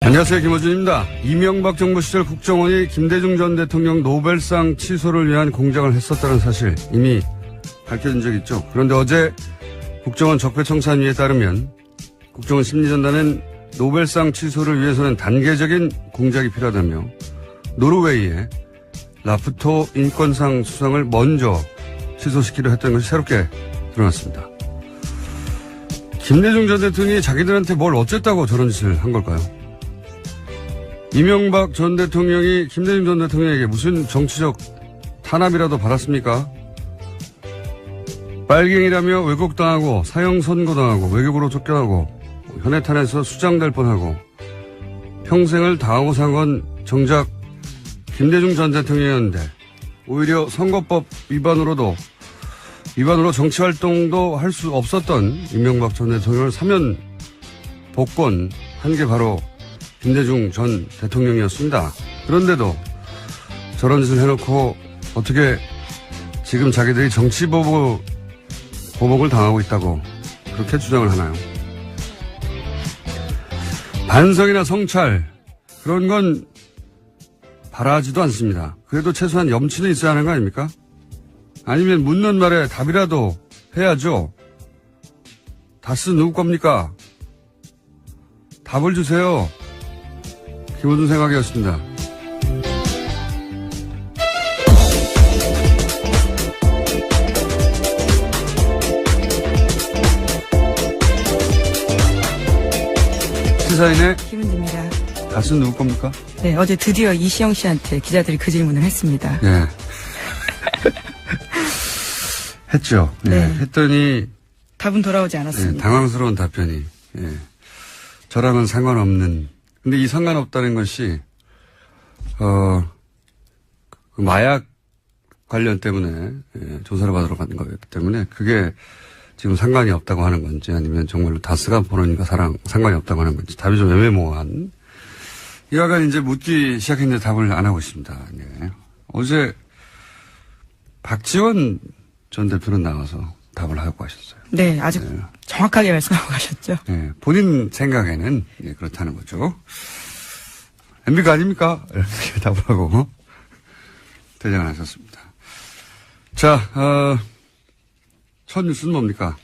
안녕하세요. 김어준입니다. 이명박 정부 시절 국정원이 김대중 전 대통령 노벨상 취소를 위한 공작을 했었다는 사실 이미 밝혀진 적 있죠. 그런데 어제 국정원 적폐청산위에 따르면 국정원 심리전단은 노벨상 취소를 위해서는 단계적인 공작이 필요하다며 노르웨이의 라프토 인권상 수상을 먼저 취소시키려 했던 것이 새롭게 드러났습니다. 김대중 전 대통령이 자기들한테 뭘 어쨌다고 저런 짓을 한 걸까요? 이명박 전 대통령이 김대중 전 대통령에게 무슨 정치적 탄압이라도 받았습니까? 빨갱이라며 왜곡당하고 사형 선고당하고 외국으로 쫓겨나고 현해탄에서 수장될 뻔하고 평생을 당하고 산 건 정작 김대중 전 대통령이었는데 오히려 선거법 위반으로 정치활동도 할 수 없었던 이명박 전 대통령을 사면 복권 한 게 바로 김대중 전 대통령이었습니다. 그런데도 저런 짓을 해놓고 어떻게 지금 자기들이 정치보복을 당하고 있다고 그렇게 주장을 하나요? 반성이나 성찰 그런 건 바라지도 않습니다. 그래도 최소한 염치는 있어야 하는 거 아닙니까? 아니면 묻는 말에 답이라도 해야죠. 다스 누구 겁니까? 답을 주세요. 김어준 생각이었습니다. 시사인의 김은지입니다. 다스는 누구 겁니까? 네, 어제 드디어 이시영 씨한테 기자들이 그 질문을 했습니다. 네. 했죠. 네. 했더니 답은 돌아오지 않았습니다. 네, 당황스러운 답변이. 예. 저랑은 상관없는. 근데 이 상관없다는 것이 그 마약 관련 때문에 조사를 받으러 간 거였기 때문에 그게 지금 상관이 없다고 하는 건지 아니면 정말로 다스가 본원과 상관이 없다고 하는 건지 답이 좀 애매모호한. 이와간 이제 묻기 시작했는데 답을 안 하고 있습니다. 네. 어제 박지원 전 대표는 나와서 답을 하고 가셨어요. 네, 아주 정확하게 말씀하고 가셨죠. 네, 본인 생각에는 그렇다는 거죠. MB가 아닙니까? 이렇게 답을 하고 대장을 하셨습니다. 자, 첫 뉴스는 뭡니까?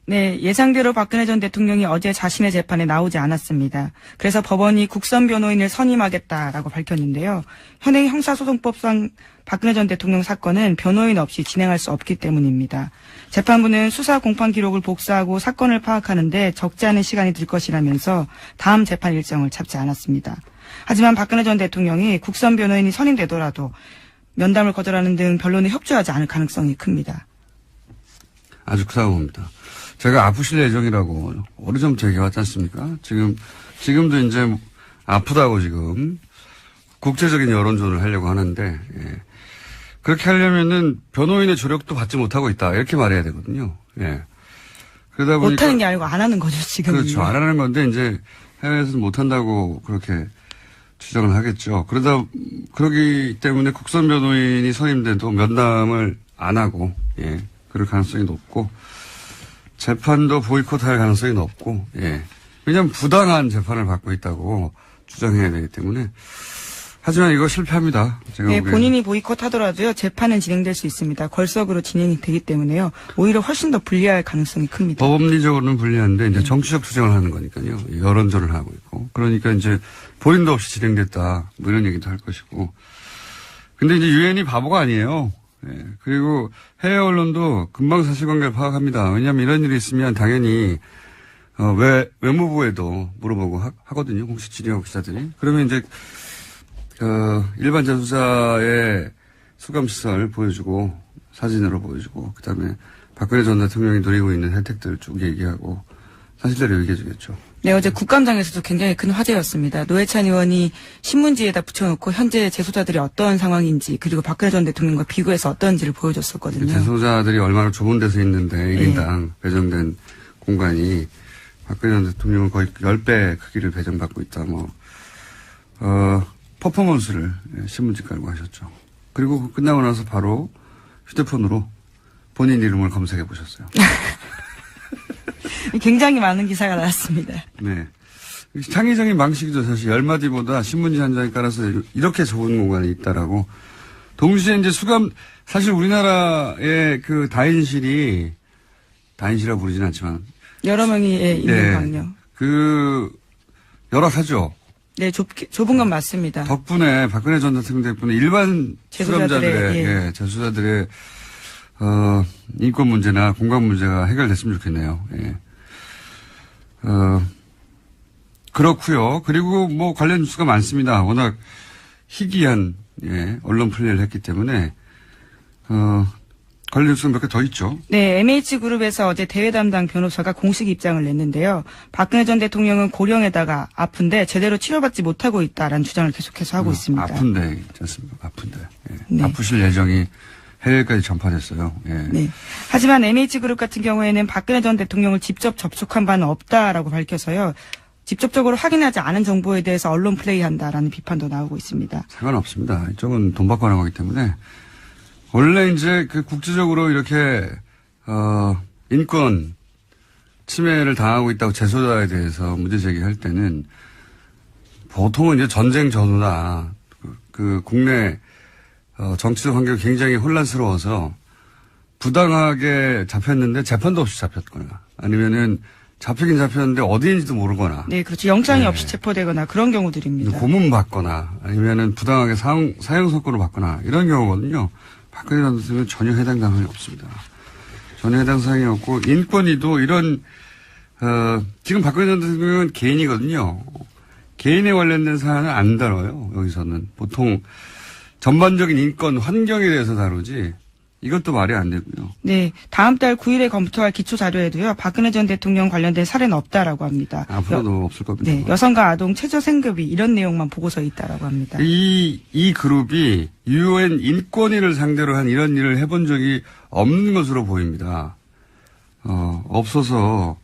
네, 예상대로 박근혜 전 대통령이 어제 자신의 재판에 나오지 않았습니다. 그래서 법원이 국선 변호인을 선임하겠다라고 밝혔는데요. 현행 형사소송법상 박근혜 전 대통령 사건은 변호인 없이 진행할 수 없기 때문입니다. 재판부는 수사 공판 기록을 복사하고 사건을 파악하는데 적지 않은 시간이 들 것이라면서 다음 재판 일정을 잡지 않았습니다. 하지만 박근혜 전 대통령이 국선 변호인이 선임되더라도 면담을 거절하는 등 변론에 협조하지 않을 가능성이 큽니다. 아주 크다고 봅니다. 제가 아프실 예정이라고 오래전부터 얘기해왔지 않습니까? 지금도 이제 아프다고 지금 국제적인 여론전을 하려고 하는데, 예. 그렇게 하려면은 변호인의 조력도 받지 못하고 있다. 이렇게 말해야 되거든요. 예. 그러다 보니까. 못하는 게 아니고 안 하는 거죠, 지금. 그렇죠. 안 하는 건데 이제 해외에서는 못한다고 그렇게 주장을 하겠죠. 그러기 때문에 국선 변호인이 선임돼도 면담을 안 하고, 예. 그럴 가능성이 높고, 재판도 보이콧할 가능성이 높고, 예. 왜냐하면 부당한 재판을 받고 있다고 주장해야 되기 때문에. 하지만 이거 실패합니다. 제가 네, 보기에는. 본인이 보이콧하더라도요, 재판은 진행될 수 있습니다. 걸석으로 진행이 되기 때문에요. 오히려 훨씬 더 불리할 가능성이 큽니다. 법리적으로는 불리한데, 이제 정치적 투쟁을 하는 거니까요. 여론전을 하고 있고. 그러니까 이제 본인도 없이 진행됐다. 뭐 이런 얘기도 할 것이고. 근데 이제 유엔이 바보가 아니에요. 예. 그리고 해외 언론도 금방 사실관계를 파악합니다. 왜냐하면 이런 일이 있으면 당연히 외무부에도 물어보고 하거든요. 공식 진행하고 기자들이. 그러면 이제 일반 재수사의 수감시설 보여주고 사진으로 보여주고 그다음에 박근혜 전 대통령이 누리고 있는 혜택들 쭉 얘기하고 사실대로 얘기해 주겠죠. 네, 어제 국감장에서도 굉장히 큰 화제였습니다. 노회찬 의원이 신문지에다 붙여놓고 현재 재소자들이 어떤 상황인지 그리고 박근혜 전 대통령과 비교해서 어떤지를 보여줬었거든요. 재소자들이 얼마나 좁은 데서 있는데 1인당 배정된 공간이 박근혜 전 대통령은 거의 10배 크기를 배정받고 있다. 퍼포먼스를 신문지 깔고 하셨죠. 그리고 끝나고 나서 바로 휴대폰으로 본인 이름을 검색해 보셨어요. 굉장히 많은 기사가 나왔습니다. 네. 창의적인 방식이죠. 사실 10마디보다 신문지 한 장에 깔아서 이렇게 좋은 공간이 있다라고. 동시에 이제 사실 우리나라의 그 다인실이라고 부르진 않지만. 여러 명이 있는 방요. 열악하죠. 네, 좁은 건 맞습니다. 덕분에 박근혜 전 대통령 덕분에 일반 재수자들의 인권 문제나 공간 문제가 해결됐으면 좋겠네요. 예. 그렇고요. 그리고 뭐 관련 뉴스가 많습니다. 워낙 희귀한 언론 플레이를 했기 때문에 관련 뉴스가 몇 개 더 있죠. 네, MH그룹에서 어제 대외 담당 변호사가 공식 입장을 냈는데요. 박근혜 전 대통령은 고령에다가 아픈데 제대로 치료받지 못하고 있다라는 주장을 계속해서 하고 있습니다. 아픈데 있지 않습니까? 아픈데. 예. 네. 아프실 예정이 해외까지 전파됐어요. 예. 네. 하지만 MH그룹 같은 경우에는 박근혜 전 대통령을 직접 접촉한 바는 없다라고 밝혀서요. 직접적으로 확인하지 않은 정보에 대해서 언론 플레이한다라는 비판도 나오고 있습니다. 상관없습니다. 이쪽은 돈 받고 하는 거기 때문에. 원래 이제 국제적으로 이렇게, 인권 침해를 당하고 있다고 재소자에 대해서 문제 제기할 때는 보통은 이제 전쟁 전후다. 국내, 정치적 환경이 굉장히 혼란스러워서 부당하게 잡혔는데 재판도 없이 잡혔거나 아니면은 잡히긴 잡혔는데 어디인지도 모르거나. 네, 그렇죠. 영장이 없이 체포되거나 그런 경우들입니다. 고문 받거나 아니면은 부당하게 사형 선고를 받거나 이런 경우거든요. 박근혜 전 대통령은 전혀 해당 사항이 없습니다. 전혀 해당 사항이 없고 인권위도 이런 지금 박근혜 전 대통령은 개인이거든요. 개인에 관련된 사안을 안 다뤄요. 여기서는 보통 전반적인 인권 환경에 대해서 다루지 이것도 말이 안 되고요. 네, 다음 달 9일에 검토할 기초 자료에도요. 박근혜 전 대통령 관련된 사례는 없다라고 합니다. 앞으로도 없을 겁니다. 네, 여성과 아동 최저 생급이 이런 내용만 보고서에 있다라고 합니다. 이 그룹이 UN 인권위를 상대로 한 이런 일을 해본 적이 없는 것으로 보입니다. 없어서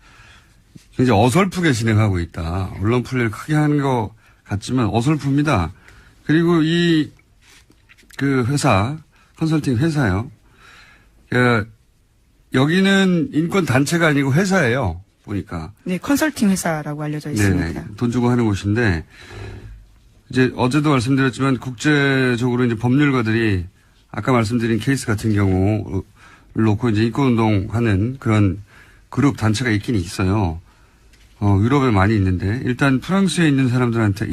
굉장히 어설프게 진행하고 있다. 언론 플레이를 크게 하는 것 같지만 어설픕니다. 그리고 회사, 컨설팅 회사요. 여기는 인권 단체가 아니고 회사예요. 보니까. 네, 컨설팅 회사라고 알려져 있습니다. 네네. 돈 주고 하는 곳인데 이제 어제도 말씀드렸지만 국제적으로 이제 법률가들이 아까 말씀드린 케이스 같은 경우를 놓고 이제 인권운동 하는 그런 그룹 단체가 있긴 있어요. 유럽에 많이 있는데 일단 프랑스에 있는 사람들한테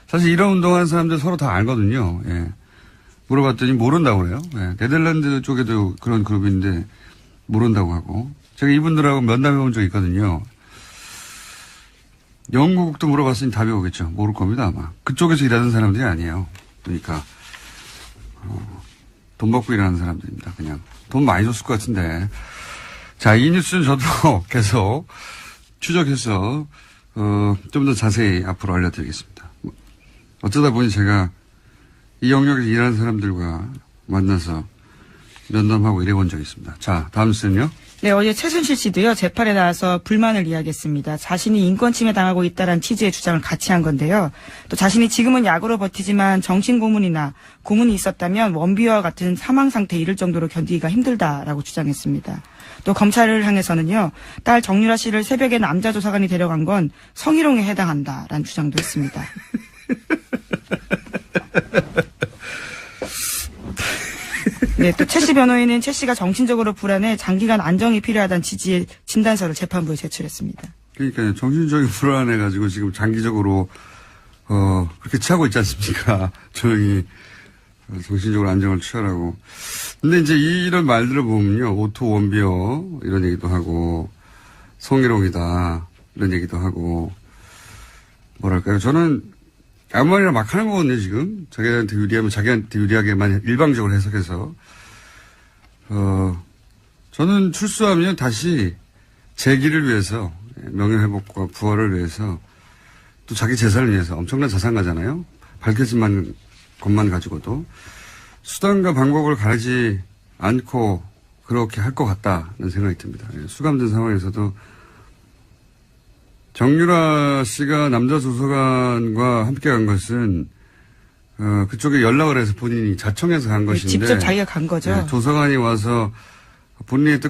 사실 이런 운동하는 사람들 서로 다 알거든요. 예. 물어봤더니 모른다고 그래요. 예. 네덜란드 쪽에도 그런 그룹인데 모른다고 하고 제가 이분들하고 면담해 본 적이 있거든요. 영국도 물어봤으니 답이 오겠죠. 모를 겁니다 아마. 그쪽에서 일하는 사람들이 아니에요. 그러니까 돈 받고 일하는 사람들입니다. 그냥 돈 많이 줬을 것 같은데. 자, 이 뉴스는 저도 계속 추적해서 좀 더 자세히 앞으로 알려드리겠습니다. 어쩌다 보니 제가 이 영역에서 일하는 사람들과 만나서 면담하고 일해본 적이 있습니다. 자, 다음 뉴스는요. 네, 어제 최순실 씨도요, 재판에 나와서 불만을 이야기했습니다. 자신이 인권 침해 당하고 있다는 취지의 주장을 같이 한 건데요. 또 자신이 지금은 약으로 버티지만 정신고문이나 고문이 있었다면 원비와 같은 사망 상태에 이를 정도로 견디기가 힘들다라고 주장했습니다. 또 검찰을 향해서는요, 딸 정유라 씨를 새벽에 남자 조사관이 데려간 건 성희롱에 해당한다라는 주장도 했습니다. 네, 또 최 씨 변호인은 최 씨가 정신적으로 불안해 장기간 안정이 필요하다는 취지의 진단서를 재판부에 제출했습니다. 그러니까요. 정신적인 불안해가지고 지금 장기적으로 그렇게 취하고 있지 않습니까? 조용히 정신적으로 안정을 취하라고. 근데 이제 이런 말들을 보면요. 오토 원비어 이런 얘기도 하고 성희롱이다 이런 얘기도 하고 뭐랄까요. 저는 아무 말이나 막 하는 거거든요, 지금. 자기한테 유리하면 자기한테 유리하게만 일방적으로 해석해서. 저는 출소하면 다시 재기를 위해서, 명예회복과 부활을 위해서, 또 자기 재산을 위해서 엄청난 자산가잖아요. 밝혀진 것만 가지고도. 수단과 방법을 가리지 않고 그렇게 할 것 같다는 생각이 듭니다. 수감된 상황에서도 정유라 씨가 남자 조사관과 함께 간 것은 그쪽에 연락을 해서 본인이 자청해서 간 것인데 직접 자기가 간 거죠. 네, 조사관이 와서 본인의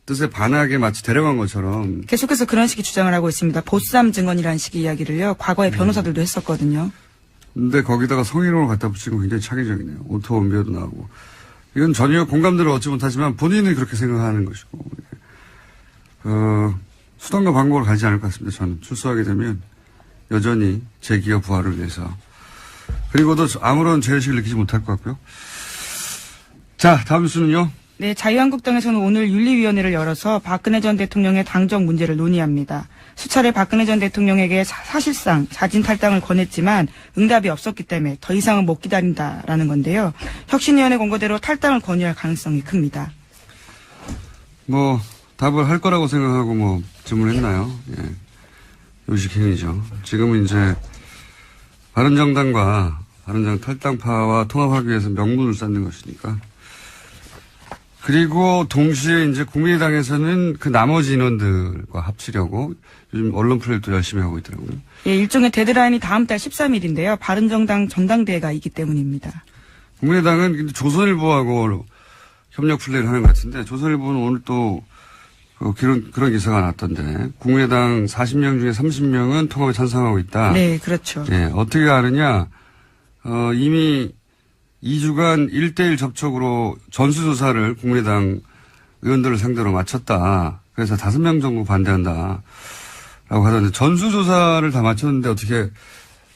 뜻에 반하게 마치 데려간 것처럼. 계속해서 그런 식의 주장을 하고 있습니다. 보쌈 증언이라는 식의 이야기를요. 과거에 변호사들도 했었거든요. 근데 거기다가 성희롱을 갖다 붙이고 굉장히 창의적이네요. 오토 원비어도 나오고. 이건 전혀 공감대를 얻지 못하지만 본인은 그렇게 생각하는 것이고. 수단과 방법을 가지 않을 것 같습니다. 저는 출소하게 되면 여전히 제 기업 부활을 위해서. 그리고도 아무런 죄의식을 느끼지 못할 것 같고요. 자, 다음 뉴스는요. 네, 자유한국당에서는 오늘 윤리위원회를 열어서 박근혜 전 대통령의 당적 문제를 논의합니다. 수차례 박근혜 전 대통령에게 사실상 자진 탈당을 권했지만 응답이 없었기 때문에 더 이상은 못 기다린다라는 건데요. 혁신위원회 권고대로 탈당을 권유할 가능성이 큽니다. 답을 할 거라고 생각하고 질문했나요? 예. 요식행위죠. 지금은 이제 바른정당과 바른정당 탈당파와 통합하기 위해서 명분을 쌓는 것이니까. 그리고 동시에 이제 국민의당에서는 그 나머지 인원들과 합치려고 요즘 언론 플레이도 열심히 하고 있더라고요. 예, 일종의 데드라인이 다음 달 13일인데요. 바른정당 전당대회가 있기 때문입니다. 국민의당은 근데 조선일보하고 협력 플레이를 하는 것 같은데 조선일보는 오늘 또 그런 기사가 났던데 국민의당 40명 중에 30명은 통합에 찬성하고 있다. 네, 그렇죠. 예, 어떻게 아느냐? 이미 2주간 1대1 접촉으로 전수조사를 국민의당 의원들을 상대로 마쳤다. 그래서 5명 정도 반대한다. 라고 하던데 전수조사를 다 마쳤는데 어떻게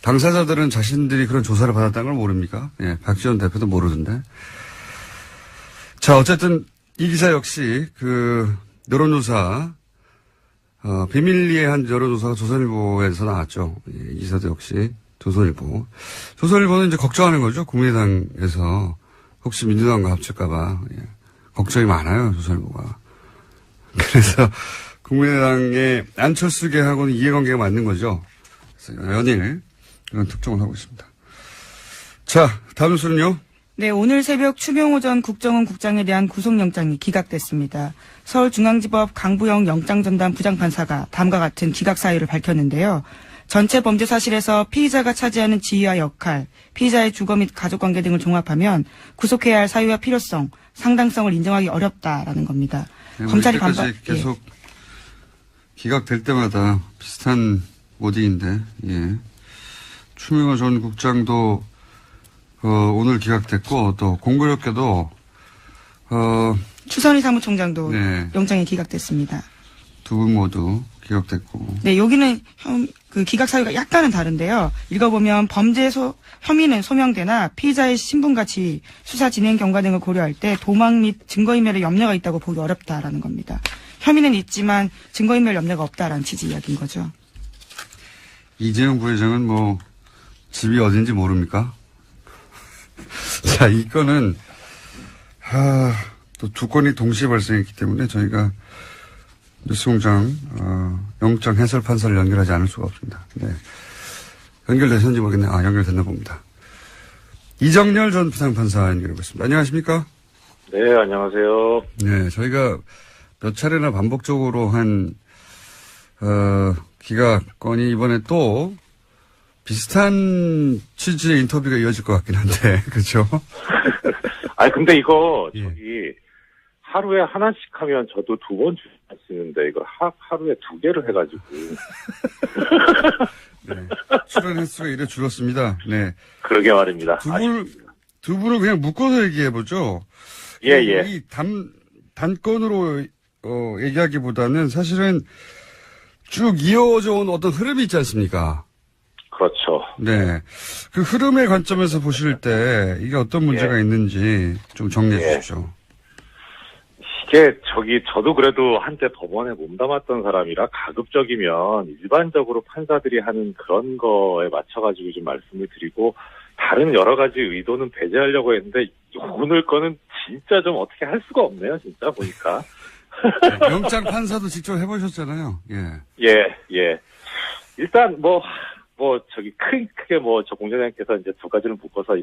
당사자들은 자신들이 그런 조사를 받았다는 걸 모릅니까? 예, 박지원 대표도 모르던데. 자, 어쨌든 이 기사 역시 여론조사, 비밀리에 한 여론조사가 조선일보에서 나왔죠. 예, 이 기사도 역시 조선일보. 조선일보는 이제 걱정하는 거죠. 국민의당에서 혹시 민주당과 합칠까봐. 예. 걱정이 많아요. 조선일보가. 그래서 국민의당의 안철수계하고는 이해관계가 맞는 거죠. 그래서 연일 그런 특종을 하고 있습니다. 자, 다음 뉴스는요. 네, 오늘 새벽 추명호 전 국정원 국장에 대한 구속영장이 기각됐습니다. 서울중앙지법 강부영 영장전담 부장판사가 다음과 같은 기각 사유를 밝혔는데요. 전체 범죄 사실에서 피의자가 차지하는 지위와 역할, 피의자의 주거 및 가족관계 등을 종합하면 구속해야 할 사유와 필요성, 상당성을 인정하기 어렵다라는 겁니다. 네, 검찰이 계속 기각될 때마다 비슷한 모딩인데, 예. 추명호 전 국장도 오늘 기각됐고 또 공교롭게도 추선희 사무총장도 네. 영장이 기각됐습니다. 두 분 모두 기각됐고. 네, 여기는 기각 사유가 약간은 다른데요. 읽어보면 혐의는 소명되나 피의자의 신분과 지위, 수사 진행 경과 등을 고려할 때 도망 및 증거인멸의 염려가 있다고 보기 어렵다라는 겁니다. 혐의는 있지만 증거인멸 염려가 없다라는 취지 이야기인 거죠. 이재용 부회장은 집이 어딘지 모릅니까? 자, 이 건은 또 두 건이 동시에 발생했기 때문에 저희가 뉴스공장 영장 해설 판사를 연결하지 않을 수가 없습니다. 네. 연결되셨는지 모르겠네요. 연결됐나 봅니다. 이정렬 전 부장판사 연결해보겠습니다. 안녕하십니까? 네, 안녕하세요. 네, 저희가 몇 차례나 반복적으로 한 기각건이 이번에 또 비슷한 취지의 인터뷰가 이어질 것 같긴 한데, 그렇죠? 근데 이거 예. 하루에 하나씩 하면 저도 2번 주시는데 이거 하루에 2개를 해가지고. 네. 출연 횟수가 이래 줄었습니다. 네. 그러게 말입니다. 두 분을 그냥 묶어서 얘기해보죠. 예. 이 단건으로, 얘기하기보다는 사실은 쭉 이어져 온 어떤 흐름이 있지 않습니까? 그렇죠. 네. 그 흐름의 관점에서 보실 때 이게 어떤 문제가 있는지 좀 정리해 주십시오. 이게 저도 그래도 한때 법원에 몸담았던 사람이라 가급적이면 일반적으로 판사들이 하는 그런 거에 맞춰가지고 좀 말씀을 드리고 다른 여러 가지 의도는 배제하려고 했는데 오늘 거는 진짜 좀 어떻게 할 수가 없네요. 진짜 보니까. 네, 영장 판사도 직접 해보셨잖아요. 예. 일단 크게 저 공장장님께서 이제 두 가지를 묶어서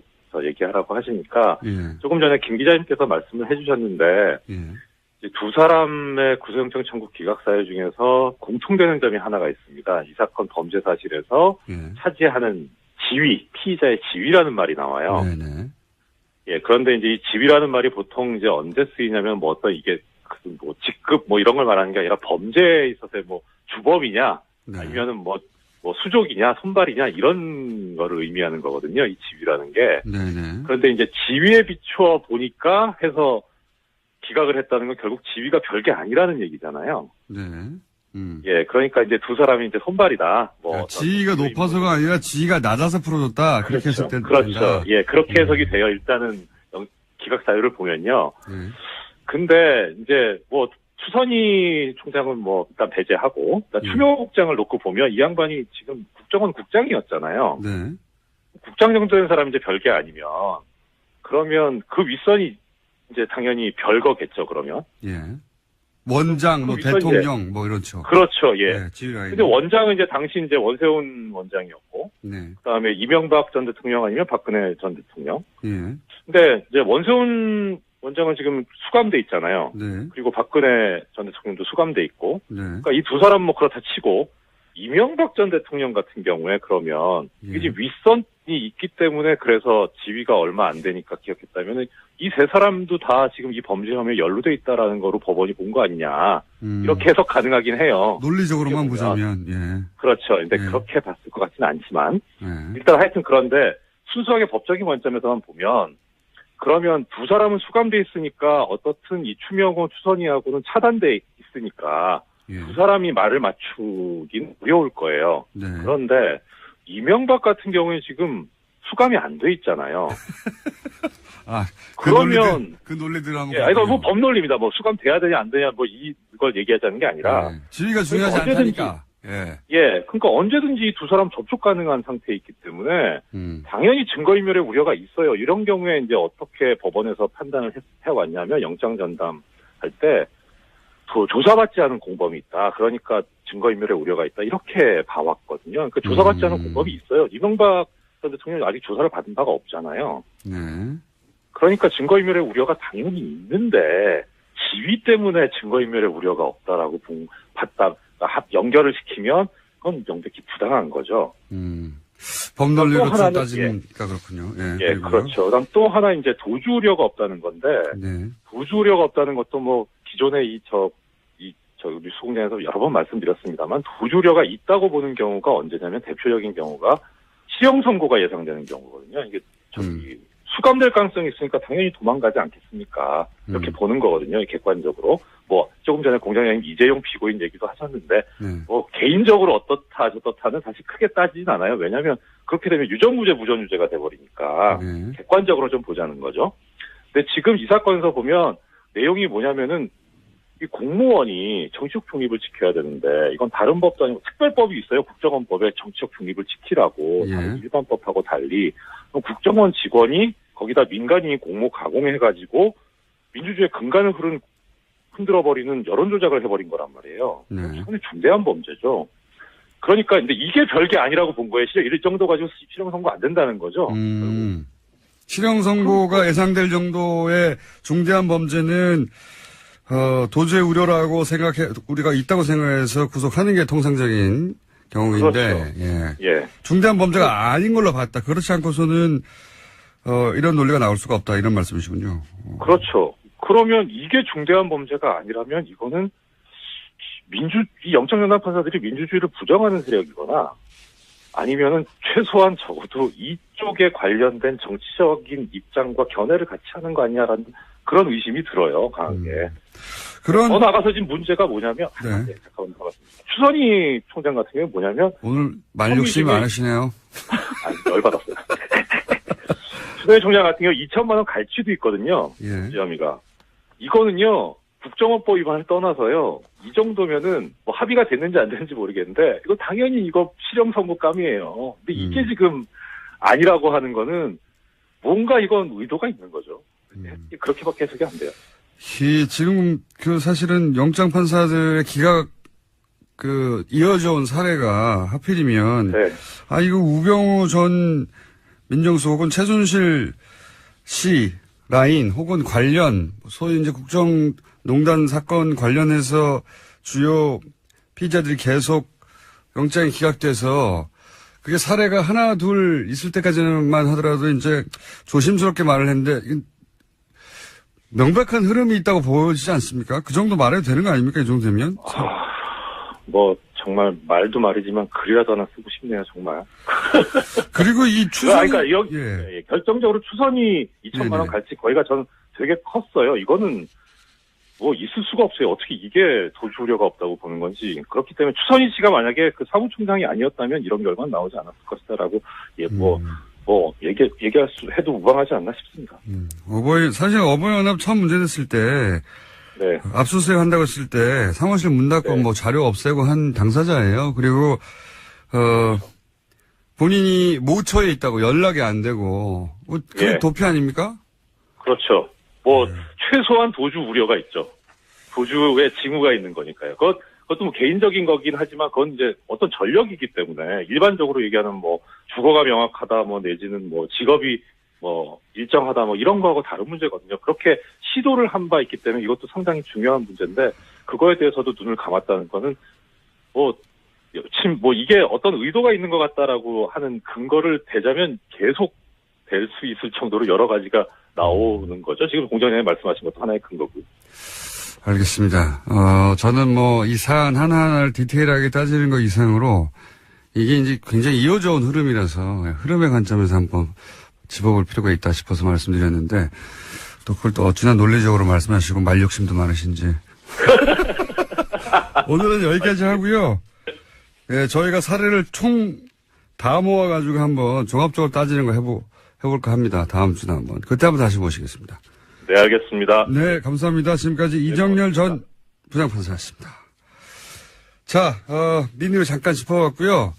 얘기하라고 하시니까 조금 전에 김 기자님께서 말씀을 해주셨는데 두 사람의 구속영장 청구 기각 사유 중에서 공통되는 점이 하나가 있습니다. 이 사건 범죄 사실에서 차지하는 지위, 피의자의 지위라는 말이 나와요. 네네. 예, 그런데 이제 이 지위라는 말이 보통 이제 언제 쓰이냐면 이게 뭐 직급 뭐 이런 걸 말하는 게 아니라 범죄에 있어서의 뭐 주범이냐 네. 아니면은 뭐 수족이냐 손발이냐 이런 거를 의미하는 거거든요. 이 지위라는 게. 네네. 그런데 이제 지위에 비추어 보니까 해서 기각을 했다는 건 결국 지위가 별게 아니라는 얘기잖아요. 네. 예, 그러니까 이제 두 사람이 이제 손발이다. 뭐 지위가 높아서가 아니라 지위가 낮아서 풀어줬다. 그렇게 그렇죠. 해석된 그렇죠. 예, 그렇게 해석이 돼요. 일단은 기각 사유를 보면요. 네. 근데 이제 뭐 추선희 총장은 뭐 일단 배제하고 추미호 국장을 놓고 보면 이 양반이 지금 국정원 국장이었잖아요. 네. 국장 정도 된 사람이 이제 별게 아니면 그러면 그 윗선이 이제 당연히 별거겠죠. 그러면. 예. 원장, 뭐 윗선 대통령, 뭐 이렇죠. 그렇죠. 예. 네, 지위가. 근데 원장은 이제 당시 이제 원세훈 원장이었고, 네. 그다음에 이명박 전 대통령 아니면 박근혜 전 대통령. 예. 근데 이제 원세훈 원장은 지금 수감돼 있잖아요. 네. 그리고 박근혜 전 대통령도 수감돼 있고, 네. 그러니까 이 두 사람 뭐 그렇다 치고 이명박 전 대통령 같은 경우에 그러면 예. 이게 윗선이 있기 때문에 그래서 지위가 얼마 안 되니까 기억했다면은 이 세 사람도 다 지금 이 범죄 혐의에 연루돼 있다라는 거로 법원이 본 거 아니냐 이렇게 해석 가능하긴 해요. 논리적으로만 보자면 예. 그렇죠. 근데 네. 그렇게 봤을 것 같지는 않지만 예. 일단 하여튼 그런데 순수하게 법적인 관점에서만 보면 그러면 두 사람은 수감돼 있으니까 어떻든 이 추명호 추선희하고는 차단돼 있으니까 예. 두 사람이 말을 맞추긴 어려울 거예요. 네. 그런데 이명박 같은 경우에 지금 수감이 안 돼 있잖아요. 아, 그러면 그 논리들 한번. 예, 이거 뭐 법논리입니다. 뭐 수감돼야 되냐 안 되냐 뭐 이걸 얘기하자는 게 아니라 네. 지위가 중요하지 그러니까 않다니까. 예. 예, 그러니까 언제든지 이 두 사람 접촉 가능한 상태에 있기 때문에 당연히 증거인멸의 우려가 있어요. 이런 경우에 이제 어떻게 법원에서 판단을 해왔냐면 영장 전담할 때 조사받지 않은 공범이 있다. 그러니까 증거인멸의 우려가 있다. 이렇게 봐왔거든요. 그러니까 조사받지 않은 공범이 있어요. 이명박 전 대통령이 아직 조사를 받은 바가 없잖아요. 네. 그러니까 증거인멸의 우려가 당연히 있는데 지위 때문에 증거인멸의 우려가 없다라고 봤다. 연결을 시키면 그건 명백히 부당한 거죠. 법논리로 또 하나는, 따지니까 그렇군요. 예. 예, 그렇죠. 그다음 또 하나 이제 도주 우려가 없다는 건데 네. 도주 우려가 없다는 것도 뭐 기존에 우리 수공장에서 여러 번 말씀드렸습니다만 도주 우려가 있다고 보는 경우가 언제냐면 대표적인 경우가 실형 선고가 예상되는 경우거든요. 이게 수감될 가능성이 있으니까 당연히 도망가지 않겠습니까? 이렇게 보는 거거든요. 객관적으로. 뭐 조금 전에 공장장님 이재용 피고인 얘기도 하셨는데 뭐 개인적으로 어떻다 저떻다는 사실 크게 따지진 않아요. 왜냐하면 그렇게 되면 유전무죄 무전유죄가 돼버리니까 객관적으로 좀 보자는 거죠. 근데 지금 이 사건에서 보면 내용이 뭐냐면은 이 공무원이 정치적 중립을 지켜야 되는데 이건 다른 법도 아니고 특별법이 있어요. 국정원법에 정치적 중립을 지키라고 다른 일반 법하고 달리 국정원 직원이 거기다 민간인이 공모 가공해가지고 민주주의의 근간을 흔들어버리는 여론 조작을 해버린 거란 말이에요. 상당히 중대한 범죄죠. 그러니까 근데 이게 별게 아니라고 본 거예요. 이 정도 가지고 실형 선고 안 된다는 거죠. 실형 선고가 예상될 정도의 중대한 범죄는 도주의 우려라고 우리가 있다고 생각해서 구속하는 게 통상적인 경우인데, 그렇죠. 예. 중대한 범죄가 아닌 걸로 봤다. 그렇지 않고서는, 이런 논리가 나올 수가 없다. 이런 말씀이시군요. 그렇죠. 그러면 이게 중대한 범죄가 아니라면 이거는 이 영장전담 판사들이 민주주의를 부정하는 세력이거나 아니면은 최소한 적어도 이쪽에 관련된 정치적인 입장과 견해를 같이 하는 거 아니냐라는 그런 의심이 들어요, 강하게. 더 나가서 지금 문제가 뭐냐면, 잠깐만 나갔습니다. 추선희 총장 같은 경우는 뭐냐면, 오늘 말 욕심 많으시네요. 열받았어요. 추선희 총장 같은 경우 2천만 원 갈취도 있거든요. 혐의가. 이거는요, 국정원법 위반을 떠나서요, 이 정도면은 뭐 합의가 됐는지 안 됐는지 모르겠는데, 이거 당연히 이거 실형 선고감이에요. 근데 이게 지금 아니라고 하는 거는 뭔가 이건 의도가 있는 거죠. 그렇게밖에 해석이 안 돼요. 지금 사실은 영장 판사들의 기각 이어져 온 사례가 하필이면 이거 우병우 전 민정수석 혹은 최순실 씨 라인 혹은 관련 소위 이제 국정농단 사건 관련해서 주요 피의자들이 계속 영장이 기각돼서 그게 사례가 하나 둘 있을 때까지만 하더라도 이제 조심스럽게 말을 했는데 명백한 흐름이 있다고 보여지지 않습니까? 그 정도 말해도 되는 거 아닙니까? 이 정도 되면? 뭐 정말 말도 말이지만 글이라도 하나 쓰고 싶네요, 정말. 그리고 이 추선 그러니까 여기 결정적으로 추선이 2천만 원 갈지 거기가 저는 되게 컸어요. 이거는 뭐 있을 수가 없어요. 어떻게 이게 도주 우려가 없다고 보는 건지. 그렇기 때문에 추선희 씨가 만약에 그 사무총장이 아니었다면 이런 결과는 나오지 않았을 것이다라고 얘기할 수 해도 무방하지 않나 싶습니다. 사실 어버이연합 처음 문제됐을 때 네. 압수수색 한다고 했을 때 사무실 문 닫고 네. 뭐 자료 없애고 한 당사자예요. 그리고 본인이 모처에 있다고 연락이 안 되고 그게 도피 아닙니까? 그렇죠. 최소한 도주 우려가 있죠. 도주의 징후가 있는 거니까요. 그것도 뭐 개인적인 거긴 하지만 그건 이제 어떤 전력이기 때문에 일반적으로 얘기하는 뭐 주거가 명확하다 뭐 내지는 뭐 직업이 뭐 일정하다 뭐 이런 거하고 다른 문제거든요. 그렇게 시도를 한 바 있기 때문에 이것도 상당히 중요한 문제인데 그거에 대해서도 눈을 감았다는 거는 지금 이게 어떤 의도가 있는 것 같다라고 하는 근거를 대자면 계속 될 수 있을 정도로 여러 가지가 나오는 거죠. 지금 공장장님 말씀하신 것도 하나의 근거고요. 알겠습니다. 저는 이 사안 하나하나를 디테일하게 따지는 것 이상으로 이게 이제 굉장히 이어져 온 흐름이라서 흐름의 관점에서 한번 짚어볼 필요가 있다 싶어서 말씀드렸는데 또 그걸 또 어찌나 논리적으로 말씀하시고 말 욕심도 많으신지. 오늘은 여기까지 하고요. 예, 저희가 사례를 총 다 모아가지고 한번 종합적으로 따지는 거 해볼까 합니다. 다음 주나 한번. 그때 한번 다시 모시겠습니다. 네, 알겠습니다. 네, 감사합니다. 지금까지 이정열 전 부장판사였습니다. 자, 민의로 잠깐 짚어봤고요.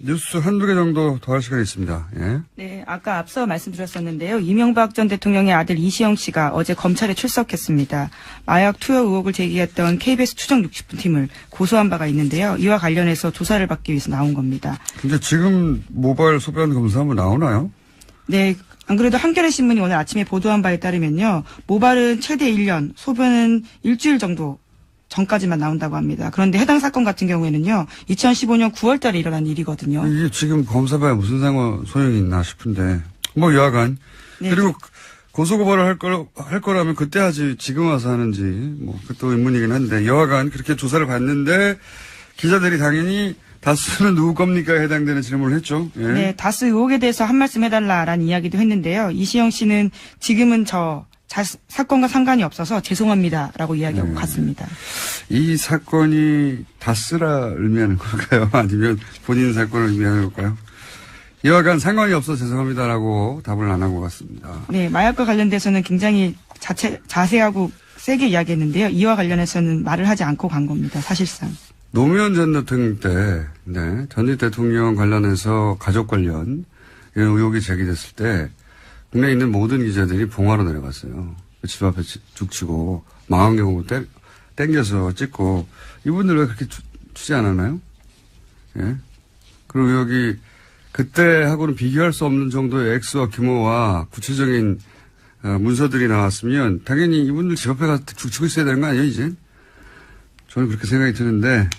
뉴스 한두 개 정도 더 할 시간이 있습니다. 예. 네, 아까 앞서 말씀드렸었는데요. 이명박 전 대통령의 아들 이시영 씨가 어제 검찰에 출석했습니다. 마약 투여 의혹을 제기했던 KBS 추정 60분 팀을 고소한 바가 있는데요. 이와 관련해서 조사를 받기 위해서 나온 겁니다. 근데 지금 모바일 소변 검사 한번 나오나요? 네, 안 그래도 한겨레 신문이 오늘 아침에 보도한 바에 따르면요. 모발은 최대 1년, 소변은 일주일 정도 전까지만 나온다고 합니다. 그런데 해당 사건 같은 경우에는요. 2015년 9월 달에 일어난 일이거든요. 이게 지금 검사봐야 무슨 소용이 있나 싶은데. 여하간. 네. 그리고 고소고발을 할 거라면 그때 하지 지금 와서 하는지 그것도 의문이긴 한데 여하간 그렇게 조사를 받는데 기자들이 당연히 다스는 누구 겁니까? 해당되는 질문을 했죠. 예. 네, 다스 의혹에 대해서 한 말씀 해달라라는 이야기도 했는데요. 이시영 씨는 지금은 사건과 상관이 없어서 죄송합니다라고 이야기하고 갔습니다. 이 사건이 다스라 의미하는 걸까요? 아니면 본인 사건을 의미하는 걸까요? 이와간 상관이 없어 죄송합니다라고 답을 안 하고 갔습니다. 네, 마약과 관련돼서는 굉장히 자세하고 세게 이야기했는데요. 이와 관련해서는 말을 하지 않고 간 겁니다. 사실상. 노무현 전 대통령 때, 전 대통령 관련해서 가족 관련 이런 의혹이 제기됐을 때 국내에 있는 모든 기자들이 봉화로 내려갔어요. 집 앞에 죽치고 망원경으로 땡겨서 찍고 이분들 왜 그렇게 주지 않았나요? 예. 그리고 여기 그때하고는 비교할 수 없는 정도의 액수와 규모와 구체적인 문서들이 나왔으면 당연히 이분들 집 앞에 가서 죽치고 있어야 되는 거 아니에요, 이제? 저는 그렇게 생각이 드는데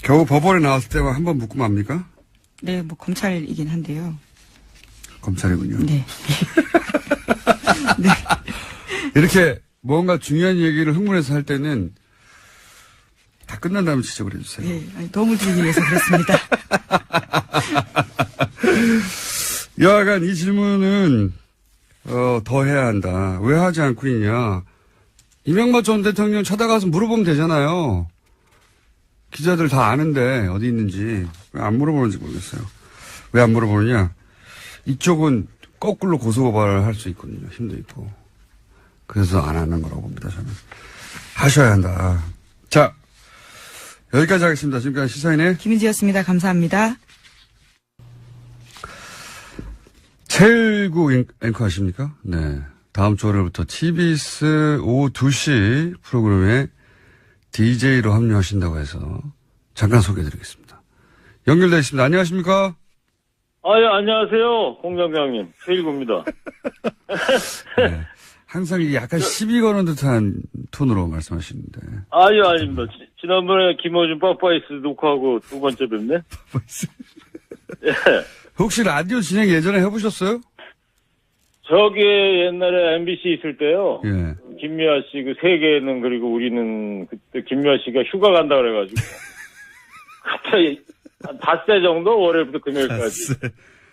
겨우 법원에 나왔을 때만 한번 묻고 맙니까? 네, 검찰이긴 한데요. 검찰이군요. 네. 네. 이렇게 뭔가 중요한 얘기를 흥분해서 할 때는 다 끝난 다음에 지적을 해주세요. 네, 도움을 드리기 위해서 그렇습니다. 여하간 이 질문은 더 해야 한다. 왜 하지 않고 있냐. 이명박 전 대통령 찾아가서 물어보면 되잖아요. 기자들 다 아는데 어디 있는지. 왜 안 물어보는지 모르겠어요. 왜 안 물어보느냐. 이쪽은 거꾸로 고소고발을 할 수 있거든요. 힘도 있고. 그래서 안 하는 거라고 봅니다. 저는. 하셔야 한다. 자, 여기까지 하겠습니다. 지금까지 시사인의 김은지였습니다. 감사합니다. 최일구 앵커 아십니까? 네. 다음 주 월요일부터 TBS 오후 2시 프로그램에 DJ로 합류하신다고 해서 잠깐 소개해드리겠습니다. 연결되어 있습니다. 안녕하십니까? 예, 안녕하세요. 공장장님. 최일구입니다. 네. 항상 약간 시비 거는 듯한 톤으로 말씀하시는데. 아닙니다. 지난번에 김어준 빠빠이스 녹화하고 두 번째 뵙네? 혹시 라디오 진행 예전에 해보셨어요? 저기 옛날에 MBC 있을 때요. 예. 김미아 씨 그 세계는 그리고 우리는 그때 김미아 씨가 휴가 간다 그래가지고 갑자기 한 닷새 정도 월요일부터 금요일까지.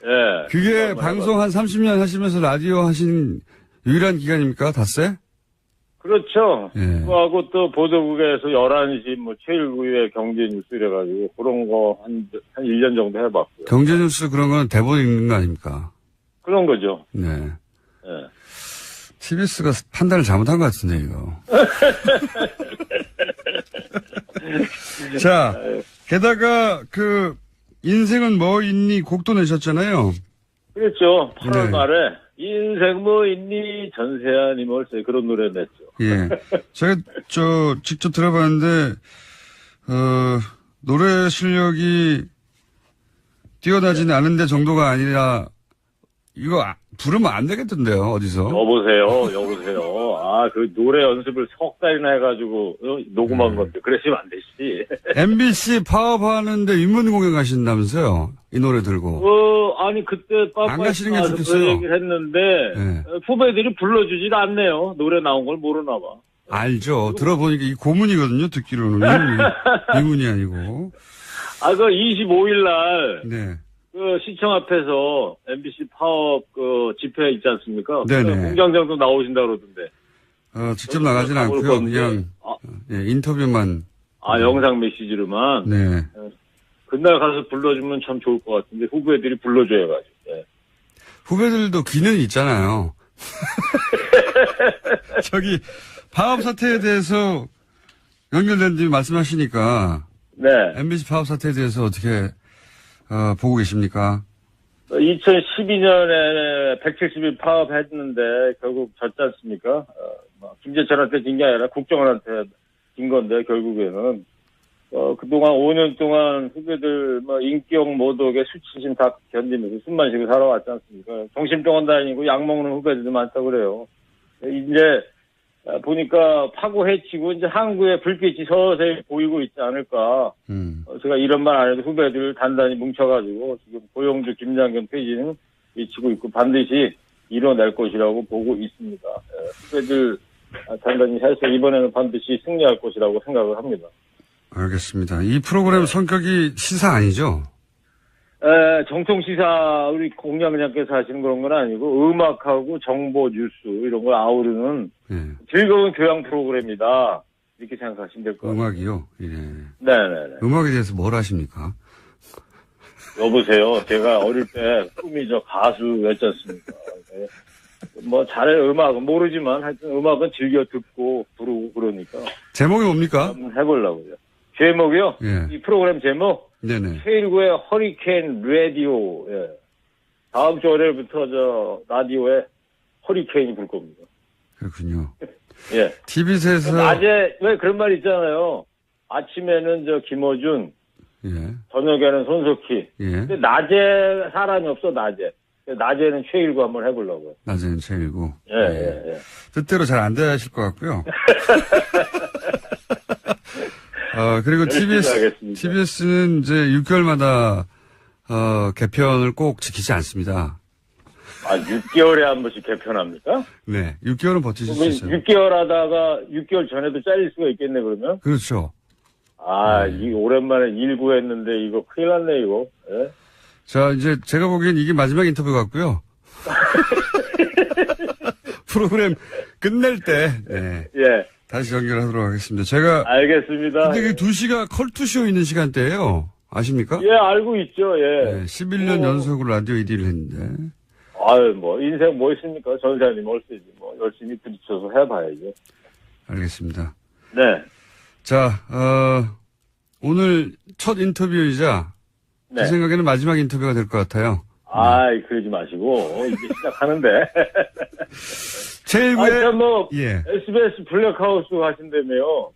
예. 그게 방송 한 30년 하시면서 라디오 하신 유일한 기간입니까? 닷새? 그렇죠. 예. 그거하고 또 보도국에서 11시 뭐 최일구의 경제뉴스 이래가지고 그런 거 한 1년 정도 해봤고요. 경제뉴스 그런 건 대본 읽는 거 아닙니까? 그런 거죠. 네. 예. TBS가 판단을 잘못한 것 같은데, 이거. 자, 게다가 인생은 뭐 있니 곡도 내셨잖아요. 그렇죠. 8월 네. 말에 인생 뭐 있니 전세아니 뭘세 그런 노래 냈죠. 예. 제가 직접 들어봤는데, 노래 실력이 뛰어나지는 않은데 정도가 아니라, 이거 부르면 안 되겠던데요, 어디서. 여보세요. 아, 그 노래 연습을 석 달이나 해가지고 녹음한 건데 그러시면 안 되지. MBC 파업하는데 인문 공연 가신다면서요? 이 노래 들고. 아니 그때 안 가시는 게 빠빠이 좋겠어요. 그 얘기를 했는데 네. 후배들이 불러주질 않네요. 노래 나온 걸 모르나 봐. 알죠. 들어보니까 이 고문이거든요, 듣기로는. 이문이 아니고. 아, 그 25일 날 네. 그 시청 앞에서 MBC 파업 그 집회 있지 않습니까? 네네. 공장장도 나오신다 그러던데. 직접 나가진 않고요. 건데. 그냥 예, 인터뷰만. 영상 메시지로만. 네. 그날 가서 불러주면 참 좋을 것 같은데 후배들이 불러줘야가지고. 예. 후배들도 귀는 있잖아요. 저기 파업 사태에 대해서 연결된 뒤 말씀하시니까 네. MBC 파업 사태에 대해서 어떻게 보고 계십니까? 2012년에 170일 파업했는데 결국 졌지 않습니까? 김재철한테 진 게 아니라 국정원한테 진 건데 결국에는 그동안 5년 동안 후배들 인격 모독에 수치심 다 견디면서 숨만 쉬고 살아왔지 않습니까? 정신병원 다니고 약 먹는 후배들도 많다고 그래요. 이제 보니까 파고 해치고 이제 항구에 불빛이 서서히 보이고 있지 않을까. 제가 이런 말 안 해도 후배들 단단히 뭉쳐가지고 지금 고영주, 김장겸 폐지는 외치고 있고 반드시 이뤄낼 것이라고 보고 있습니다. 후배들 단단히 해서 이번에는 반드시 승리할 것이라고 생각을 합니다. 알겠습니다. 이 프로그램 성격이 시사 아니죠? 정통 시사 우리 공장장께서 하시는 그런 건 아니고 음악하고 정보 뉴스 이런 걸 아우르는 즐거운 교양 프로그램이다. 이렇게 생각하시면 될 것 같아요. 음악이요? 예. 네네네. 음악에 대해서 뭘 하십니까? 여보세요. 제가 어릴 때 꿈이 가수였지 않습니까? 뭐 잘해 음악은 모르지만 하여튼 음악은 즐겨 듣고 부르고 그러니까. 제목이 뭡니까? 한번 해보려고요. 제목이요? 예. 이 프로그램 제목? 네네. K19의 허리케인 라디오. 예. 다음 주 월요일부터 라디오에 허리케인이 불 겁니다. 그렇군요. 예. TV에서. 낮에, 왜 그런 말 있잖아요. 아침에는 김어준, 예. 저녁에는 손석희. 예. 근데 낮에 사람이 없어, 낮에. 낮에는 최일구 한번 해보려고요. 낮에는 최일구. 예. 뜻대로 잘 안 되실 것 같고요. 그리고 TBS는 이제 6개월마다, 개편을 꼭 지키지 않습니다. 6개월에 한 번씩 개편합니까? 네. 6개월은 버티실 수 있어요. 6개월 하다가 6개월 전에도 잘릴 수가 있겠네, 그러면? 그렇죠. 이 오랜만에 일구했는데 이거 큰일 났네, 이거. 예? 자, 이제 제가 보기엔 이게 마지막 인터뷰 같고요. 프로그램 끝낼 때, 예. 다시 연결하도록 하겠습니다. 제가. 알겠습니다. 근데 그 2시가 컬투쇼 있는 시간대예요. 아십니까? 예, 알고 있죠, 예. 네, 11년 연속으로 라디오 1위를 했는데. 인생 뭐 있습니까? 전사님 얼쓰지. 열심히 부딪혀서 해봐야죠. 알겠습니다. 네. 자, 오늘 첫 인터뷰이자, 제 생각에는 마지막 인터뷰가 될 것 같아요. 그러지 마시고, 이제 시작하는데. 제일 SBS 블랙하우스 하신다며요.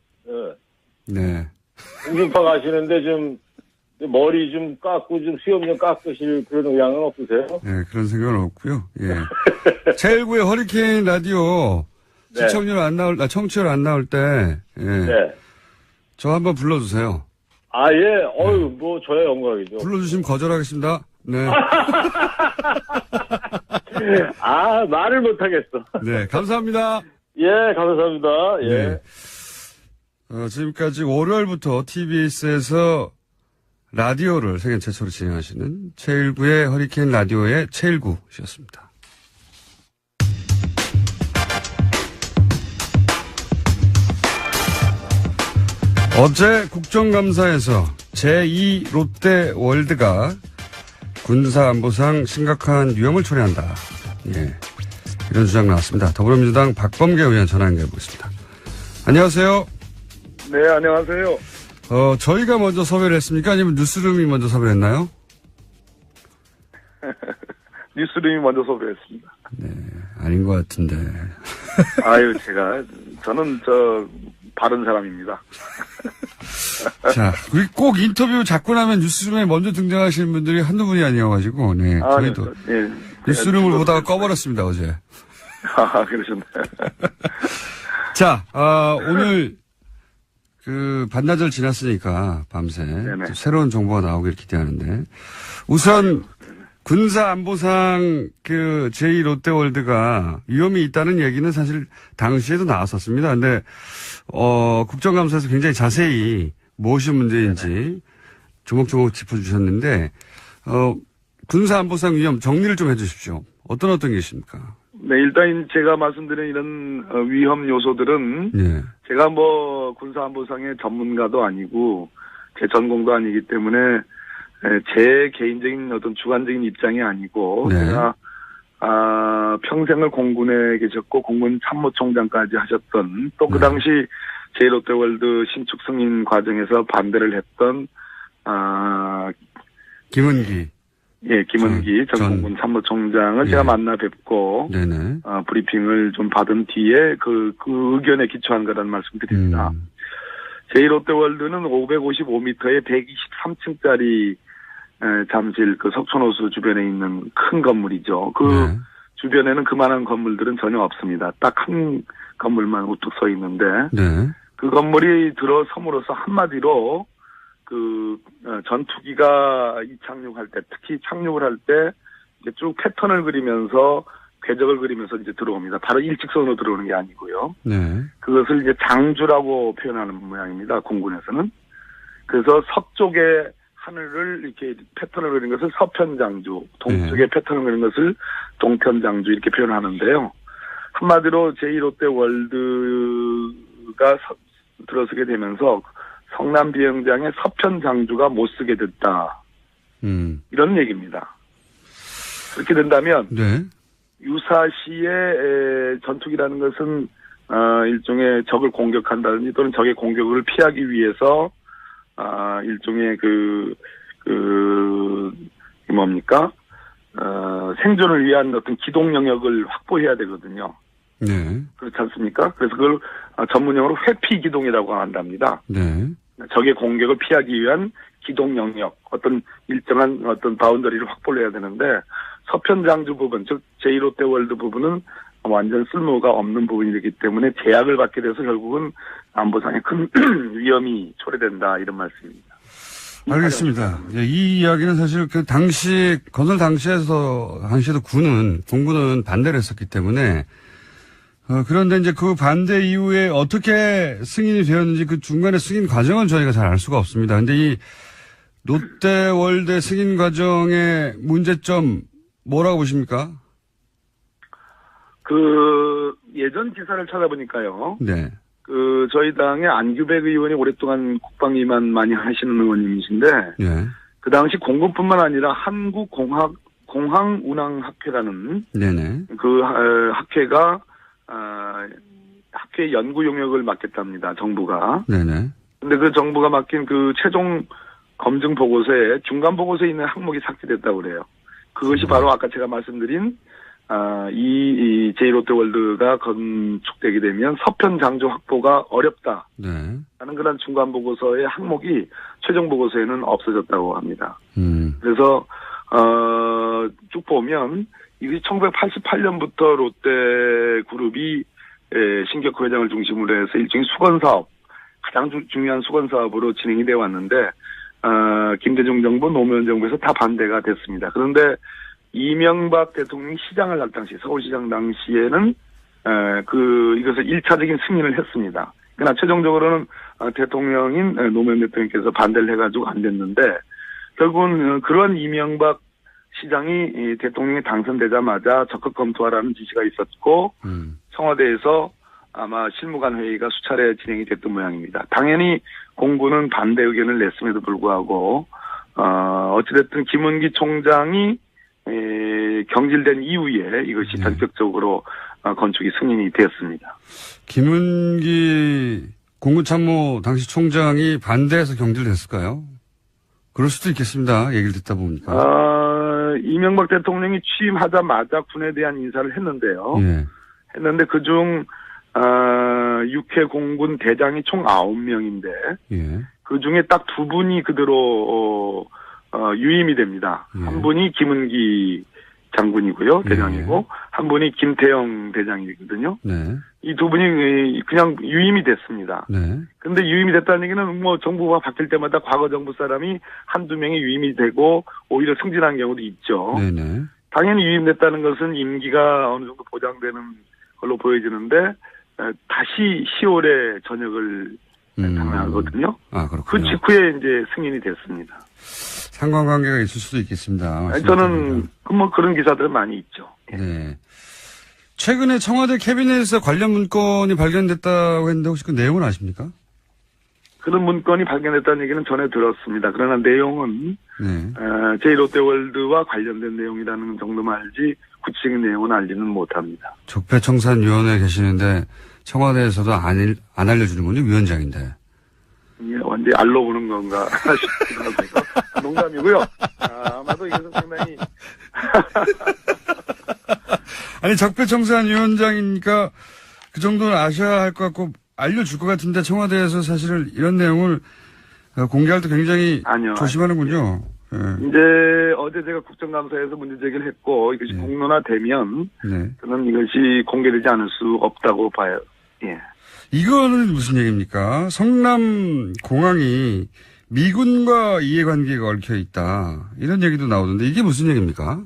네. 공중파 가시는데 머리 좀 깎고 수염 좀 깎으실 그런 의향은 없으세요? 네, 그런 생각은 없고요. 예. 제1구의 허리케인 라디오 시청률 안 나올, 청취율 안 나올 때, 저 한번 불러주세요. 저의 영광이죠. 불러주시면 거절하겠습니다. 네. 말을 못하겠어. 네, 감사합니다. 예, 감사합니다. 예. 네. 지금까지 월요일부터 TBS에서 라디오를 세계 최초로 진행하시는 최일구의 허리케인 라디오의 최일구 씨였습니다. 어제 국정감사에서 제2 롯데월드가 군사안보상 심각한 위험을 초래한다. 예, 이런 주장 나왔습니다. 더불어민주당 박범계 의원 전화 연결해 보겠습니다. 안녕하세요. 네, 안녕하세요. 저희가 먼저 섭외를 했습니까? 아니면 뉴스룸이 먼저 섭외를 했나요? 뉴스룸이 먼저 섭외했습니다. 네, 아닌 것 같은데. 저는 바른 사람입니다. 자, 우리 꼭 인터뷰 잡고 나면 뉴스룸에 먼저 등장하시는 분들이 한두 분이 아니어가지고, 네. 저희도 네. 뉴스룸을 보다가 꺼버렸습니다, 어제. 그러셨나요? 자, 오늘 반나절 지났으니까 밤새 또 새로운 정보가 나오길 기대하는데, 우선 군사안보상 제2 롯데월드가 위험이 있다는 얘기는 사실 당시에도 나왔었습니다. 근데 국정감사에서 굉장히 자세히 무엇이 문제인지 조목조목 짚어주셨는데, 군사안보상 위험 정리를 좀 해주십시오. 어떤 게 있습니까? 네, 일단 제가 말씀드린 이런 위험 요소들은 네. 제가 군사안보상의 전문가도 아니고 제 전공도 아니기 때문에 제 개인적인 어떤 주관적인 입장이 아니고 네. 제가 평생을 공군에 계셨고 공군 참모총장까지 하셨던 또 그 당시 제1롯데월드 신축 승인 과정에서 반대를 했던 김은기. 예, 김은기 전 공군 참모총장을 제가 만나 뵙고 네네. 브리핑을 좀 받은 뒤에 그 의견에 기초한 거라는 말씀드립니다. 제1롯데월드는 555m에 123층짜리 잠실 석촌호수 주변에 있는 큰 건물이죠. 네. 주변에는 그만한 건물들은 전혀 없습니다. 딱 한 건물만 우뚝 서 있는데 네. 그 건물이 들어섬으로써 한마디로 전투기가 이착륙할 때, 특히 착륙을 할 때 이제 쭉 패턴을 그리면서 궤적을 그리면서 이제 들어옵니다. 바로 일직선으로 들어오는 게 아니고요. 네. 그것을 이제 장주라고 표현하는 모양입니다. 공군에서는. 그래서 서쪽의 하늘을 이렇게 패턴을 그린 것을 서편장주, 동쪽의 패턴을 그린 것을 동편장주 이렇게 표현하는데요. 한마디로 제1롯데월드가 들어서게 되면서 성남 비행장의 서편장주가 못 쓰게 됐다. 이런 얘기입니다. 그렇게 된다면 네. 유사시의 전투기라는 것은 일종의 적을 공격한다든지 또는 적의 공격을 피하기 위해서 일종의 생존을 위한 어떤 기동 영역을 확보해야 되거든요. 네. 그렇지 않습니까? 그래서 그걸 전문용어로 회피 기동이라고 한답니다. 네. 적의 공격을 피하기 위한 기동 영역, 어떤 일정한 어떤 바운더리를 확보를 해야 되는데 서편장주 부분, 즉 제1롯데월드 부분은 완전 쓸모가 없는 부분이기 때문에 제약을 받게 돼서 결국은 안보상에 큰 위험이 초래된다 이런 말씀입니다. 알겠습니다. 이 이야기는 사실 건설 당시에도 공군은 반대를 했었기 때문에 그런데 이제 그 반대 이후에 어떻게 승인이 되었는지 그 중간에 승인 과정은 저희가 잘 알 수가 없습니다. 근데 이 롯데월드 승인 과정의 문제점 뭐라고 보십니까? 예전 기사를 찾아보니까요. 네. 저희 당의 안규백 의원이 오랫동안 국방위만 많이 하시는 의원님이신데, 네. 그 당시 공군뿐만 아니라 한국공항운항학회라는 네네. 학회가 학회 연구 용역을 맡겠답니다. 정부가. 네네. 근데 그 정부가 맡긴 최종 검증 보고서에 중간 보고서에 있는 항목이 삭제됐다고 그래요. 그것이 바로 아까 제가 말씀드린 이 제1롯데월드가 건축되게 되면 서편 장주 확보가 어렵다. 네. 하는 그런 중간 보고서의 항목이 최종 보고서에는 없어졌다고 합니다. 그래서 쭉 보면 이게 1988년부터 롯데그룹이 신격호 회장을 중심으로 해서 일종의 수건사업, 가장 중요한 수건사업으로 진행이 되어 왔는데 김대중 정부, 노무현 정부에서 다 반대가 됐습니다. 그런데 이명박 대통령이 시장을 할 당시, 서울시장 당시에는 이것을 1차적인 승인을 했습니다. 그러나 최종적으로는 대통령인 노무현 대통령께서 반대를 해가지고 안 됐는데, 결국은 그런 이명박 시장이 대통령이 당선되자마자 적극 검토하라는 지시가 있었고, 청와대에서 아마 실무관 회의가 수차례 진행이 됐던 모양입니다. 당연히 공군은 반대 의견을 냈음에도 불구하고, 어찌됐든 김은기 총장이 경질된 이후에 이것이 전격적으로 건축이 승인이 되었습니다. 김은기 공군참모 당시 총장이 반대해서 경질됐을까요? 그럴 수도 있겠습니다. 얘기를 듣다 보니까. 이명박 대통령이 취임하자마자 군에 대한 인사를 했는데요. 예. 했는데 그중 육해 공군 대장이 총 9명인데 예. 그중에 딱 2분이 그대로 유임이 됩니다. 예. 한 분이 김은기 장군이고요. 대장이고 한 분이 김태영 대장이거든요. 네. 이 2분이 그냥 유임이 됐습니다. 네. 근데 유임이 됐다는 얘기는 뭐 정부가 바뀔 때마다 과거 정부 사람이 한두 명이 유임이 되고 오히려 승진한 경우도 있죠. 네네. 당연히 유임됐다는 것은 임기가 어느 정도 보장되는 걸로 보여지는데 다시 10월에 전역을 당하거든요. 아, 그렇군요. 그 직후에 이제 승인이 됐습니다. 상관관계가 있을 수도 있겠습니다. 저는 뭐 그런 기사들은 많이 있죠. 네. 최근에 청와대 캐비넷에서 관련 문건이 발견됐다고 했는데 혹시 그 내용은 아십니까? 그런 문건이 발견됐다는 얘기는 전에 들었습니다. 그러나 내용은 네. 제1롯데월드와 관련된 내용이라는 정도만 알지 구체적인 내용은 알지는 못합니다. 적폐청산위원회에 계시는데 청와대에서도 안 알려주는군요. 위원장인데. 예, 언제 알러보는 건가 싶기도 하고요. 농담이고요. 아마도 이것은 상당히 아니 적폐청산위원장이니까 그 정도는 아셔야 할 것 같고 알려줄 것 같은데 청와대에서 사실은 이런 내용을 공개할 때 굉장히 조심하는군요. 예. 이제 어제 제가 국정감사에서 문제 제기를 했고 이것이 공론화되면 저는 이것이 공개되지 않을 수 없다고 봐요. 예. 이거는 무슨 얘기입니까? 성남 공항이 미군과 이해관계가 얽혀 있다. 이런 얘기도 나오던데 이게 무슨 얘기입니까?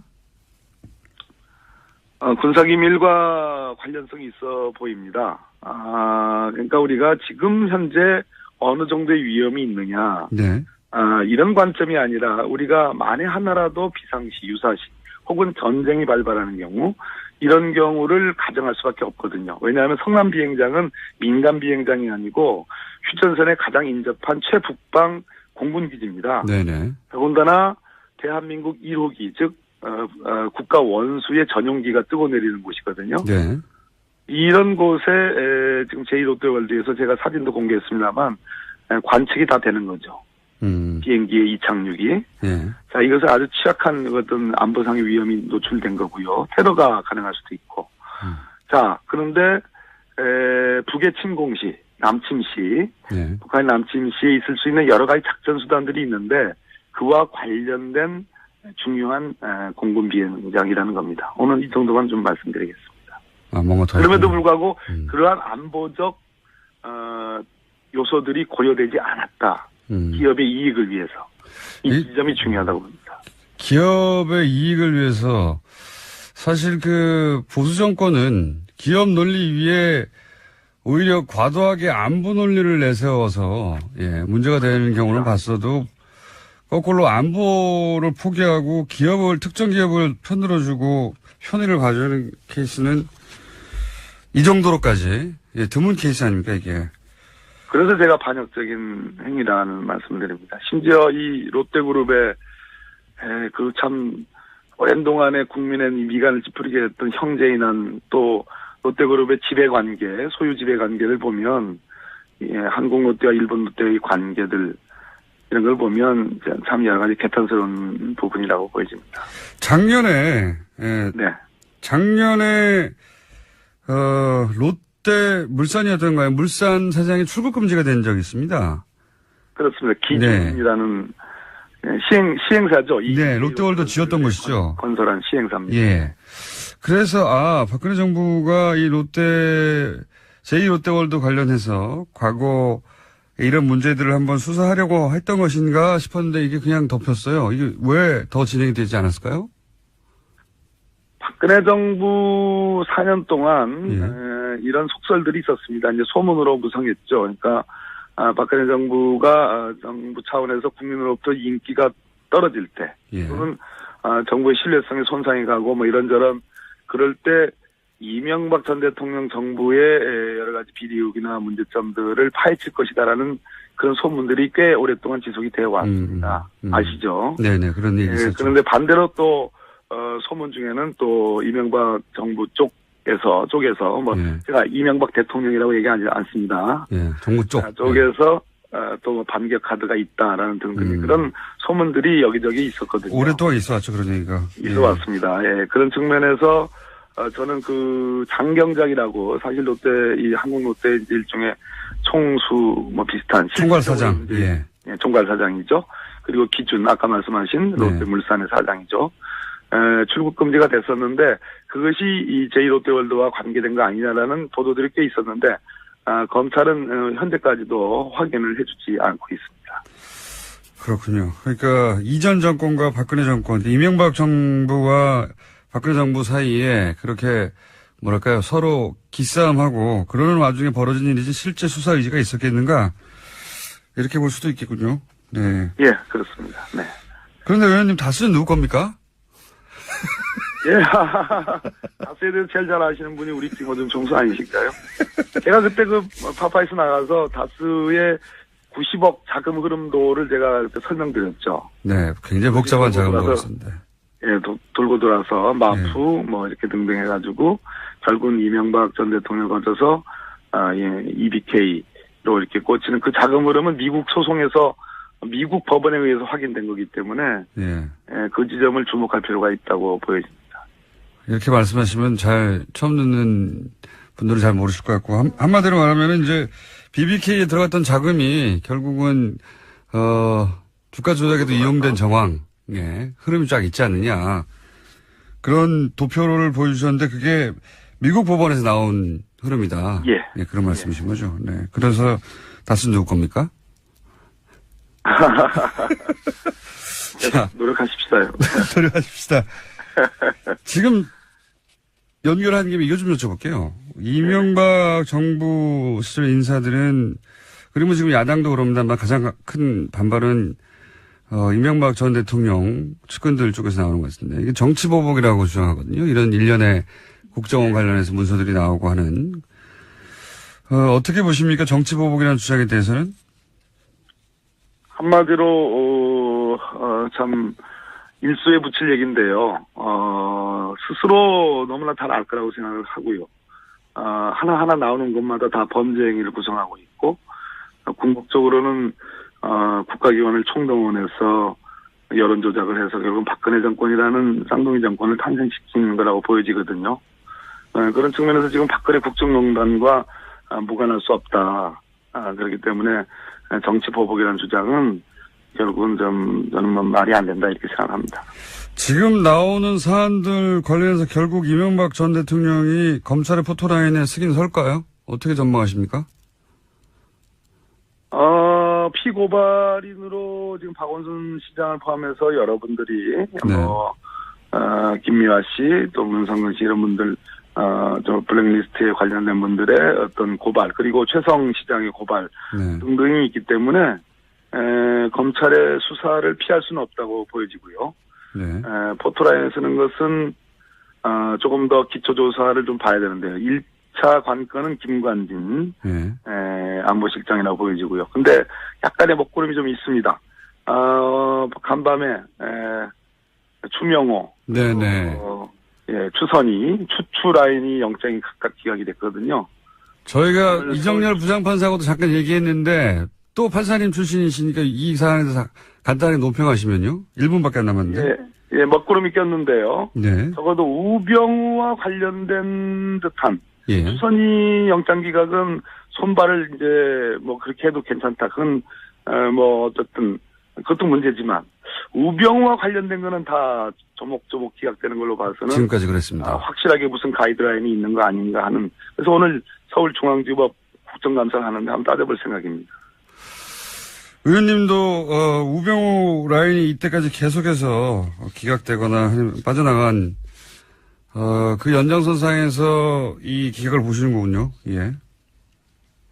군사기밀과 관련성이 있어 보입니다. 그러니까 우리가 지금 현재 어느 정도의 위험이 있느냐. 네. 이런 관점이 아니라 우리가 만에 하나라도 비상시, 유사시 혹은 전쟁이 발발하는 경우 이런 경우를 가정할 수밖에 없거든요. 왜냐하면 성남 비행장은 민간 비행장이 아니고 휴전선에 가장 인접한 최북방 공군기지입니다. 네네. 더군다나 대한민국 1호기 즉 국가 원수의 전용기가 뜨고 내리는 곳이거든요. 네. 이런 곳에 지금 제1롯데월드에서 제가 사진도 공개했습니다만 관측이 다 되는 거죠. 비행기의 이착륙이. 네. 자, 이것은 아주 취약한 어떤 안보상의 위험이 노출된 거고요. 테러가 가능할 수도 있고. 자, 그런데 북의 침공시, 남침시, 네. 북한의 남침시에 있을 수 있는 여러 가지 작전 수단들이 있는데 그와 관련된 중요한 공군 비행장이라는 겁니다. 오늘 이 정도만 좀 말씀드리겠습니다. 뭔가 더 그럼에도 불구하고 그러한 안보적 요소들이 고려되지 않았다. 기업의 이익을 위해서. 이 지점이 중요하다고 봅니다. 기업의 이익을 위해서 사실 그 보수 정권은 기업 논리 위에 오히려 과도하게 안보 논리를 내세워서 문제가 되는 경우는 봤어도 거꾸로 안보를 포기하고 특정 기업을 편들어 주고 편의를 봐주는 케이스는 이 정도로까지 드문 케이스 아닙니까 이게. 그래서 제가 반역적인 행위라는 말씀을 드립니다. 심지어 이 롯데그룹의 그 참 오랜 동안에 국민의 미간을 찌푸리게 했던 형제인한 또 롯데그룹의 지배관계, 소유 지배관계를 보면 한국롯데와 일본롯데의 관계들 이런 걸 보면 참 여러 가지 개탄스러운 부분이라고 보여집니다. 작년에 롯데 물산이었던가요? 물산 사장이 출국 금지가 된 적이 있습니다. 그렇습니다. 기준이라는 시행사죠. 네, 롯데월드 지었던 것이죠. 건설한 시행사입니다. 예. 그래서 박근혜 정부가 이 제2롯데월드 관련해서 과거 이런 문제들을 한번 수사하려고 했던 것인가 싶었는데 이게 그냥 덮였어요. 이게 왜 더 진행이 되지 않았을까요? 박근혜 정부 4년 동안 이런 속설들이 있었습니다. 이제 소문으로 무성했죠. 그러니까 박근혜 정부가 정부 차원에서 국민으로부터 인기가 떨어질 때 또는 정부의 신뢰성에 손상이 가고 뭐 이런저런 그럴 때 이명박 전 대통령 정부의 여러 가지 비리 의혹이나 문제점들을 파헤칠 것이다라는 그런 소문들이 꽤 오랫동안 지속이 되어 왔습니다. 아시죠? 네네, 그런 얘기 있었죠. 그런데 반대로 또 소문 중에는 또 이명박 정부 쪽에서 뭐 제가 이명박 대통령이라고 얘기하지 않습니다. 정부 쪽에서 또 반격 카드가 있다라는 등등의 그런 소문들이 여기저기 있었거든요. 오랫동안 있어왔죠, 그런 얘기가. 있어왔습니다. 그런 측면에서 저는 그 장경작이라고 사실 롯데 이 한국 롯데 일종의 총수 뭐 비슷한 총괄사장, 총괄사장이죠. 그리고 기준 아까 말씀하신 롯데물산의 사장이죠. 출국 금지가 됐었는데 그것이 이 제2롯데월드와 관계된 거 아니냐라는 보도들이 꽤 있었는데 검찰은 현재까지도 확인을 해주지 않고 있습니다. 그렇군요. 그러니까 이전 정권과 박근혜 정권, 이명박 정부와 박근혜 정부 사이에 그렇게 뭐랄까요 서로 기싸움하고 그러는 와중에 벌어진 일이지 실제 수사 의지가 있었겠는가 이렇게 볼 수도 있겠군요. 네. 예, 그렇습니다. 네. 그런데 의원님 다스는 누구 겁니까? 예, 다스에 대해서 제일 잘 아시는 분이 우리 김어준 총수 아니실까요? 제가 그때 그 파파이스 나가서 다스의 90억 자금 흐름도를 제가 그때 설명드렸죠. 네, 굉장히 복잡한 자금 흐름도였습니다. 돌고 돌아서 마프 뭐 이렇게 등등 해가지고 결국은 이명박 전 대통령 거쳐서 EBK로 이렇게 꽂히는 그 자금 흐름은 미국 소송에서 미국 법원에 의해서 확인된 거기 때문에 그 지점을 주목할 필요가 있다고 보여집니다. 이렇게 말씀하시면 잘 처음 듣는 분들은 잘 모르실 것 같고 한마디로 말하면 이제 BBK에 들어갔던 자금이 결국은 주가 조작에도 이용된 정황. 흐름이 쫙 있지 않느냐. 그런 도표를 보여주셨는데 그게 미국 법원에서 나온 흐름이다. 그런 말씀이신 거죠. 네. 그래서 다스는 누구 겁니까? 자, 노력하십시다요. 노력하십시다. 지금 연결한 김에 이거 좀 여쭤볼게요. 이명박 정부 시절 인사들은 그리고 지금 야당도 그럽니다만 가장 큰 반발은 이명박 전 대통령 측근들 쪽에서 나오는 것 같습니다. 이게 정치보복이라고 주장하거든요. 이런 일련의 국정원 관련해서 문서들이 나오고 하는. 어떻게 보십니까? 정치보복이라는 주장에 대해서는? 한마디로, 참, 일수에 붙일 얘기인데요. 스스로 너무나 잘 알 거라고 생각을 하고요. 하나하나 나오는 것마다 다 범죄 행위를 구성하고 있고, 궁극적으로는 국가기관을 총동원해서 여론 조작을 해서 결국 박근혜 정권이라는 쌍둥이 정권을 탄생시키는 거라고 보여지거든요. 그런 측면에서 지금 박근혜 국정농단과 무관할 수 없다. 그렇기 때문에 정치 보복이라는 주장은 결국은 저는 뭐 말이 안 된다 이렇게 생각합니다. 지금 나오는 사안들 관련해서 결국 이명박 전 대통령이 검찰의 포토라인에 쓰긴 설까요? 어떻게 전망하십니까? 피고발인으로 지금 박원순 시장을 포함해서 여러분들이 김미화 씨, 또 문성근 씨 이런 분들, 저 블랙리스트에 관련된 분들의 어떤 고발, 그리고 최성 시장의 고발 등등이 있기 때문에 검찰의 수사를 피할 수는 없다고 보여지고요. 포토라인에 쓰는 것은 조금 더 기초조사를 좀 봐야 되는데요. 1차 관건은 김관진 안보실장이라고 보여지고요. 근데 약간의 먹구름이 좀 있습니다. 간밤에 추명호, 추선희, 추라인이 영장이 각각 기각이 됐거든요. 저희가 이정열 부장판사하고도 잠깐 얘기했는데 또 판사님 출신이시니까 이 사안에 대해서 간단하게 논평하시면요. 1분밖에 안 남았는데. 먹구름이 꼈는데요. 적어도 우병우와 관련된 듯한 추선희 영장 기각은 손발을 이제 뭐 그렇게 해도 괜찮다. 그건 뭐 어쨌든 그것도 문제지만 우병우와 관련된 거는 다 조목조목 기각되는 걸로 봐서는 지금까지 그랬습니다. 확실하게 무슨 가이드라인이 있는 거 아닌가 하는. 그래서 오늘 서울중앙지법 국정감사를 하는데 한번 따져볼 생각입니다. 의원님도 우병우 라인이 이때까지 계속해서 기각되거나 빠져나간 그 연장선상에서 이 기각을 보시는 거군요. 예.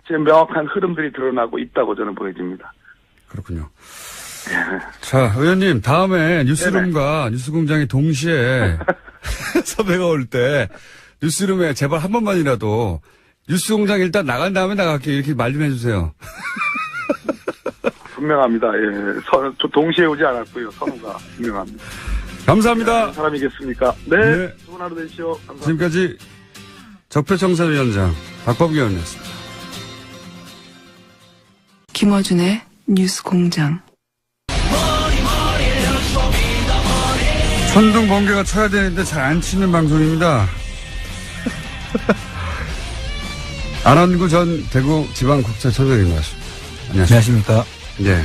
제 명확한 흐름들이 드러나고 있다고 저는 보여집니다. 그렇군요. 자, 의원님, 다음에 뉴스룸과 뉴스공장이 동시에 섭외가 올 때 뉴스룸에 제발 한 번만이라도 뉴스공장 일단 나간 다음에 나갈게요. 이렇게 말 좀 해주세요. 분명합니다. 예. 동시에 오지 않았고요. 선우가 분명합니다. 감사합니다. 사람이겠습니까? 네. 네. 좋은 하루 되시오. 감사합니다. 지금까지 적폐청산위원장 박범계 의원이었습니다. 김어준의 뉴스공장. 천둥 번개가 쳐야 되는데 잘 안 치는 방송입니다. 안원구 전 대구지방국세청장입니다. 안녕하십니까. 예.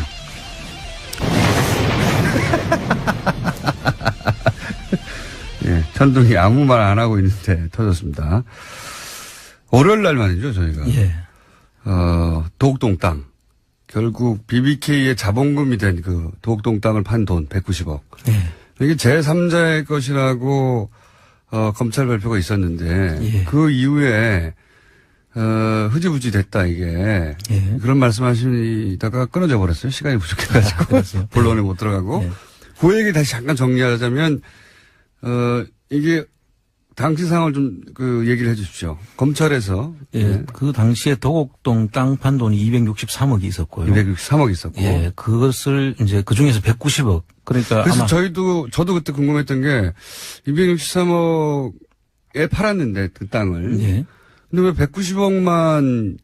예, 천둥이 아무 말 안 하고 있는데 터졌습니다. 월요일 날 말이죠, 저희가. 예. 도곡동 땅. 결국 BBK의 자본금이 된 그 도곡동 땅을 판 돈 190억. 예. 이게 제3자의 것이라고 검찰 발표가 있었는데 예. 그 이후에 흐지부지 됐다 이게. 예. 그런 말씀하시다가 끊어져 버렸어요. 시간이 부족해가지고 본론에 못 들어가고. 예. 그 얘기 다시 잠깐 정리하자면 이게 당시 상황을 좀 얘기를 해 주십시오. 검찰에서. 예. 네. 그 당시에 도곡동 땅 판 돈이 263억이 있었고요. 263억 있었고. 예. 그것을 이제 그 중에서 190억. 그러니까 그래서 아마 저도 그때 궁금했던 게 263억에 팔았는데 그 땅을. 예. 근데 왜 190억만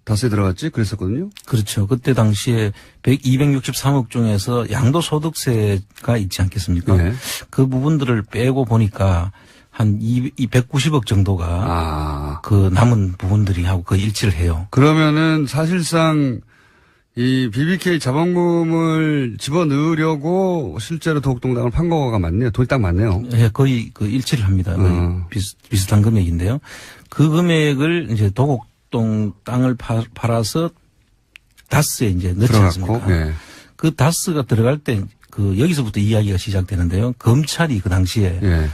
다스에 들어갔지? 그랬었거든요. 그렇죠. 그때 당시에 263억 중에서 양도소득세가 있지 않겠습니까? 네. 그 부분들을 빼고 보니까 한 190억 정도가 그 남은 부분들이 하고 그 일치를 해요. 그러면은 사실상 이 BBK 자본금을 집어넣으려고 실제로 도곡동 땅을 판 거가 맞네요. 돈이 딱 맞네요. 예, 거의 그 일치를 합니다. 거의 비슷한 금액인데요. 그 금액을 이제 도곡동 땅을 팔아서 다스에 이제 넣지 않습니까? 예. 그 다스가 들어갈 때 그 여기서부터 이야기가 시작되는데요. 검찰이 그 당시에 예.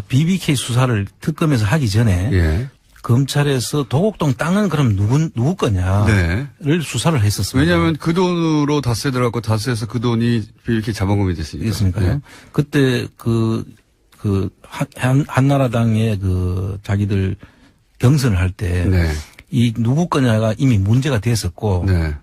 BBK 수사를 특검에서 하기 전에 예. 검찰에서 도곡동 땅은 그럼 누구 거냐를 네. 수사를 했었습니다. 왜냐하면 그 돈으로 다스에 들어갔고 다스에서 그 돈이 BBK 자본금이 됐으니까요. 네. 그때 한나라당의 자기들 경선을 할 때 이 네. 누구 거냐가 이미 문제가 됐었고 네.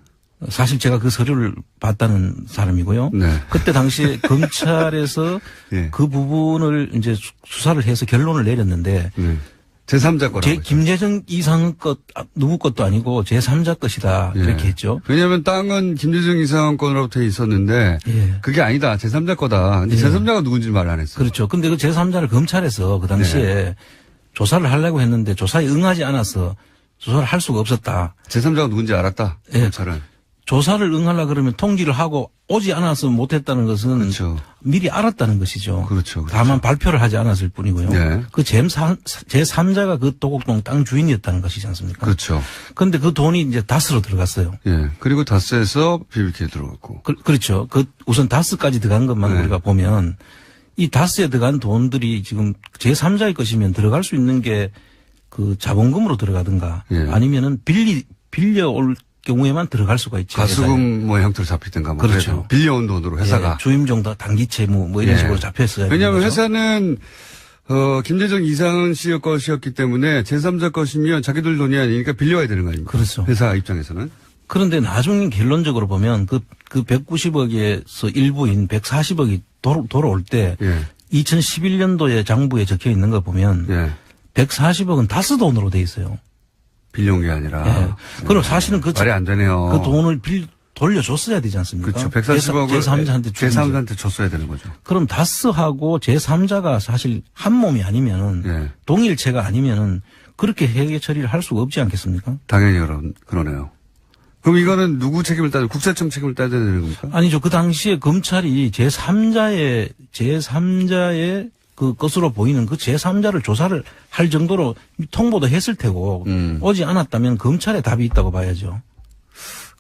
사실 제가 그 서류를 봤다는 사람이고요. 네. 그때 당시에 검찰에서 네. 그 부분을 이제 수사를 해서 결론을 내렸는데 네. 제3자 거라고. 김재정 이상 것 누구 것도 아니고 제3자 것이다 이렇게 했죠. 왜냐하면 땅은 김재정 이상한 건으로 돼 있었는데 예. 그게 아니다. 제3자 거다. 근데 예. 제3자가 누군지 말 안 했어요. 그렇죠. 근데 그 제3자를 검찰에서 그 당시에 조사를 하려고 했는데 조사에 응하지 않아서 조사를 할 수가 없었다. 제3자가 누군지 알았다. 예. 검찰은. 조사를 응하려고 그러면 통지를 하고 오지 않아서 못했다는 것은 그렇죠. 미리 알았다는 것이죠. 그렇죠. 다만 발표를 하지 않았을 뿐이고요. 네. 그 제3자가 그 도곡동 땅 주인이었다는 것이지 않습니까? 그렇죠. 그런데 그 돈이 이제 다스로 들어갔어요. 예. 그리고 다스에서 BBK 들어갔고. 그렇죠. 우선 다스까지 들어간 것만 네. 우리가 보면 이 다스에 들어간 돈들이 지금 제3자의 것이면 들어갈 수 있는 게 그 자본금으로 들어가든가 예. 아니면은 빌려올 경우에만 들어갈 수가 있죠. 가수금 뭐 형태로 잡히든가 뭐. 그렇죠. 빌려온 돈으로 회사가. 예, 주임정도 단기 채무 뭐 이런 예. 식으로 잡혔어요. 왜냐하면 회사는 김재정 이상은 씨의 것이었기 때문에 제3자 것이면 자기들 돈이 아니니까 빌려와야 되는 거 아닙니까? 그렇죠. 회사 입장에서는. 그런데 나중에 결론적으로 보면 그 190억에서 일부인 140억이 돌아올 때 예. 2011년도에 장부에 적혀 있는 거 보면 예. 140억은 다스 돈으로 돼 있어요. 빌려온 게 아니라. 예. 그럼 사실은 말이 안 되네요. 그 돈을 돌려줬어야 되지 않습니까? 그렇죠. 140억을 제3자한테 줬어야 되는 거죠. 그럼 다스하고 제3자가 사실 한 몸이 아니면은 예. 동일체가 아니면은 그렇게 회계 처리를 할 수가 없지 않겠습니까? 당연히 그러네요. 그럼 이거는 누구 책임을 따져, 국세청 책임을 따져야 되는 겁니까? 아니죠. 그 당시에 검찰이 제3자의 그 것으로 보이는 그 제3자를 조사를 할 정도로 통보도 했을 테고 오지 않았다면 검찰에 답이 있다고 봐야죠.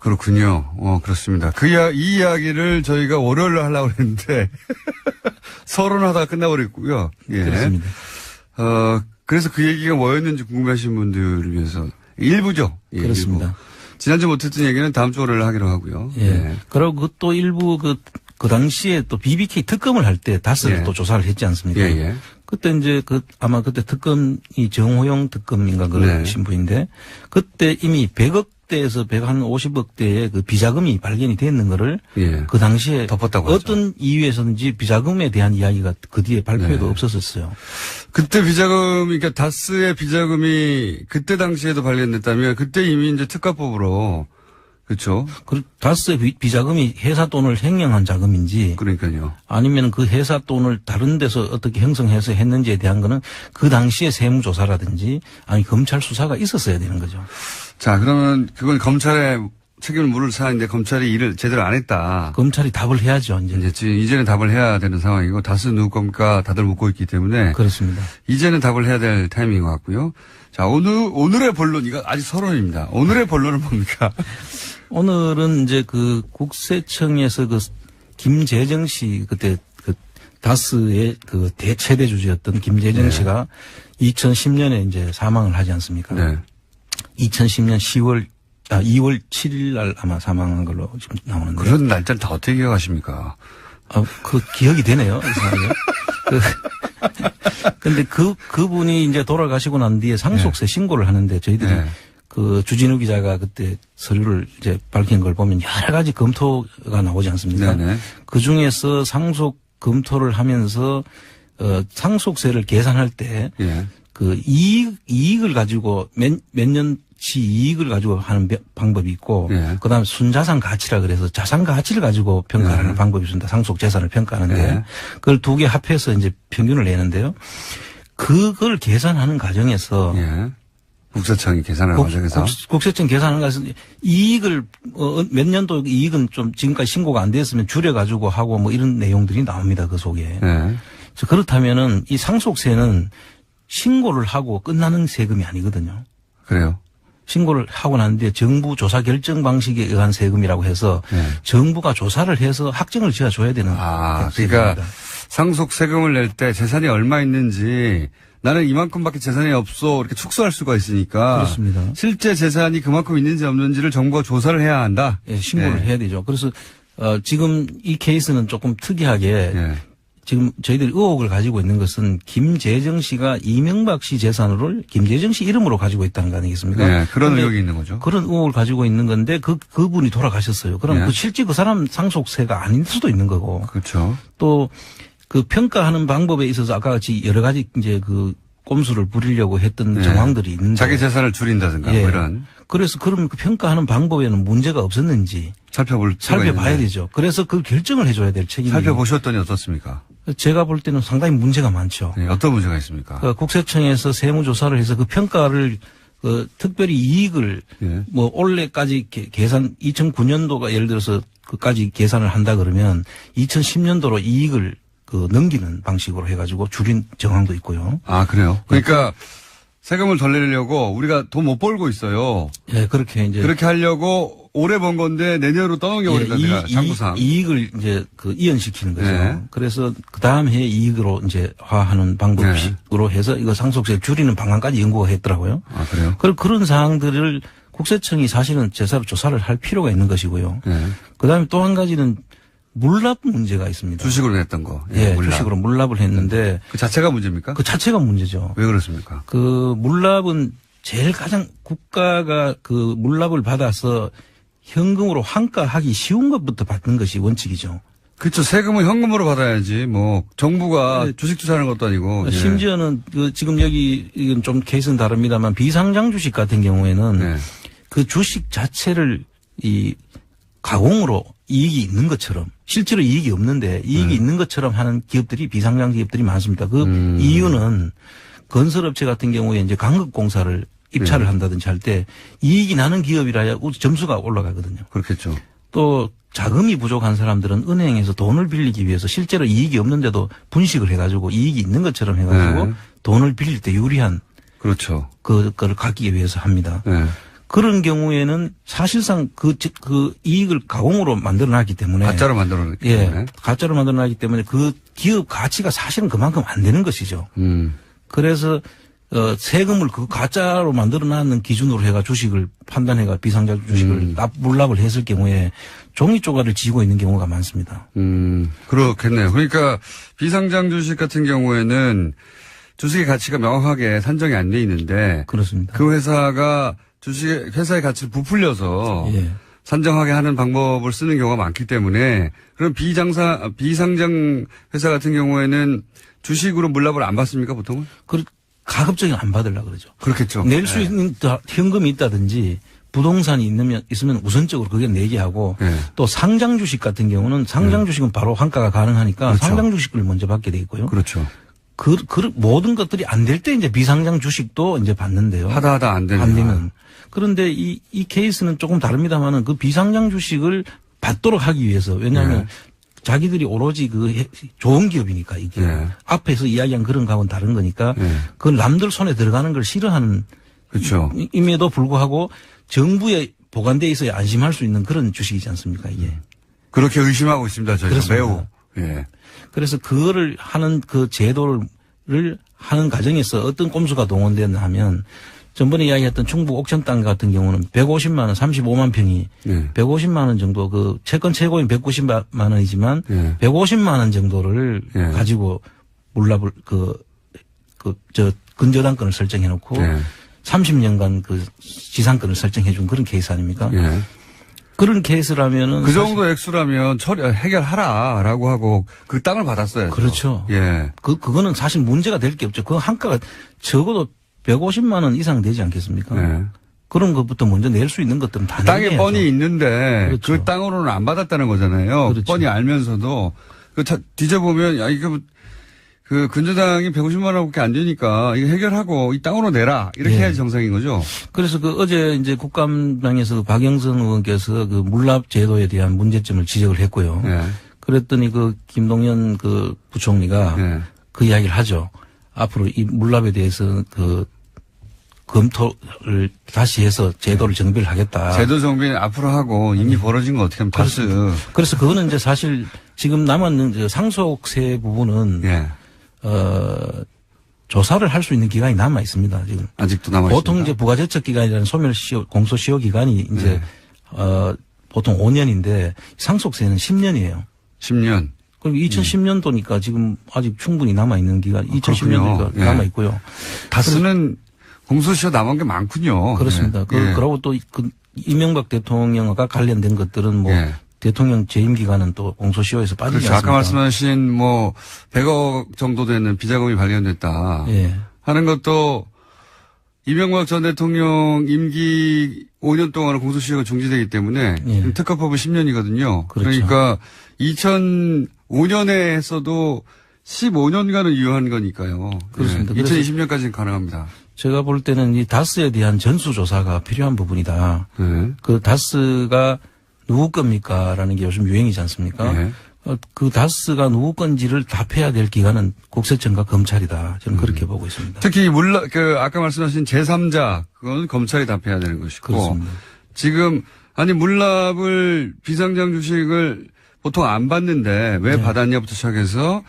그렇군요. 그렇습니다. 이 이야기를 저희가 월요일로 하려고 했는데, 서론하다가 끝나버렸고요. 예. 그렇습니다. 그래서 그 얘기가 뭐였는지 궁금해하시는 분들을 위해서 일부죠. 예, 그렇습니다. 일부. 지난주 못했던 얘기는 다음 주 월요일에 하기로 하고요. 예. 예. 그리고 또 일부 그 당시에 또 BBK 특검을 할 때 다스를 예. 또 조사를 했지 않습니까? 예, 예. 그때 이제 아마 그때 특검이 정호영 특검인가 그러신 네. 분인데 그때 이미 100억대에서 150억대의 그 비자금이 발견이 됐는 거를 예. 그 당시에 덮었다고 어떤 이유에서든지 비자금에 대한 이야기가 그 뒤에 발표에도 네. 없었었어요. 그때 그러니까 다스의 비자금이 그때 당시에도 발견됐다면 그때 이미 이제 특가법으로 그렇죠. 다스의 비자금이 회사 돈을 횡령한 자금인지 그러니까요. 아니면 그 회사 돈을 다른 데서 어떻게 형성해서 했는지에 대한 거는 그 당시에 세무조사라든지 아니 검찰 수사가 있었어야 되는 거죠. 자, 그러면 그건 검찰의 책임을 물을 사안인데 검찰이 일을 제대로 안 했다. 검찰이 답을 해야죠, 이제는 답을 해야 되는 상황이고 다스 누구 겁니까 다들 묻고 있기 때문에 그렇습니다. 이제는 답을 해야 될 타이밍인 것 같고요. 자, 오늘의 본론 이거 아직 서론입니다. 오늘의 본론은 뭡니까? 오늘은 이제 그 국세청에서 그 김재정 씨 그때 그 다스의 그 최대 주주였던 김재정 네. 씨가 2010년에 이제 사망을 하지 않습니까? 네. 2010년 2월 7일 날 아마 사망한 걸로 지금 나오는데. 그런 날짜를 다 어떻게 기억하십니까? 그 기억이 되네요. 이상하게. 근데 그분이 이제 돌아가시고 난 뒤에 상속세 신고를 하는데 저희들이 네. 그 주진우 기자가 그때 서류를 이제 밝힌 걸 보면 여러 가지 검토가 나오지 않습니까? 네네. 그 중에서 상속 검토를 하면서 상속세를 계산할 때 예. 그 이익을 가지고 몇 년치 이익을 가지고 하는 방법이 있고 예. 그다음에 순자산 가치라 그래서 자산 가치를 가지고 평가하는 예. 방법이 있습니다. 상속 재산을 평가하는데 예. 그걸 두 개 합해서 이제 평균을 내는데요. 그걸 계산하는 과정에서 예. 국세청이 계산하는 과정에서 국세청 계산하는 것에서 이익을 몇 년도 이익은 좀 지금까지 신고가 안 됐으면 줄여가지고 하고 뭐 이런 내용들이 나옵니다. 그 속에. 예. 그래서 그렇다면은 이 상속세는 신고를 하고 끝나는 세금이 아니거든요. 그래요. 신고를 하고 난 뒤에 정부 조사 결정 방식에 의한 세금이라고 해서 네. 정부가 조사를 해서 확정을 지어줘야 되는 그러니까 세금입니다. 상속 세금을 낼 때 재산이 얼마 있는지 나는 이만큼밖에 재산이 없어 이렇게 축소할 수가 있으니까 그렇습니다. 실제 재산이 그만큼 있는지 없는지를 정부가 조사를 해야 한다. 예, 신고를 예. 해야 되죠. 그래서 지금 이 케이스는 조금 특이하게 예. 지금 저희들이 의혹을 가지고 있는 것은 김재정 씨가 이명박 씨 재산을 김재정 씨 이름으로 가지고 있다는 거 아니겠습니까? 예, 그런 의혹이 있는 거죠. 그런 의혹을 가지고 있는 건데 그분이 돌아가셨어요. 그럼 예. 실제 그 사람 상속세가 아닐 수도 있는 거고. 그렇죠. 또 그 평가하는 방법에 있어서 아까 같이 여러 가지 이제 그 꼼수를 부리려고 했던 예. 정황들이 있는데. 자기 재산을 줄인다든가 예. 뭐 이런. 그래서 그럼 그 평가하는 방법에는 문제가 없었는지 살펴봐야 되죠. 그래서 그 결정을 해줘야 될 책임이. 살펴보셨더니 어떻습니까? 제가 볼 때는 상당히 문제가 많죠. 네, 어떤 문제가 있습니까? 국세청에서 세무조사를 해서 그 평가를 특별히 이익을 예. 뭐 올해까지 계산 2009년도가 예를 들어서 그까지 계산을 한다 그러면 2010년도로 이익을 넘기는 방식으로 해가지고 줄인 정황도 있고요. 아, 그래요? 그러니까 세금을 덜 내려고 우리가 돈 못 벌고 있어요. 예, 그렇게 이제. 그렇게 하려고 올해 번 건데 내년으로 떠넘겨버린다. 장부상. 이익을 이제 이연시키는 거죠. 네. 그래서 그 다음 해에 이익으로 이제 화하는 방법으로 해서 이거 상속세 줄이는 방안까지 연구가 했더라고요. 아, 그래요? 그런 사항들을 국세청이 사실은 제대로 조사를 할 필요가 있는 것이고요. 네. 그 다음에 또 한 가지는 물납 문제가 있습니다. 주식으로 냈던 거. 예, 물납. 주식으로 물납을 했는데. 그 자체가 문제입니까? 그 자체가 문제죠. 왜 그렇습니까? 그 물납은 제일 가장 국가가 그 물납을 받아서 현금으로 환가하기 쉬운 것부터 받는 것이 원칙이죠. 그렇죠. 세금은 현금으로 받아야지. 뭐 정부가 주식 투자하는 것도 아니고. 심지어는 지금 여기 이건 좀 케이스는 다릅니다만 비상장 주식 같은 경우에는 네. 그 주식 자체를 이 가공으로 이익이 있는 것처럼 실제로 이익이 없는데 이익이 있는 것처럼 하는 기업들이 비상장 기업들이 많습니다. 그 이유는 건설업체 같은 경우에 이제 강급공사를 입찰을 한다든지 할 때 이익이 나는 기업이라야 점수가 올라가거든요. 그렇겠죠. 또 자금이 부족한 사람들은 은행에서 돈을 빌리기 위해서 실제로 이익이 없는데도 분식을 해가지고 이익이 있는 것처럼 해가지고 네. 돈을 빌릴 때 유리한 그렇죠. 그거를 갖기 위해서 합니다. 네. 그런 경우에는 사실상 그 이익을 가공으로 만들어놨기 때문에. 가짜로 만들어놨기 예, 때문에. 가짜로 만들어놨기 때문에 그 기업 가치가 사실은 그만큼 안 되는 것이죠. 그래서 세금을 그 가짜로 만들어놨는 기준으로 해가 주식을 판단해가 비상장 주식을 물납을 했을 경우에 종이 쪼가리를 지고 있는 경우가 많습니다. 그렇겠네요. 그러니까 비상장 주식 같은 경우에는 주식의 가치가 명확하게 산정이 안 돼 있는데 그렇습니다. 그 회사가 회사의 가치를 부풀려서 예. 산정하게 하는 방법을 쓰는 경우가 많기 때문에 그럼 비상장 회사 같은 경우에는 주식으로 물납을 안 받습니까 보통은? 가급적이면 안 받으려고 그러죠. 그렇겠죠. 낼 수 있는 현금이 있다든지 부동산이 있으면 우선적으로 그게 내게 하고 네. 또 상장 주식 같은 경우는 상장 주식은 바로 환가가 가능하니까 그렇죠. 상장 주식을 먼저 받게 돼 있고요. 그렇죠. 모든 것들이 안 될 때 이제 비상장 주식도 이제 받는데요. 하다 안 되면. 안 되면. 그런데 이 케이스는 조금 다릅니다만은 그 비상장 주식을 받도록 하기 위해서 왜냐하면 네. 자기들이 오로지 좋은 기업이니까 이게 네. 앞에서 이야기한 그런 거하고는 다른 거니까 네. 그 남들 손에 들어가는 걸 싫어하는 그렇죠. 임에도 불구하고 정부에 보관돼 있어야 안심할 수 있는 그런 주식이지 않습니까 이게. 그렇게 의심하고 있습니다. 저희가 그렇습니다. 매우. 예. 그래서 그거를 하는 그 제도를 하는 과정에서 어떤 꼼수가 동원됐나 하면 전번에 이야기했던 충북 옥천 땅 같은 경우는 150만 원, 35만 평이 네. 150만 원 정도 그 채권 최고인 190만 원이지만 네. 150만 원 정도를 네. 가지고 물납을 근저당권을 설정해 놓고 네. 30년간 그 지상권을 설정해 준 그런 케이스 아닙니까? 예. 그런 케이스라면은 그 정도 액수라면 해결하라라고 하고 그 땅을 받았어요. 그렇죠. 예. 그거는 사실 문제가 될 게 없죠. 그 한가가 적어도 150만 원 이상 되지 않겠습니까? 예. 그런 것부터 먼저 낼 수 있는 것들은 다 땅에 내야죠. 뻔히 있는데 그렇죠. 그 땅으로는 안 받았다는 거잖아요. 그렇죠. 뻔히 알면서도 뒤져보면 이거 그 근저당이 150만 원밖에 안 되니까 이거 해결하고 이 땅으로 내라 이렇게 예. 해야지 정상인 거죠. 그래서 어제 이제 국감장에서 박영선 의원께서 그 물납 제도에 대한 문제점을 지적을 했고요. 예. 그랬더니 김동연 부총리가 예. 그 이야기를 하죠. 앞으로 이 물납에 대해서 검토를 다시 해서 제도를 정비를 하겠다. 제도 정비는 앞으로 하고 이미 벌어진 거 어떻게 하면 다시. 그래서 그거는 이제 사실 지금 남았는 상속세 부분은 예. 조사를 할 수 있는 기간이 남아 있습니다. 지금 아직도 남아 있습니다. 보통 이제 부가제척 기간이라는 공소시효 기간이 이제 보통 5년인데 상속세는 10년이에요. 10년. 그럼 2010년도니까 지금 아직 충분히 남아 있는 기간, 2010년도니까 예. 남아 있고요. 다스는 공소시효 남은 게 많군요. 그렇습니다. 예. 그러고 또 이명박 대통령과 관련된 것들은 예. 대통령 재임 기간은 또 공소시효에서 빠지지 그렇죠. 않습니까? 아까 말씀하신 100억 정도 되는 비자금이 발견됐다. 예. 하는 것도 이명박 전 대통령 임기 5년 동안은 공소시효가 중지되기 때문에 예. 특허법은 10년이거든요. 그렇죠. 그러니까 2005년에 했어도 15년간은 유효한 거니까요. 그렇습니다. 예. 2020년까지는 가능합니다. 제가 볼 때는 이 다스에 대한 전수조사가 필요한 부분이다. 예. 그 다스가 누구 겁니까? 라는 게 요즘 유행이지 않습니까? 예. 그 다스가 누구 건지를 답해야 될 기관은 국세청과 검찰이다. 저는 그렇게 보고 있습니다. 특히 아까 말씀하신 제3자, 그건 검찰이 답해야 되는 것이고. 그렇습니다. 지금, 물납을, 비상장 주식을 보통 안 받는데 왜 네. 받았냐부터 시작해서,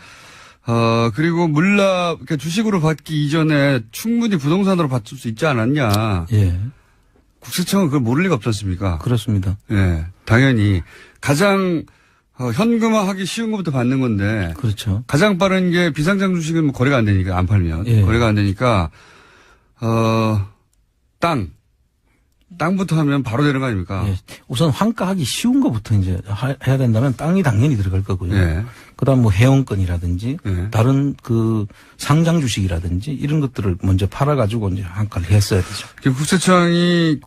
그리고 그러니까 주식으로 받기 이전에 충분히 부동산으로 받을 수 있지 않았냐. 예. 국세청은 그걸 모를 리가 없지 않습니까? 그렇습니다. 예. 당연히. 가장, 현금화하기 쉬운 것부터 받는 건데. 그렇죠. 가장 빠른 게 비상장 주식은 거래가 안 되니까, 안 팔면. 예. 거래가 안 되니까, 땅부터 하면 바로 되는 거 아닙니까? 예. 우선 환가하기 쉬운 것부터 이제 해야 된다면 땅이 당연히 들어갈 거고요. 예. 그다음 회원권이라든지 예. 다른 상장 주식이라든지 이런 것들을 먼저 팔아가지고 이제 환가를 했어야 되죠. 국세청이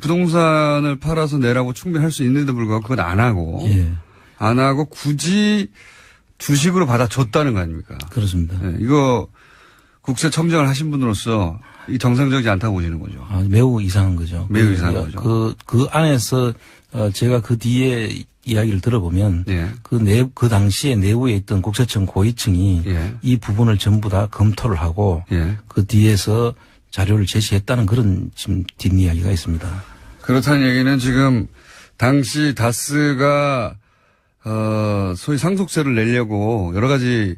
부동산을 팔아서 내라고 충분히 할 수 있는데도 불구하고 그건 안 하고. 예. 안 하고 굳이 주식으로 받아줬다는 거 아닙니까? 그렇습니다. 예. 이거 국세청장을 하신 분으로서 이 정상적이지 않다고 보시는 거죠. 매우 이상한 거죠. 매우 이상한 거죠. 그 안에서 제가 그 뒤에 이야기를 들어보면 예. 그 당시에 내부에 있던 국세청 고위층이 예. 이 부분을 전부 다 검토를 하고 예. 그 뒤에서 자료를 제시했다는 그런 지금 뒷이야기가 있습니다. 그렇다는 얘기는 지금 당시 다스가 소위 상속세를 내려고 여러 가지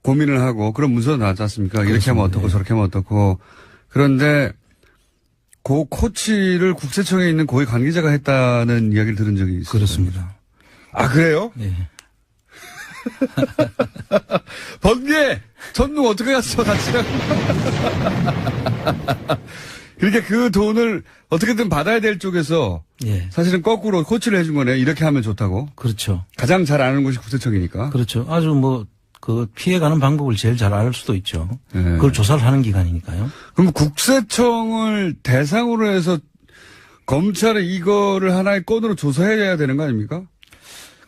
고민을 하고 그런 문서도 나왔지 않습니까? 그렇습니다. 이렇게 하면 어떻고 저렇게 하면 어떻고. 그런데 그 코치를 국세청에 있는 고위 관계자가 했다는 이야기를 들은 적이 있어요. 그렇습니다. 아, 그래요? 네. 번개! 전농 어떻게 갔어, 같이 가고. 그러니까 그 돈을 어떻게든 받아야 될 쪽에서 예. 사실은 거꾸로 코치를 해준 거네. 이렇게 하면 좋다고. 그렇죠. 가장 잘 아는 곳이 국세청이니까. 그렇죠. 아주 그 피해가는 방법을 제일 잘 알 수도 있죠. 네. 그걸 조사를 하는 기관이니까요. 그럼 국세청을 대상으로 해서 검찰이 이거를 하나의 건으로 조사해야 되는 거 아닙니까?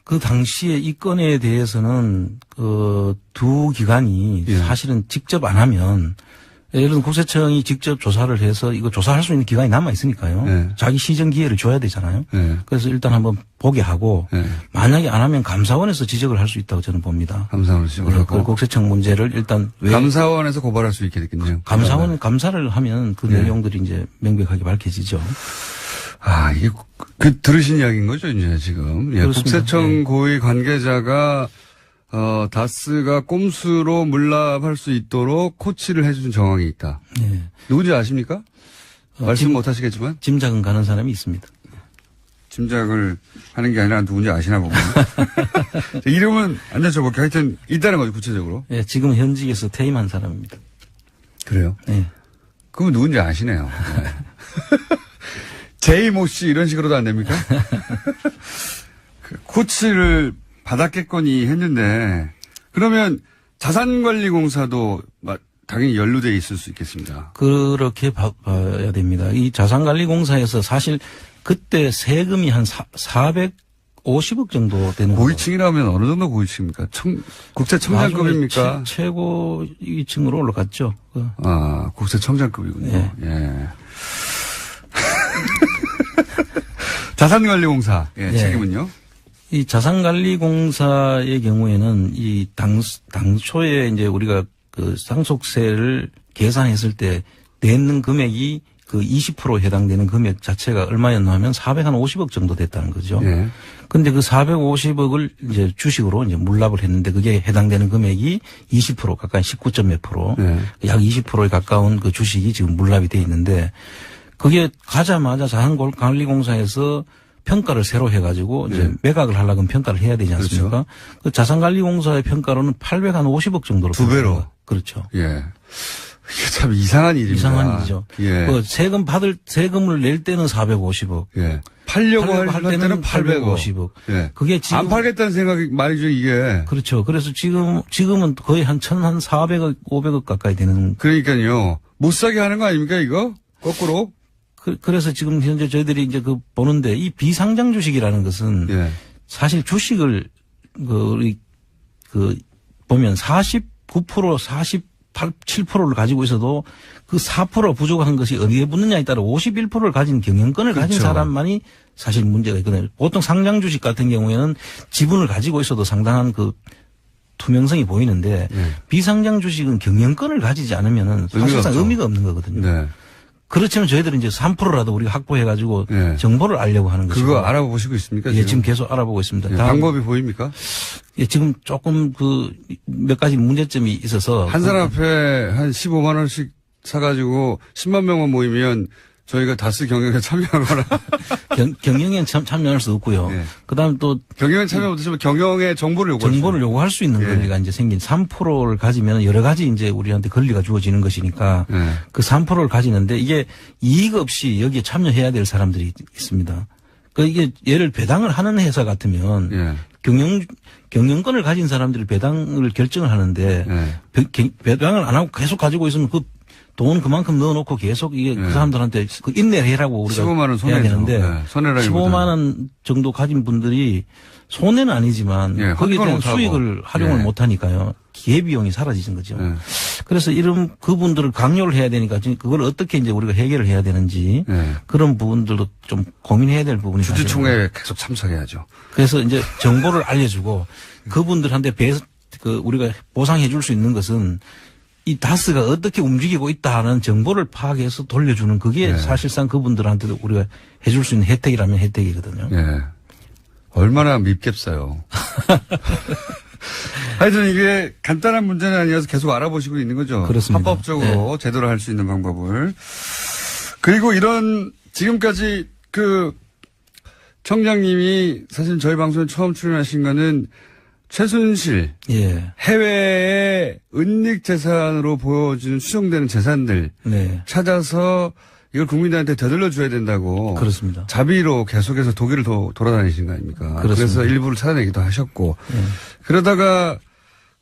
그 당시에 이 건에 대해서는 그 두 기관이 예. 사실은 직접 안 하면 예를 들어 국세청이 직접 조사를 해서 이거 조사할 수 있는 기간이 남아 있으니까요. 예. 자기 시정 기회를 줘야 되잖아요. 예. 그래서 일단 한번 보게 하고 예. 만약에 안 하면 감사원에서 지적을 할 수 있다고 저는 봅니다. 감사원에서 지적을 그 하고. 국세청 문제를 일단 왜 감사원에서 고발할 수 있게 됐겠네요. 감사원 감사를 하면 그 예. 내용들이 이제 명백하게 밝혀지죠. 아, 이게 들으신 이야기인 거죠, 이제 지금. 예, 그렇습니다. 국세청 예. 고위 관계자가 다스가 꼼수로 물납할 수 있도록 코치를 해준 정황이 있다. 네. 누군지 아십니까? 말씀 못 하시겠지만. 짐작은 가는 사람이 있습니다. 짐작을 하는 게 아니라 누군지 아시나 보군요. 이름은 안 여쭤볼게요. 하여튼 있다는 거죠, 구체적으로. 네, 지금 현직에서 퇴임한 사람입니다. 그래요? 네. 그럼 누군지 아시네요. 네. 제이모 씨 이런 식으로도 안 됩니까? 그 코치를 받았겠거니 했는데 그러면 자산관리공사도 당연히 연루되어 있을 수 있겠습니다. 그렇게 봐야 됩니다. 이 자산관리공사에서 사실 그때 세금이 한 450억 정도 되는 고위층이라면 어느 정도 고위층입니까? 국세청장급입니까? 최고 위층으로 올라갔죠. 아, 국세청장급이군요. 예. 예. 자산관리공사 예. 책임은요? 이 자산관리공사의 경우에는 이 당초에 이제 우리가 그 상속세를 계산했을 때 내는 금액이 그 20% 해당되는 금액 자체가 얼마였나 하면 450억 정도 됐다는 거죠. 예. 근데 그 450억을 이제 주식으로 이제 물납을 했는데 그게 해당되는 금액이 20% 가까이 19점 몇 프로. 예. 약 20%에 가까운 그 주식이 지금 물납이 돼 있는데 그게 가자마자 자산관리공사에서 평가를 새로 해가지고 이제 네. 매각을 하려면 평가를 해야 되지 않습니까? 그렇죠. 그 자산관리공사의 평가로는 850억 정도로. 2배로. 그렇죠. 예. 이게 참 이상한 일입니다. 이상한 일이죠. 예. 그 세금을 낼 때는 450억. 예. 팔려고 할 때는 800억. 850억. 예. 그게 지금. 안 팔겠다는 생각이 말이죠, 이게. 그렇죠. 그래서 지금은 거의 한 400억, 500억 가까이 되는. 그러니까요. 못 사게 하는 거 아닙니까, 이거? 거꾸로? 그래서 지금 현재 저희들이 이제 보는데 이 비상장 주식이라는 것은 예. 사실 주식을 보면 49%, 7%를 가지고 있어도 그 4% 부족한 것이 어디에 붙느냐에 따라 51%를 가진 경영권을 가진 그렇죠. 사람만이 사실 문제가 있거든요. 보통 상장 주식 같은 경우에는 지분을 가지고 있어도 상당한 그 투명성이 보이는데 비상장 주식은 경영권을 가지지 않으면은 사실상 의미가 없는 거거든요. 네. 그렇지만 저희들은 이제 3%라도 우리가 확보해가지고 네. 정보를 알려고 하는 것이고. 그거 알아보시고 있습니까? 예, 지금 계속 알아보고 있습니다. 예, 방법이 보입니까? 예, 지금 조금 몇 가지 문제점이 있어서. 한 사람 앞에 한 15만 원씩 사가지고 10만 명만 모이면 저희가 다스 경영에 참여하거나. 경영에 참여할 수 없고요. 네. 그 다음 또. 경영에 참여 못하시면 경영의 정보를 요구할 수 있는 권리가 이제 생긴 3%를 가지면 여러 가지 이제 우리한테 권리가 주어지는 것이니까 그 3%를 가지는데 이게 이익 없이 여기에 참여해야 될 사람들이 있습니다. 그 이게 예를 배당을 하는 회사 같으면 경영권을 가진 사람들이 배당을 결정을 하는데 배당을 안 하고 계속 가지고 있으면 그 돈 그만큼 넣어놓고 계속 이게 그 사람들한테 그 인내를 해라고 우리가 15만 원 해야 되는데 15만 원 정도 가진 분들이 손해는 아니지만 거기에 대한 수익을 활용을 못 하니까요. 기회비용이 사라지는 거죠. 그래서 이런 그분들을 강요를 해야 되니까 그걸 어떻게 이제 우리가 해결을 해야 되는지 그런 부분들도 좀 고민해야 될 부분이 주주총회에 계속 참석해야죠. 그래서 이제 정보를 알려주고 그분들한테 우리가 보상해 줄 수 있는 것은 이 다스가 어떻게 움직이고 있다 하는 정보를 파악해서 돌려주는 그게 네. 사실상 그분들한테도 우리가 해줄 수 있는 혜택이라면 혜택이거든요. 예. 얼마나 밉겠어요. 하여튼 이게 간단한 문제는 아니어서 계속 알아보시고 있는 거죠. 그렇습니다. 합법적으로 제대로 할 수 있는 방법을. 그리고 이런 지금까지 그 청장님이 사실 저희 방송에 처음 출연하신 거는 최순실 예. 해외의 은닉 재산으로 보여지는 수정되는 재산들 네. 찾아서 이걸 국민들한테 되돌려 줘야 된다고. 그렇습니다. 자비로 계속해서 독일을 돌아다니신 거 아닙니까? 그렇습니다. 그래서 일부를 찾아내기도 하셨고. 예. 그러다가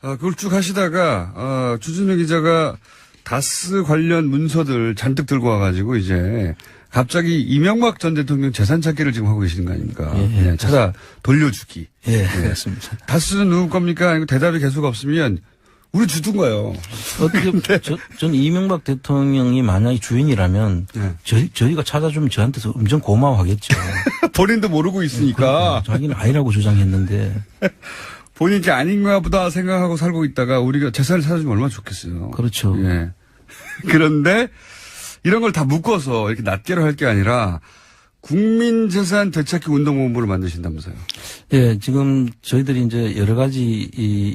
그걸 쭉 하시다가 주진우 기자가 다스 관련 문서들 잔뜩 들고 와가지고 이제 갑자기 이명박 전 대통령 재산 찾기를 지금 하고 계시는 거 아닙니까? 예, 예, 찾아 돌려주기. 예, 그렇습니다. 다스는 누구 겁니까? 아니고 대답이 계속 없으면 우리 주둔 거예요. 어떻게 전 이명박 대통령이 만약에 주인이라면 네. 저희가 찾아주면 저한테서 엄청 고마워하겠죠. 본인도 모르고 있으니까. 자기는 아니라고 주장했는데. 본인이 아닌가 보다 생각하고 살고 있다가 우리가 재산을 찾아주면 얼마나 좋겠어요. 그렇죠. 예. 그런데 이런 걸 다 묶어서 이렇게 낱개로 할 게 아니라 국민재산 되찾기 운동본부를 만드신다면서요. 예, 지금 저희들이 이제 여러 가지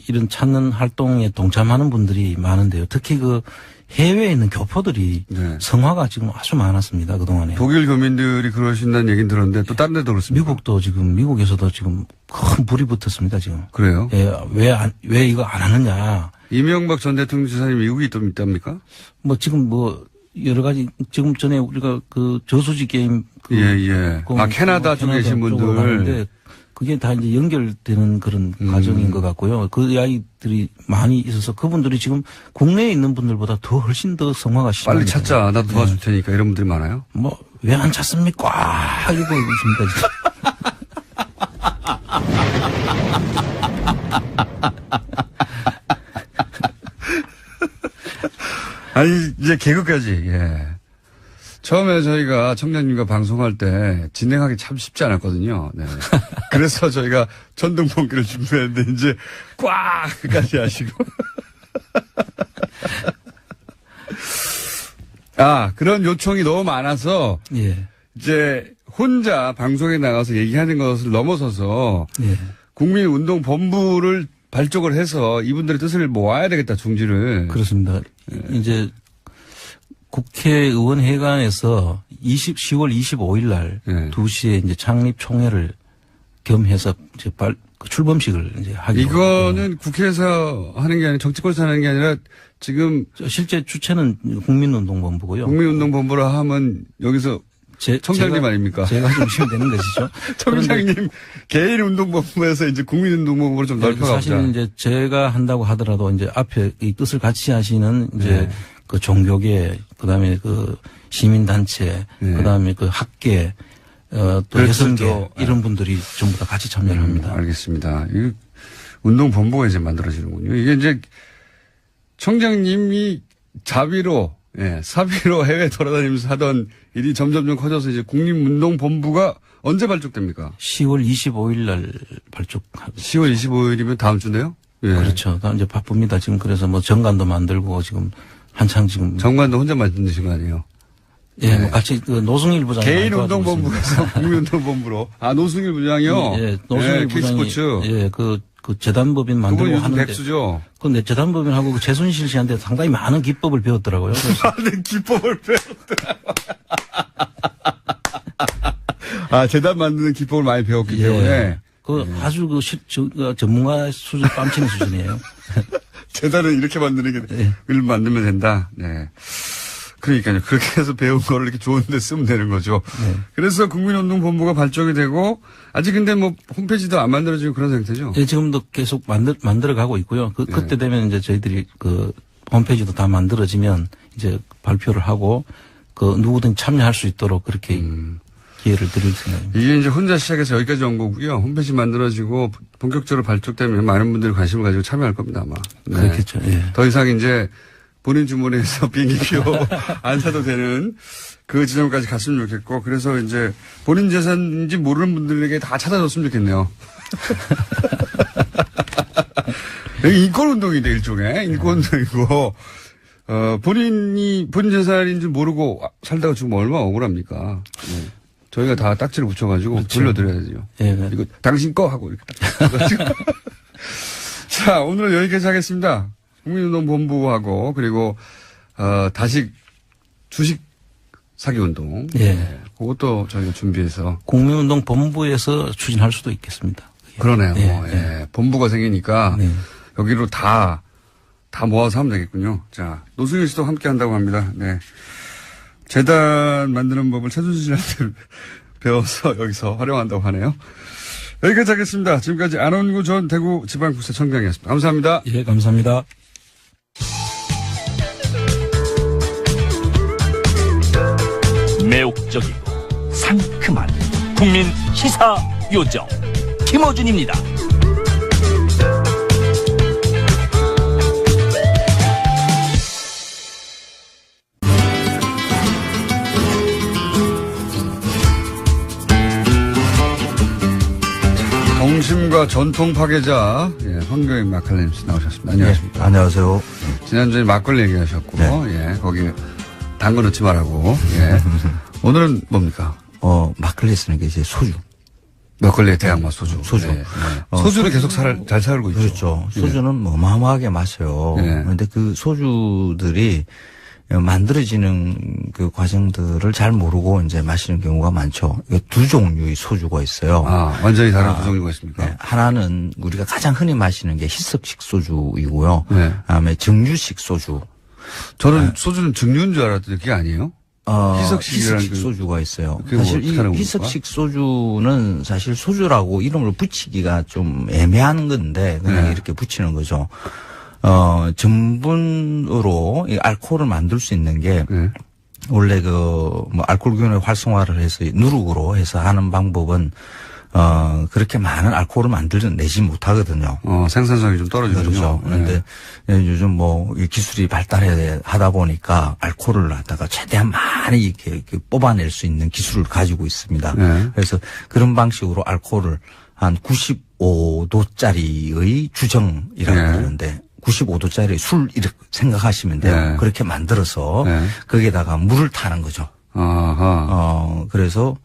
이런 찾는 활동에 동참하는 분들이 많은데요. 특히 그 해외에 있는 교포들이 네. 성화가 지금 아주 많았습니다. 그동안에. 독일 교민들이 그러신다는 얘기는 들었는데 또 다른 데도 그렇습니다. 미국도 지금 미국에서도 지금 큰 불이 붙었습니다. 지금. 그래요? 예, 왜 이거 안 하느냐. 이명박 전 대통령 재산이 미국에 있답니까? 뭐 지금 뭐 여러 가지 지금 전에 우리가 그 저수지 게임 예. 캐나다 쪽에 계신 분들. 하는데 그게 다 이제 연결되는 그런 과정인 것 같고요. 그 이야기들이 많이 있어서 그분들이 지금 국내에 있는 분들보다 더 훨씬 더 성화가 심합니다. 빨리 찾자. 나도 도와줄 테니까 이런 분들이 많아요. 뭐 왜 안 찾습니까? 이러고 있습니다. 지금. 아니, 이제 개그까지, 예. 처음에 저희가 청장님과 방송할 때 진행하기 참 쉽지 않았거든요. 네. 그래서 저희가 전동번개를 준비했는데 이제 꽉까지 하시고. 그런 요청이 너무 많아서 예. 이제 혼자 방송에 나가서 얘기하는 것을 넘어서서 예. 국민운동본부를 발족을 해서 이분들의 뜻을 모아야 되겠다, 중지를. 그렇습니다. 이제 국회의원 회관에서 10월 25일 날 네. 2시에 이제 창립 총회를 겸해서 이제 출범식을 이제 하기로. 이거는 국회에서 하는 게 아니라 정치권에서 하는 게 아니라 지금 실제 주체는 국민운동본부고요. 국민운동본부라 하면 여기서 청장님 아닙니까? 제가 좀 쉬면 되는 것이죠. 청장님 개인 운동본부에서 이제 국민운동본부로 좀 넓혀가보자. 사실 이제 제가 한다고 하더라도 이제 앞에 이 뜻을 같이 하시는 이제 네. 그 종교계, 그다음에 그 시민단체, 네. 그다음에 그 학계, 또 그렇죠. 여성계 이런 분들이 전부 다 같이 참여를 합니다. 알겠습니다. 이 운동본부가 이제 만들어지는군요. 이게 이제 청장님이 자비로, 사비로 해외 돌아다니면서 하던 일이 점점점 커져서 이제 국민운동본부가 언제 발족됩니까? 10월 25일 날 발족하고. 10월 25일이면 다음 주네요? 예. 그렇죠. 다 이제 바쁩니다. 지금 그래서 뭐 정관도 만들고 지금 한창 지금. 정관도 혼자 만드신 거 아니에요? 예, 뭐 같이 그 노승일 부장이. 개인 운동본부에서 국민운동본부로. 노승일 부장이요? 예, 노승일 부장이. K스포츠. 예, 그 재단법인 그분 만들고 요즘 하는데. 백수죠? 근데 재단법인하고 그 최순실 씨한테 상당히 많은 기법을 배웠더라고요. 많은 기법을 배웠더라고요. 재단 만드는 기법을 많이 배웠기 때문에. 아주 전문가 수준 뺨치는 수준이에요. 재단은 이렇게 만드는 게, 을 만들면 된다. 네. 그러니까요. 그렇게 해서 배운 거를 이렇게 좋은 데 쓰면 되는 거죠. 네. 그래서 국민운동본부가 발족이 되고, 아직 근데 뭐 홈페이지도 안 만들어지고 그런 상태죠? 예, 지금도 계속 만들어 가고 있고요. 그때 되면 이제 저희들이 그 홈페이지도 다 만들어지면 이제 발표를 하고, 누구든 참여할 수 있도록 그렇게 기회를 드릴 생각입니다. 이게 이제 혼자 시작해서 여기까지 온 거고요. 홈페이지 만들어지고 본격적으로 발족되면 많은 분들이 관심을 가지고 참여할 겁니다, 아마. 네. 그렇겠죠. 예. 더 이상 이제 본인 주머니에서 비행기표 안 사도 되는 그 지점까지 갔으면 좋겠고, 그래서 이제 본인 재산인지 모르는 분들에게 다 찾아줬으면 좋겠네요. 인권운동인데, 일종의. 인권운동이고, 본인 재산인지 모르고 살다가 지금 얼마나 억울합니까? 네. 저희가 다 딱지를 붙여가지고 그렇죠. 돌려드려야죠. 예. 이거 당신 거 하고 이렇게. 자, 오늘은 여기까지 하겠습니다. 국민운동본부하고 그리고 다시 주식 사기 운동. 예. 네. 그것도 저희가 준비해서. 국민운동 본부에서 추진할 수도 있겠습니다. 그러네요. 예. 예. 본부가 생기니까 네. 여기로 다 모아서 하면 되겠군요. 자, 노승일 씨도 함께 한다고 합니다. 네. 재단 만드는 법을 최순실 씨한테 배워서 여기서 활용한다고 하네요. 여기까지 하겠습니다. 지금까지 안원구 전 대구지방국세청장이었습니다. 감사합니다. 예, 감사합니다. 매혹적이고 상큼한 국민 시사 요정 김어준입니다. 동심과 전통 파괴자 황교익 마칼님 씨 나오셨습니다. 안녕하십니까. 네, 안녕하세요. 지난주에 막걸리 얘기하셨고 네. 거기 단 거 넣지 말라고. 오늘은 뭡니까? 막걸리 쓰는 게 이제 소주. 막걸리의 대항마 소주. 소주. 네. 소주는 계속 잘 살고 있죠. 그렇죠. 소주는 뭐 어마어마하게 마셔요. 그런데 그 소주들이 만들어지는 그 과정들을 잘 모르고 이제 마시는 경우가 많죠. 두 종류의 소주가 있어요. 완전히 다른 두 종류가 있습니까? 네. 하나는 우리가 가장 흔히 마시는 게 희석식 소주이고요. 네. 그다음에 정유식 소주. 저는 소주는 증류인 줄 알았더니 그게 아니에요? 희석식 소주가 있어요. 그게 사실 뭐 이 어떻게 희석식 소주는 사실 소주라고 이름을 붙이기가 좀 애매한 건데 그냥 이렇게 붙이는 거죠. 전분으로 이 알코올을 만들 수 있는 게 원래 알코올균의 활성화를 해서 누룩으로 해서 하는 방법은 그렇게 많은 알코올을 만들어내지 못하거든요. 생산성이 좀 떨어지거든요. 그렇죠. 그런데 요즘 이 기술이 발달하다 보니까 알코올을 갖다가 최대한 많이 이렇게 뽑아낼 수 있는 기술을 가지고 있습니다. 그래서 그런 방식으로 알코올을 한 95도짜리의 주정이라고 그러는데 95도짜리 술 이렇게 생각하시면 돼요. 그렇게 만들어서 거기에다가 물을 타는 거죠. 그래서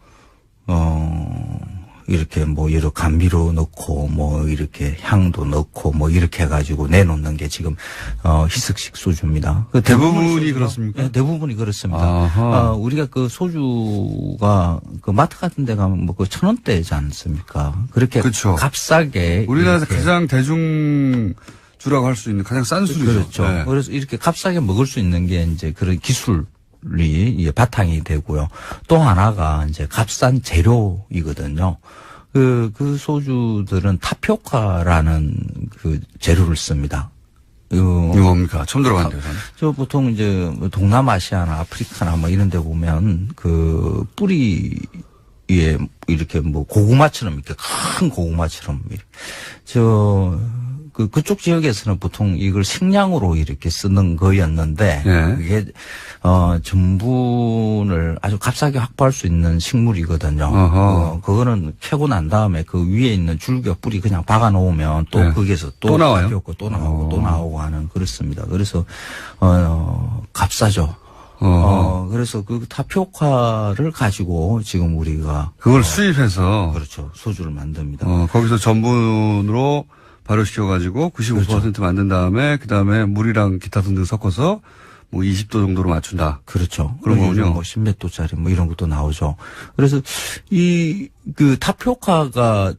이렇게 여러 감미료 넣고 이렇게 향도 넣고 이렇게 해가지고 내놓는 게 지금 희석식 소주입니다. 대부분이 그렇습니까? 네, 대부분이 그렇습니다. 우리가 그 소주가 그 마트 같은 데 가면 1,000원대지 않습니까? 그렇게 그렇죠. 값싸게 우리나라에서 가장 대중주라고 할 수 있는 가장 싼 술이죠. 그렇죠. 네. 그래서 이렇게 값싸게 먹을 수 있는 게 이제 그런 기술이 바탕이 되고요. 또 하나가 이제 값싼 재료이거든요. 그 소주들은 타피오카라는 그 재료를 씁니다. 이거 뭡니까? 처음 들어봤는데요, 저는. 저 보통 이제 동남아시아나 아프리카나 이런 데 보면 그 뿌리 위에 이렇게 고구마처럼 이렇게 큰 고구마처럼 그쪽 지역에서는 보통 이걸 식량으로 이렇게 쓰는 거였는데 그게 전분을 아주 값싸게 확보할 수 있는 식물이거든요. 그거는 캐고 난 다음에 그 위에 있는 줄기와 뿌리 그냥 박아 놓으면 또 거기에서 또 나와요. 또 나오고 또 나오고 하는 그렇습니다. 그래서 값싸죠. 그래서 그 타피오카를 가지고 지금 우리가 그걸 수입해서 그렇죠. 소주를 만듭니다. 거기서 전분으로 발효시켜가지고 95% 그렇죠. 만든 다음에 그다음에 물이랑 기타 등등 섞어서 20도 정도로 맞춘다. 그렇죠. 그런 거군요. 10몇 도짜리 이런 것도 나오죠. 그래서 그 타피오카가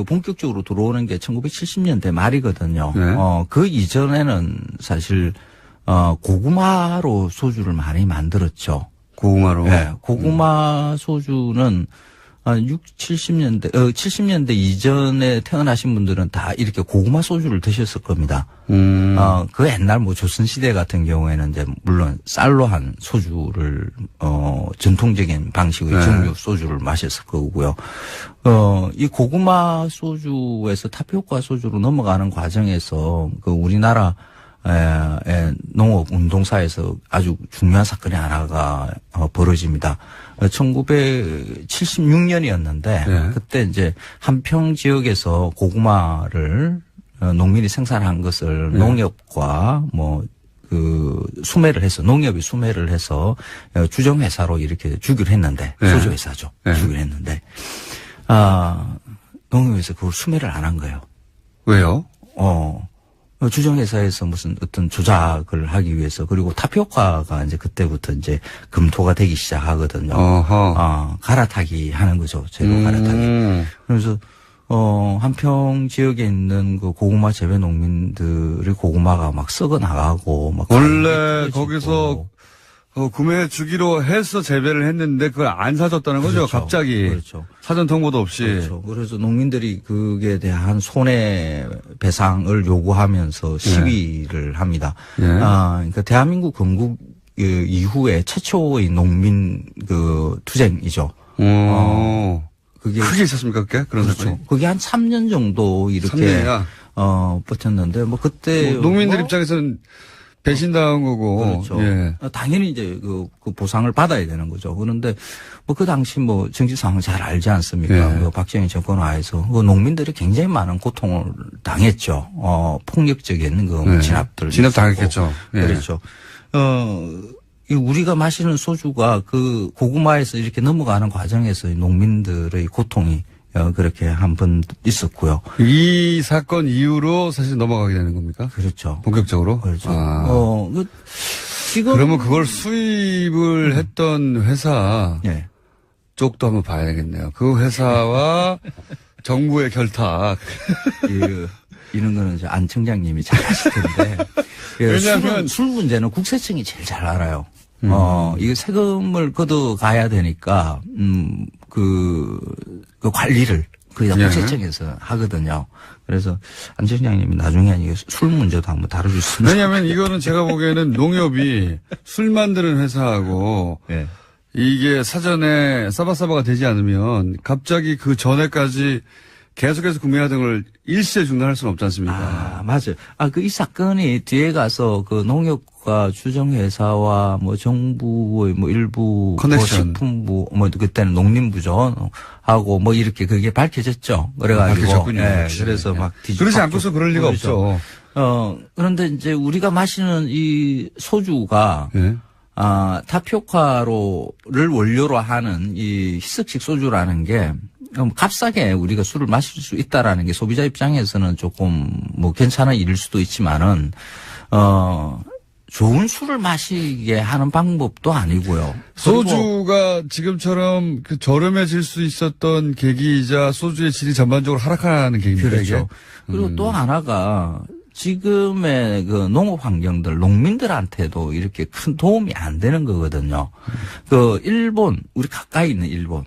본격적으로 들어오는 게 1970년대 말이거든요. 그 이전에는 사실 고구마로 소주를 많이 만들었죠. 고구마로? 네. 고구마 소주는 한 70년대 이전에 태어나신 분들은 다 이렇게 고구마 소주를 드셨을 겁니다. 그 옛날 조선시대 같은 경우에는 이제 물론 쌀로 한 소주를, 전통적인 방식의 정류 소주를 마셨을 거고요. 이 고구마 소주에서 타피오카 소주로 넘어가는 과정에서 우리나라 농업 운동사에서 아주 중요한 사건이 하나가 벌어집니다. 1976년이었는데 그때 이제 한평 지역에서 고구마를 농민이 생산한 것을 농협과 수매를 해서, 농협이 수매를 해서 주정회사로 이렇게 주기로 했는데, 네. 소주회사죠. 네. 주기로 했는데, 농협에서 그걸 수매를 안 한 거예요. 왜요? 주정회사에서 무슨 어떤 조작을 하기 위해서, 그리고 타피오카가 이제 그때부터 이제 검토가 되기 시작하거든요. 갈아타기 하는 거죠. 재료 갈아타기. 그래서, 한평 지역에 있는 그 고구마 재배 농민들의 고구마가 막 썩어 나가고, 막. 원래 거기서 구매해 주기로 해서 재배를 했는데 그걸 안 사줬다는 거죠. 그렇죠. 갑자기. 그렇죠. 사전 통보도 없이. 그렇죠. 그래서 농민들이 그에 대한 손해배상을 요구하면서 시위를 합니다. 예. 그러니까 대한민국 건국 이후에 최초의 농민 투쟁이죠. 그게 크게 있었습니까, 그게? 그런 그렇죠. 사건이? 그게 한 3년 정도 이렇게 3년이야? 버텼는데 뭐 그때 농민들 입장에서는 배신당한 거고. 그렇죠. 예. 당연히 이제 그 보상을 받아야 되는 거죠. 그런데 뭐 그 당시 뭐 정치 상황 잘 알지 않습니까? 예. 박정희 정권 하에서 그 농민들이 굉장히 많은 고통을 당했죠. 폭력적인 예. 진압들. 진압 당했겠죠. 예. 그렇죠. 이 우리가 마시는 소주가 그 고구마에서 이렇게 넘어가는 과정에서 농민들의 고통이 그렇게 한 번 있었고요. 이 사건 이후로 사실 넘어가게 되는 겁니까? 그렇죠. 본격적으로? 그렇죠. 지금. 그러면 그걸 수입을 했던 회사. 예. 쪽도 한번 봐야겠네요. 그 회사와 정부의 결탁. 이런 거는 이제 안 청장님이 잘 아실 텐데. 왜냐하면 술 문제는 국세청이 제일 잘 알아요. 이게 세금을 걷어가야 되니까, 그 관리를 그냥 국세청에서 하거든요. 그래서 안 청장님이 나중에 술 문제도 한번 다뤄주시면. 왜냐하면 이거는 제가 보기에는 농협이 술 만드는 회사하고 네. 이게 사전에 싸바싸바가 되지 않으면 갑자기 그 전에까지 계속해서 구매하던 걸 일시에 중단할 수는 없지 않습니까? 맞아요. 이 사건이 뒤에 가서 그 농협과 주정회사와 뭐 정부의 뭐 일부 커넥션. 뭐 식품부 뭐 그때는 농림부죠 하고 뭐 이렇게 그게 밝혀졌죠. 그래가지고 밝혀졌군요. 예, 그래서 막 그러지 않고서 그럴 리가 그렇죠. 없죠. 그런데 이제 우리가 마시는 이 소주가 예. 타피오카를 원료로 하는 이 희석식 소주라는 게 값싸게 우리가 술을 마실 수 있다라는 게 소비자 입장에서는 조금 뭐 괜찮은 일일 수도 있지만은 좋은 술을 마시게 하는 방법도 아니고요. 소주가 지금처럼 그 저렴해질 수 있었던 계기이자 소주의 질이 전반적으로 하락하는 계기입니다. 그렇죠. 이게? 그리고 또 하나가 지금의 그 농업 환경들, 농민들한테도 이렇게 큰 도움이 안 되는 거거든요. 그 일본, 우리 가까이 있는 일본,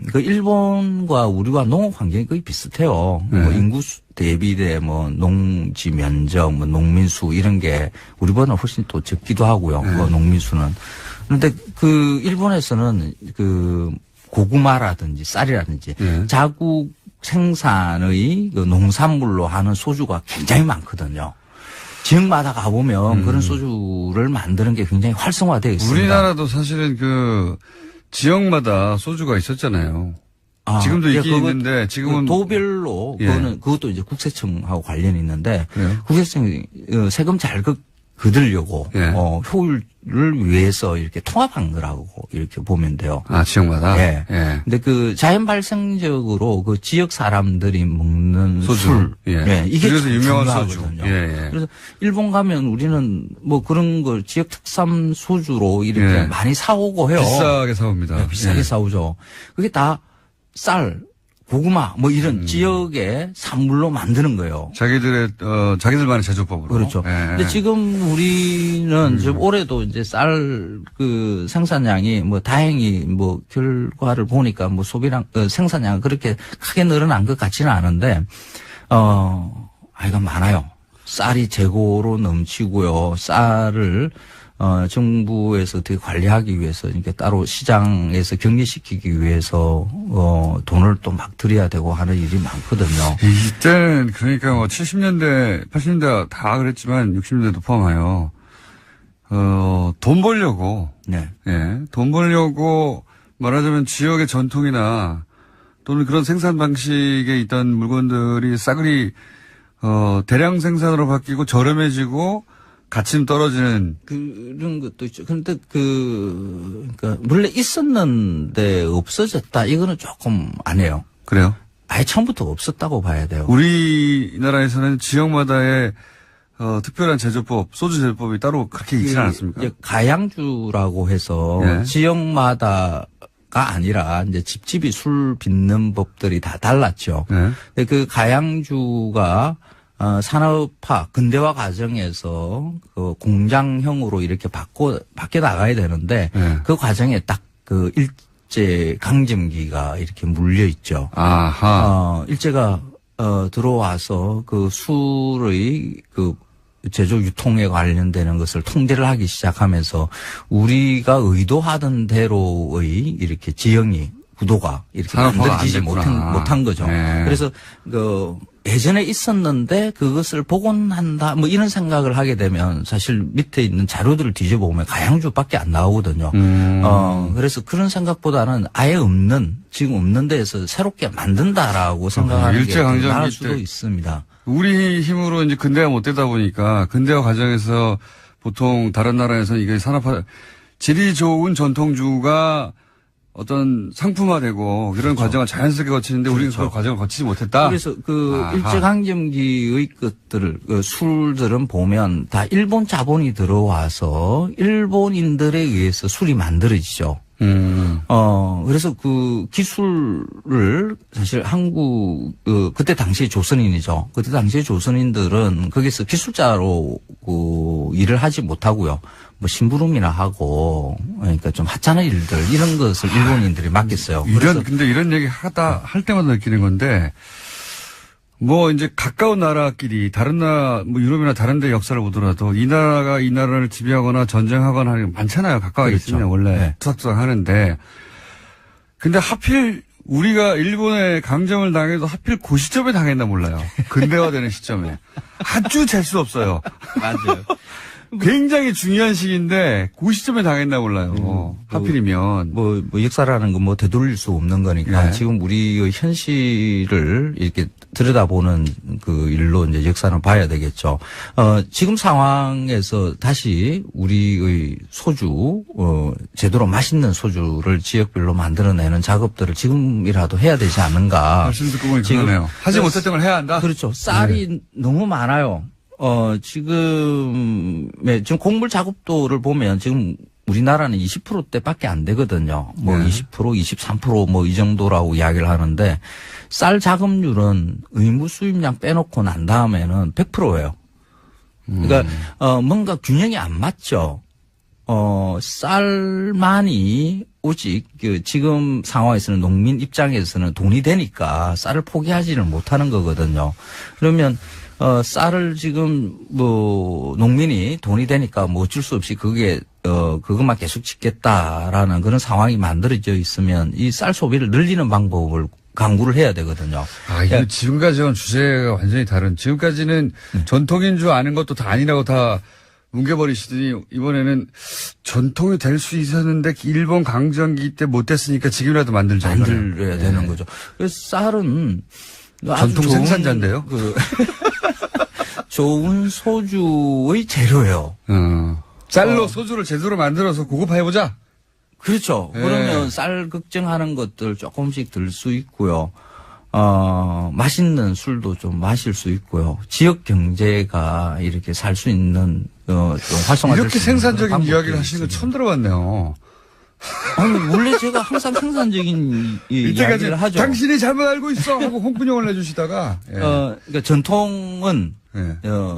그 일본과 우리와 농업 환경이 거의 비슷해요. 뭐 인구 대비대 뭐 농지 면적, 뭐 농민수 이런 게 우리보다 훨씬 또 적기도 하고요. 그 농민수는. 그런데 그 일본에서는 그 고구마라든지 쌀이라든지 자국 생산의 그 농산물로 하는 소주가 굉장히 많거든요. 지역마다 가보면 그런 소주를 만드는 게 굉장히 활성화되어 있습니다. 우리나라도 사실은 그 지역마다 소주가 있었잖아요. 지금도 있긴 있는데 지금은 그 도별로 그것도 이제 국세청하고 관련이 있는데 국세청이 세금 잘 거두려고 효율을 위해서 이렇게 통합한 거라고 이렇게 보면 돼요. 지역마다. 예. 근데 그 자연 발생적으로 그 지역 사람들이 먹는 소주. 이게 그래서 유명한 중요하거든요. 소주. 그래서 일본 가면 우리는 뭐 그런 걸 지역 특산 소주로 이렇게 많이 사오고 해요. 비싸게 사옵니다. 비싸게 사오죠. 그게 다 쌀, 고구마 뭐 이런 지역의 산물로 만드는 거예요. 자기들만의 제조법으로. 그렇죠. 근데 지금 우리는 지금 올해도 이제 쌀 그 생산량이 뭐 다행히 뭐 결과를 보니까 뭐 소비량 생산량은 그렇게 크게 늘어난 것 같지는 않은데 이건 많아요. 쌀이 재고로 넘치고요. 쌀을 정부에서 어떻게 관리하기 위해서 이렇게 따로 시장에서 격리시키기 위해서 돈을 또 막 들여야 되고 하는 일이 많거든요. 이때는 그러니까 뭐 70년대, 80년대 다 그랬지만 60년대도 포함하여 돈 벌려고 돈 벌려고 말하자면 지역의 전통이나 또는 그런 생산 방식에 있던 물건들이 싸그리 대량 생산으로 바뀌고 저렴해지고 가침 떨어지는 그런 것도 있죠. 그런데 그러니까 원래 있었는데 없어졌다 이거는 조금 안 해요. 그래요? 아예 처음부터 없었다고 봐야 돼요. 우리나라에서는 지역마다의 특별한 제조법, 소주 제조법이 따로 그렇게 있지 않았습니까? 이제 가양주라고 해서 예. 지역마다가 아니라 이제 집집이 술 빚는 법들이 다 달랐죠. 네. 근데 그 가양주가 산업화 근대화 과정에서 그 공장형으로 이렇게 바뀌어 나가야 되는데 네. 그 과정에 딱 그 일제 강점기가 이렇게 물려 있죠. 아하. 일제가 들어와서 그 술의 그 제조 유통에 관련되는 것을 통제를 하기 시작하면서 우리가 의도하던 대로의 이렇게 지형이 구도가 이렇게 만들어지지 못한 거죠. 네. 그래서 예전에 있었는데 그것을 복원한다 뭐 이런 생각을 하게 되면 사실 밑에 있는 자료들을 뒤져보면 가양주밖에 안 나오거든요. 그래서 그런 생각보다는 아예 지금 없는 데에서 새롭게 만든다라고 생각하는 게 나을 수도 있습니다. 우리 힘으로 이제 근대화 못 되다 보니까 근대화 과정에서 보통 다른 나라에서 이게 산업화, 질이 좋은 전통주가 어떤 상품화되고 그런 과정을 자연스럽게 거치는데 우리는 그 과정을 거치지 못했다. 그래서 일제강점기의 것들을 술들은 보면 다 일본 자본이 들어와서 일본인들에 의해서 술이 만들어지죠. 그래서 그 기술을 사실 그때 당시에 조선인이죠. 그때 당시에 조선인들은 거기서 기술자로 일을 하지 못하고요. 뭐 심부름이나 하고 그러니까 좀 하찮은 일들 이런 것을 일본인들이 맡겼어요. 근데 이런 얘기 할 때마다 느끼는 건데 뭐 이제 가까운 나라끼리 다른 나라 뭐 유럽이나 다른 데 역사를 보더라도 이 나라가 이 나라를 지배하거나 전쟁하거나 하는 게 많잖아요. 가까이 있으면 원래 네. 투닥투닥 하는데 근데 하필 우리가 일본에 강점을 당해도 하필 그 시점에 당했나 몰라요. 근대화되는 시점에. 아주 잴 수 없어요. 맞아요. 굉장히 중요한 시기인데 그 시점에 당했나 몰라요. 하필이면. 뭐 역사라는 건 뭐 되돌릴 수 없는 거니까 네. 지금 우리의 현실을 이렇게 들여다보는 그 일로 이제 역사는 봐야 되겠죠. 지금 상황에서 다시 우리의 소주, 제대로 맛있는 소주를 지역별로 만들어내는 작업들을 지금이라도 해야 되지 않는가. 말씀 듣고 보니 그러네요. 하지 못했던 걸 해야 한다? 그렇죠. 쌀이 너무 많아요. 지금 곡물 작업도를 보면 지금 우리나라는 20%대밖에 안 되거든요. 뭐 20%, 23% 뭐 이 정도라고 이야기를 하는데 쌀 작업률은 의무 수입량 빼놓고 난 다음에는 100%예요. 그러니까 뭔가 균형이 안 맞죠. 쌀만이 오직 지금 상황에서는 농민 입장에서는 돈이 되니까 쌀을 포기하지를 못하는 거거든요. 그러면 쌀을 지금 뭐 농민이 돈이 되니까 뭐 어쩔 수 없이 그것만 계속 짓겠다라는 그런 상황이 만들어져 있으면 이 쌀 소비를 늘리는 방법을 강구를 해야 되거든요. 이거 지금까지는 주제가 완전히 다른. 지금까지는 전통인 아는 것도 다 아니라고 다 뭉개버리시더니 이번에는 전통이 될 수 있었는데 일본 강점기 때 못됐으니까 지금이라도 만들어야 되는 거죠. 그래서 쌀은 전통 생산자인데요. 좋은 소주의 재료예요. 쌀로 소주를 제대로 만들어서 고급화해보자. 그렇죠. 네. 그러면 쌀 걱정하는 것들 조금씩 들 수 있고요. 맛있는 술도 좀 마실 수 있고요. 지역 경제가 이렇게 살 수 있는, 좀 활성화될 이렇게 수 있는 생산적인 이야기를 하시는 건 처음 들어봤네요. 아니, 원래 제가 항상 생산적인 이야기를 하죠. 당신이 잘못 알고 있어! 하고 홍군형을 내주시다가. 그러니까 전통은,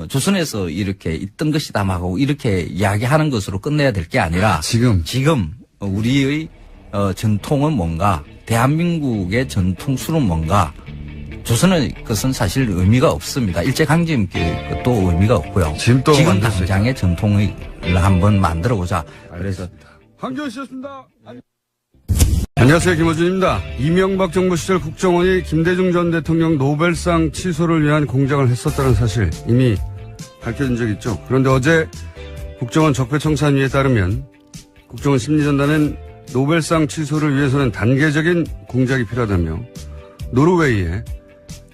조선에서 이렇게 있던 것이다 하고 이렇게 이야기하는 것으로 끝내야 될 게 아니라. 지금 우리의, 전통은 뭔가, 대한민국의 전통 술은 뭔가, 조선의 것은 사실 의미가 없습니다. 일제강점기 것도 의미가 없고요. 지금 당장의 전통을 한번 만들어보자. 그래서. 황교안 씨였습니다. 안녕하세요. 김어준입니다. 이명박 정부 시절 국정원이 김대중 전 대통령 노벨상 취소를 위한 공작을 했었다는 사실 이미 밝혀진 적이 있죠. 그런데 어제 국정원 적폐청산위에 따르면 국정원 심리전단은 노벨상 취소를 위해서는 단계적인 공작이 필요하다며 노르웨이의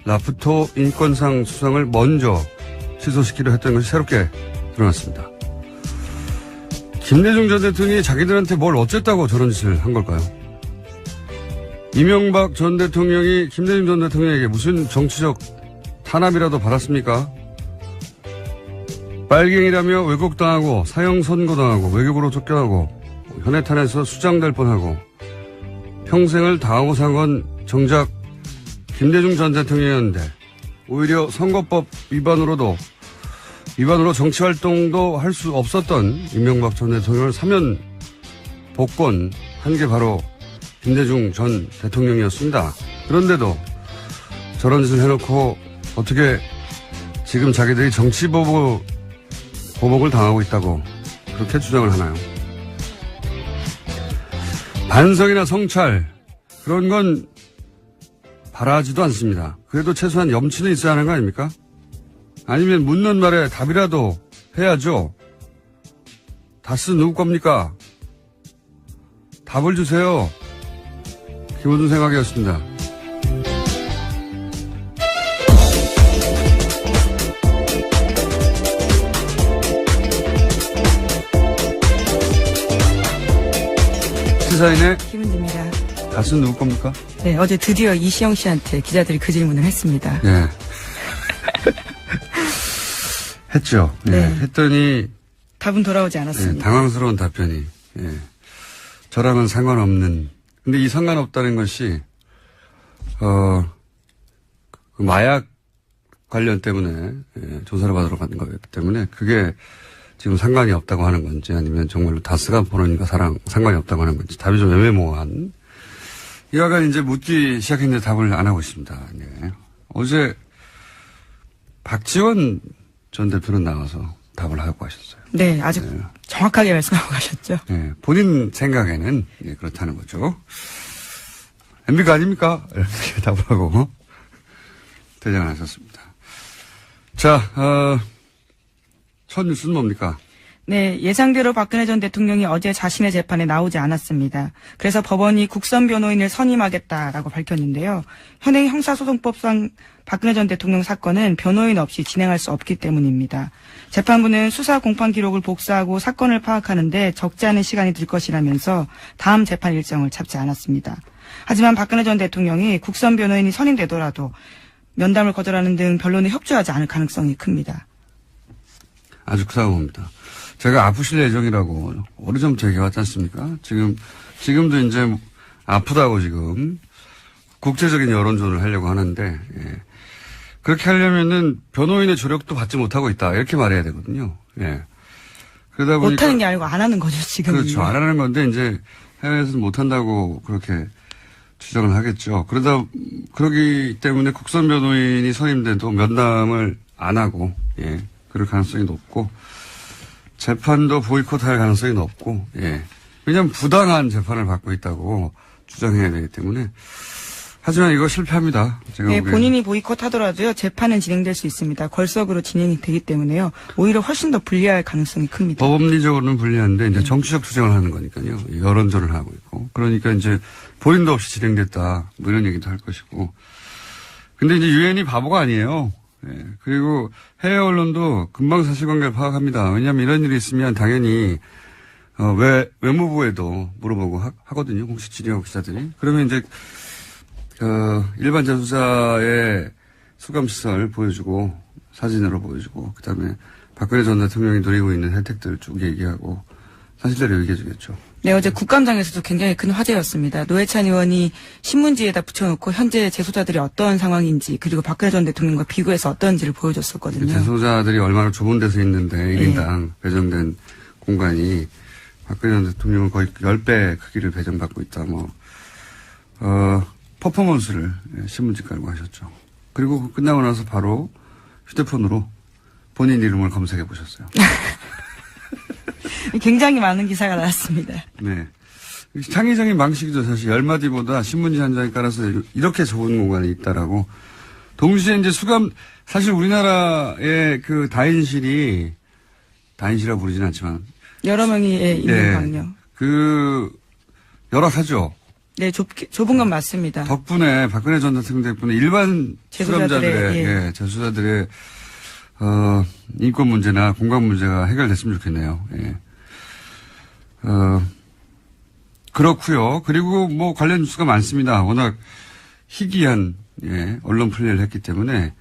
라프토 인권상 수상을 먼저 취소시키려 했던 것이 새롭게 드러났습니다. 김대중 전 대통령이 자기들한테 뭘 어쨌다고 저런 짓을 한 걸까요? 이명박 전 대통령이 김대중 전 대통령에게 무슨 정치적 탄압이라도 받았습니까? 빨갱이라며 왜곡당하고 사형 선고당하고 외국으로 쫓겨나고 현해탄에서 수장될 뻔하고 평생을 당하고 산 건 정작 김대중 전 대통령이었는데 오히려 선거법 위반으로 정치활동도 할 수 없었던 이명박 전 대통령을 사면 복권 한 게 바로 김대중 전 대통령이었습니다. 그런데도 저런 짓을 해놓고 어떻게 지금 자기들이 정치보복을 당하고 있다고 그렇게 주장을 하나요? 반성이나 성찰 그런 건 바라지도 않습니다. 그래도 최소한 염치는 있어야 하는 거 아닙니까? 아니면 묻는 말에 답이라도 해야죠. 다스 누구 겁니까? 답을 주세요. 김호준 생각이었습니다. 시사인의 김은지입니다. 다스는 누구 겁니까? 네, 어제 드디어 이시영 씨한테 기자들이 그 질문을 했습니다. 네. 했죠. 네. 했더니 답은 돌아오지 않았습니다. 당황스러운 답변이. 저랑은 상관없는. 근데 이 상관없다는 것이 그 마약 관련 때문에 조사를 받으러 간 거였기 때문에 그게 지금 상관이 없다고 하는 건지 아니면 정말로 다스가 본인과 상관이 없다고 하는 건지 답이 좀 애매모호한. 이와간 이제 묻기 시작했는데 답을 안 하고 있습니다. 네. 어제 박지원 전 대표는 나와서 답을 하고 가셨어요. 네, 아주 정확하게 말씀하고 가셨죠. 네, 본인 생각에는 그렇다는 거죠. MB가 아닙니까? 이렇게 답을 하고 대장을 하셨습니다. 자, 첫 뉴스는 뭡니까? 네, 예상대로 박근혜 전 대통령이 어제 자신의 재판에 나오지 않았습니다. 그래서 법원이 국선 변호인을 선임하겠다라고 밝혔는데요. 현행 형사소송법상 박근혜 전 대통령 사건은 변호인 없이 진행할 수 없기 때문입니다. 재판부는 수사 공판 기록을 복사하고 사건을 파악하는데 적지 않은 시간이 들 것이라면서 다음 재판 일정을 잡지 않았습니다. 하지만 박근혜 전 대통령이 국선 변호인이 선임되더라도 면담을 거절하는 등 변론에 협조하지 않을 가능성이 큽니다. 아주 크다고 봅니다. 제가 아프실 예정이라고 오래전부터 얘기해왔지 않습니까? 지금도 이제 아프다고 지금 국제적인 여론조를 하려고 하는데, 그렇게 하려면은 변호인의 조력도 받지 못하고 있다. 이렇게 말해야 되거든요. 그러다 보니까. 못하는 게 아니고 안 하는 거죠, 지금. 그렇죠. 안 하는 건데, 이제 해외에서는 못한다고 그렇게 주장을 하겠죠. 그러기 때문에 국선 변호인이 선임돼도 면담을 안 하고, 그럴 가능성이 높고, 재판도 보이콧할 가능성이 높고, 왜냐하면 부당한 재판을 받고 있다고 주장해야 되기 때문에. 하지만 이거 실패합니다. 제가 네, 보기에는. 본인이 보이콧하더라도요, 재판은 진행될 수 있습니다. 걸석으로 진행이 되기 때문에요. 오히려 훨씬 더 불리할 가능성이 큽니다. 법리적으로는 불리한데, 이제 정치적 투쟁을 하는 거니까요. 여론전을 하고 있고. 그러니까 이제 본인도 없이 진행됐다. 뭐 이런 얘기도 할 것이고. 근데 이제 유엔이 바보가 아니에요. 그리고 해외 언론도 금방 사실관계를 파악합니다. 왜냐하면 이런 일이 있으면 당연히 외무부에도 물어보고 하거든요. 공식 진행하고 기자들이. 그러면 이제 일반 재수자의 수감시설 보여주고 사진으로 보여주고 그다음에 박근혜 전 대통령이 누리고 있는 혜택들을 쭉 얘기하고 사실대로 얘기해 주겠죠. 네, 어제 국감장에서도 굉장히 큰 화제였습니다. 노회찬 의원이 신문지에다 붙여놓고 현재 재소자들이 어떤 상황인지 그리고 박근혜 전 대통령과 비교해서 어떤지를 보여줬었거든요. 재소자들이 얼마나 좁은 데서 있는데 1인당 배정된 공간이 박근혜 전 대통령은 거의 10배 크기를 배정받고 있다. 퍼포먼스를 신문지 깔고 하셨죠. 그리고 끝나고 나서 바로 휴대폰으로 본인 이름을 검색해 보셨어요. 굉장히 많은 기사가 나왔습니다. 네. 창의적인 방식이죠. 사실 10마디보다 신문지 한 장에 깔아서 이렇게 좁은 공간이 있다라고. 동시에 이제 사실 우리나라의 그 다인실이라고 부르진 않지만. 여러 명이 있는 방요. 열악하죠. 네, 좁은 건 맞습니다. 덕분에 박근혜 전 대통령 덕분에 일반 수감자들의 재수자들의 인권 문제나 공간 문제가 해결됐으면 좋겠네요. 예. 그렇고요. 그리고 뭐 관련 뉴스가 많습니다. 워낙 희귀한 언론 플레이를 했기 때문에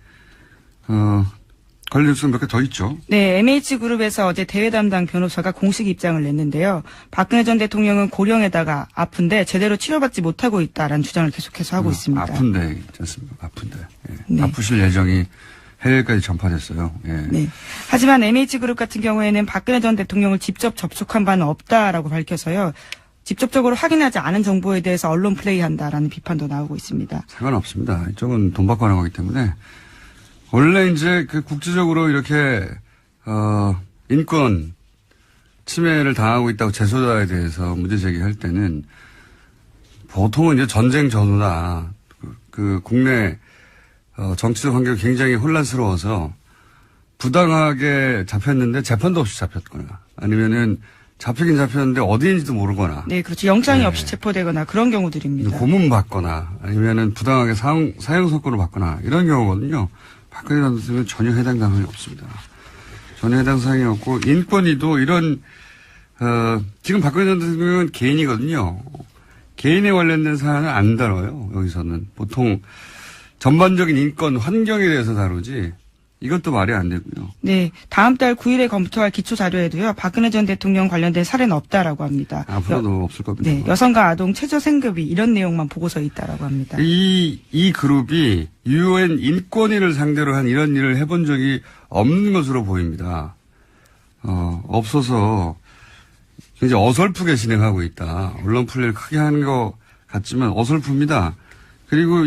관련 뉴스가 몇 개 더 있죠. 네, MH그룹에서 어제 대외 담당 변호사가 공식 입장을 냈는데요. 박근혜 전 대통령은 고령에다가 아픈데 제대로 치료받지 못하고 있다라는 주장을 계속해서 하고 있습니다. 아픈데 있지 않습니까? 아픈데. 예. 네. 아프실 예정이 해외까지 전파됐어요. 예. 네. 하지만 MH그룹 같은 경우에는 박근혜 전 대통령을 직접 접촉한 바는 없다라고 밝혀서요. 직접적으로 확인하지 않은 정보에 대해서 언론 플레이한다라는 비판도 나오고 있습니다. 상관없습니다. 이쪽은 돈 받고 하는 거기 때문에 원래 이제 그 국제적으로 이렇게 인권 침해를 당하고 있다고 재소자에 대해서 문제 제기할 때는 보통은 이제 전쟁 전후나 그 국내 정치적 환경이 굉장히 혼란스러워서 부당하게 잡혔는데 재판도 없이 잡혔거나 아니면은 잡히긴 잡혔는데 어디인지도 모르거나. 네, 그렇죠. 영장이 없이 체포되거나 그런 경우들입니다. 고문 받거나 아니면은 부당하게 사형 선고를 받거나 이런 경우거든요. 박근혜 전 대통령은 전혀 해당 사항이 없습니다. 전혀 해당 사항이 없고 인권위도 이런 지금 박근혜 전 대통령은 개인이거든요. 개인에 관련된 사안은 안 다뤄요. 여기서는 보통 전반적인 인권 환경에 대해서 다루지. 이것도 말이 안 되고요. 네, 다음 달 9일에 검토할 기초 자료에도요. 박근혜 전 대통령 관련된 사례는 없다라고 합니다. 앞으로도 없을 겁니다. 네, 여성과 아동 최저 생급이 이런 내용만 보고서에 있다라고 합니다. 이 그룹이 UN 인권위를 상대로 한 이런 일을 해본 적이 없는 것으로 보입니다. 없어서 굉장히 어설프게 진행하고 있다. 언론 플레이를 크게 하는 것 같지만 어설픕니다. 그리고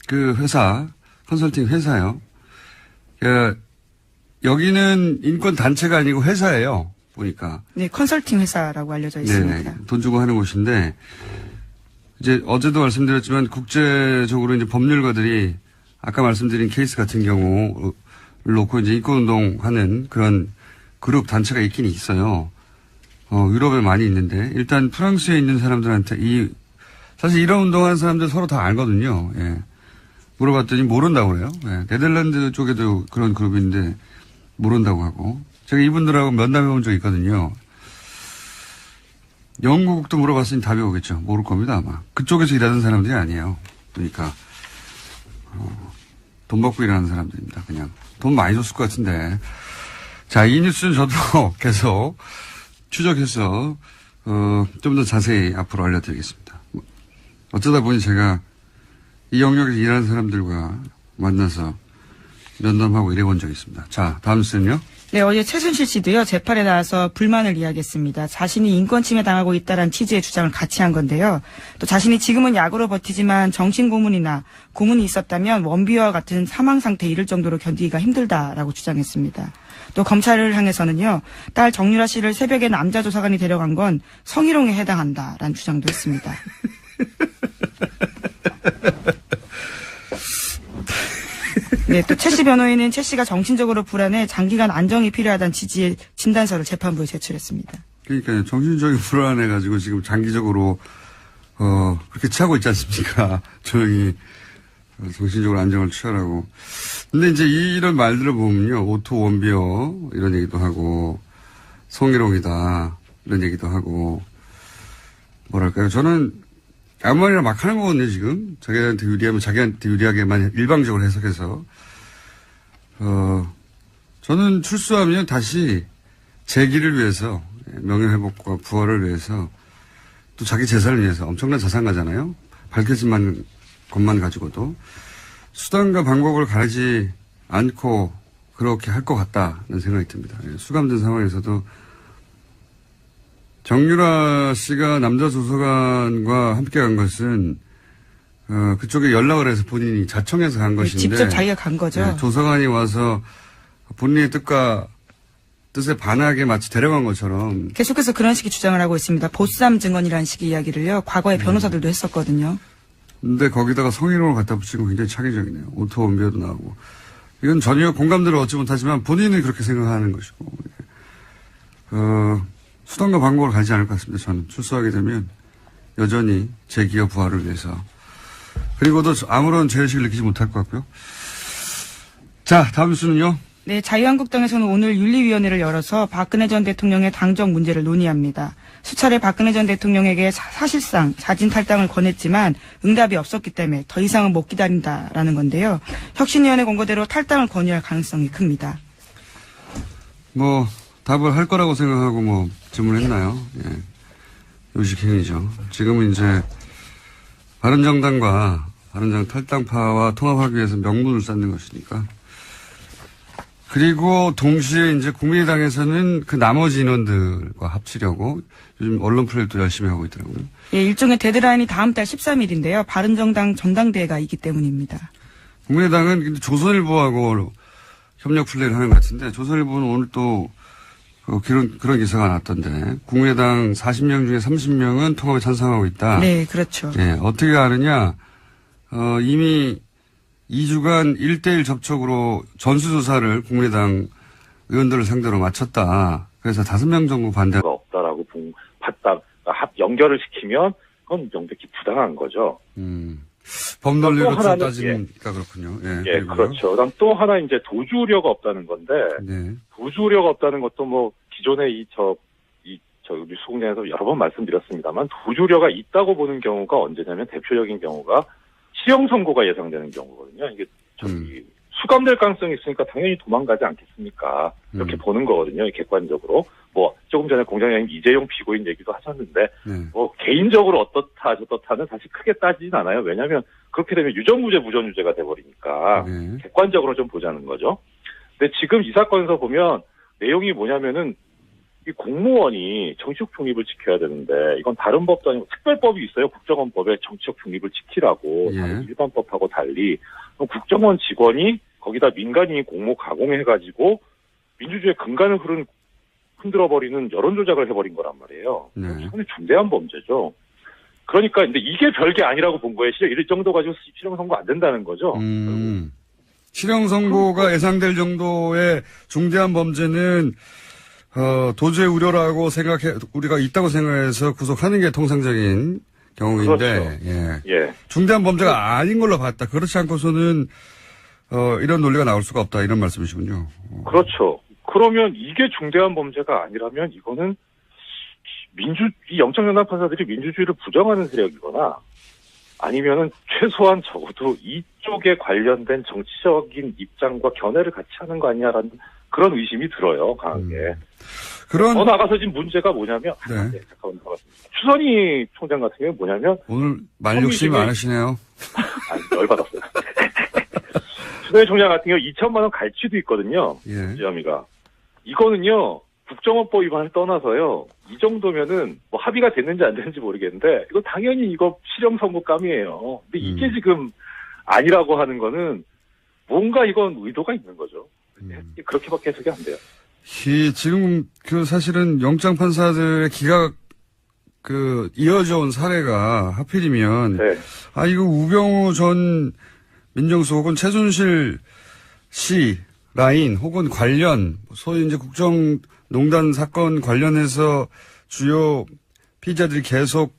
그 회사, 컨설팅 회사요. 여기는 인권 단체가 아니고 회사예요. 보니까. 네, 컨설팅 회사라고 알려져 있습니다. 네네. 돈 주고 하는 곳인데 이제 어제도 말씀드렸지만 국제적으로 이제 법률가들이 아까 말씀드린 케이스 같은 경우를 놓고 이제 인권운동 하는 그런 그룹 단체가 있긴 있어요. 유럽에 많이 있는데 일단 프랑스에 있는 사람들한테 사실 이런 운동하는 사람들 서로 다 알거든요. 예. 물어봤더니 모른다고 그래요. 예. 네덜란드 쪽에도 그런 그룹인데 모른다고 하고 제가 이분들하고 면담해 본 적이 있거든요. 영국도 물어봤으니 답이 오겠죠. 모를 겁니다 아마. 그쪽에서 일하는 사람들이 아니에요. 그러니까 돈 받고 일하는 사람들입니다. 그냥 돈 많이 줬을 것 같은데. 자, 이 뉴스는 저도 계속 추적해서 좀 더 자세히 앞으로 알려드리겠습니다. 어쩌다 보니 제가 이 영역에서 일하는 사람들과 만나서 면담하고 일해본 적이 있습니다. 자, 다음 뉴스는요. 네, 어제 최순실 씨도요, 재판에 나와서 불만을 이야기했습니다. 자신이 인권 침해 당하고 있다는 취지의 주장을 같이 한 건데요. 또 자신이 지금은 약으로 버티지만 정신고문이나 고문이 있었다면 원비와 같은 사망 상태에 이를 정도로 견디기가 힘들다라고 주장했습니다. 또 검찰을 향해서는요, 딸 정유라 씨를 새벽에 남자 조사관이 데려간 건 성희롱에 해당한다라는 주장도 했습니다. 네, 또 최 씨 변호인은 최 씨가 정신적으로 불안해 장기간 안정이 필요하다는 취지의 진단서를 재판부에 제출했습니다. 그러니까요. 정신적인 불안해가지고 지금 장기적으로 그렇게 취하고 있지 않습니까? 조용히 정신적으로 안정을 취하라고. 근데 이제 이런 말들을 보면요. 오토 원비어 이런 얘기도 하고 성희롱이다 이런 얘기도 하고 뭐랄까요. 저는 아무 말이나 막 하는 거거든요, 지금. 자기한테 유리하면 자기한테 유리하게만 일방적으로 해석해서. 저는 출소하면 다시 재기를 위해서, 명예회복과 부활을 위해서, 또 자기 재산을 위해서 엄청난 자산가잖아요. 밝혀진 것만 가지고도. 수단과 방법을 가리지 않고 그렇게 할 것 같다는 생각이 듭니다. 수감된 상황에서도 정유라 씨가 남자 조사관과 함께 간 것은 그쪽에 연락을 해서 본인이 자청해서 간 것인데 직접 자기가 간 거죠. 네, 조사관이 와서 본인의 뜻에 반하게 마치 데려간 것처럼 계속해서 그런 식의 주장을 하고 있습니다. 보쌈 증언이라는 식의 이야기를요. 과거에 변호사들도 했었거든요. 근데 거기다가 성희롱을 갖다 붙이고 굉장히 창의적이네요. 오토 원비어도 나오고. 이건 전혀 공감대를 얻지 못하지만 본인은 그렇게 생각하는 것이고 수단과 방법을 가지 않을 것 같습니다. 저는 출소하게 되면 여전히 제 기업 부활을 위해서. 그리고도 아무런 죄의식을 느끼지 못할 것 같고요. 자, 다음 뉴스는요? 네, 자유한국당에서는 오늘 윤리위원회를 열어서 박근혜 전 대통령의 당적 문제를 논의합니다. 수차례 박근혜 전 대통령에게 사실상 자진 탈당을 권했지만 응답이 없었기 때문에 더 이상은 못 기다린다라는 건데요. 혁신위원회 권고대로 탈당을 권유할 가능성이 큽니다. 뭐 답을 할 거라고 생각하고 뭐 질문했나요? 예. 요식행위죠. 지금은 이제 바른정당과 바른정당 탈당파와 통합하기 위해서 명분을 쌓는 것이니까. 그리고 동시에 이제 국민의당에서는 그 나머지 인원들과 합치려고 요즘 언론 플레이도 열심히 하고 있더라고요. 예, 일종의 데드라인이 다음 달 13일인데요. 바른정당 전당대회가 있기 때문입니다. 국민의당은 조선일보하고 협력 플레이를 하는 것 같은데 조선일보는 오늘 또 그런 기사가 났던데 국민의당 40명 중에 30명은 통합에 찬성하고 있다. 네, 그렇죠. 예, 어떻게 아느냐? 이미 2주간 1대1 접촉으로 전수조사를 국민의당 의원들을 상대로 마쳤다. 그래서 5명 정도 반대가 없다라고 봤다. 연결을 시키면 그건 명백히 부당한 거죠. 법 논리로 하나는, 따지니까 그렇군요. 예, 그렇죠. 그다음 또 하나 이제 도주 우려가 없다는 건데 네. 도주 우려가 없다는 것도 뭐 기존에 우리 뉴스공장에서 여러 번 말씀드렸습니다만 도주 우려가 있다고 보는 경우가 언제냐면 대표적인 경우가 실형 선고가 예상되는 경우거든요. 이게 수감될 가능성이 있으니까 당연히 도망가지 않겠습니까? 이렇게 보는 거거든요. 객관적으로. 뭐 조금 전에 공장장님 이재용 피고인 얘기도 하셨는데 뭐 개인적으로 어떻다 저떻다는 사실 크게 따지진 않아요. 왜냐하면 그렇게 되면 유전무죄 무전유죄가 돼버리니까 객관적으로 좀 보자는 거죠. 근데 지금 이 사건에서 보면 내용이 뭐냐면은 이 공무원이 정치적 중립을 지켜야 되는데 이건 다른 법도 아니고 특별법이 있어요. 국정원법에 정치적 중립을 지키라고 다른 일반 법하고 달리 국정원 직원이 거기다 민간인이 공모 가공해가지고 민주주의의 근간을 흔들어버리는 여론 조작을 해버린 거란 말이에요. 상당히 중대한 범죄죠. 그러니까 근데 이게 별게 아니라고 본 거예요. 이 정도 가지고 실형 선고 안 된다는 거죠. 실형 선고가 예상될 정도의 중대한 범죄는 도주의 우려라고 우리가 있다고 생각해서 구속하는 게 통상적인 경우인데, 그렇죠. 예. 중대한 범죄가 아닌 걸로 봤다. 그렇지 않고서는, 이런 논리가 나올 수가 없다. 이런 말씀이시군요. 그렇죠. 그러면 이게 중대한 범죄가 아니라면 이거는 이 영장연합 판사들이 민주주의를 부정하는 세력이거나 아니면은 최소한 적어도 이쪽에 관련된 정치적인 입장과 견해를 같이 하는 거 아니냐라는 그런 의심이 들어요, 강하게. 더 나가서 지금 문제가 뭐냐면, 잠깐만 나갔습니다. 추선희 총장 같은 경우는 뭐냐면, 오늘 말 욕심이 많으시네요. 열받았어요. 추선희 총장 같은 경우 2천만 원 갈취도 있거든요. 혐의가. 이거는요, 국정원법 위반을 떠나서요, 이 정도면은 뭐 합의가 됐는지 안 됐는지 모르겠는데, 이거 당연히 이거 실형 선고감이에요. 근데 이게 지금 아니라고 하는 거는 뭔가 이건 의도가 있는 거죠. 그렇게밖에 해석이 안 돼요. 지금 사실은 영장 판사들의 기각 이어져 온 사례가 하필이면 이거 우병우 전 민정수석 혹은 최순실 씨 라인 혹은 관련 소위 이제 국정농단 사건 관련해서 주요 피의자들이 계속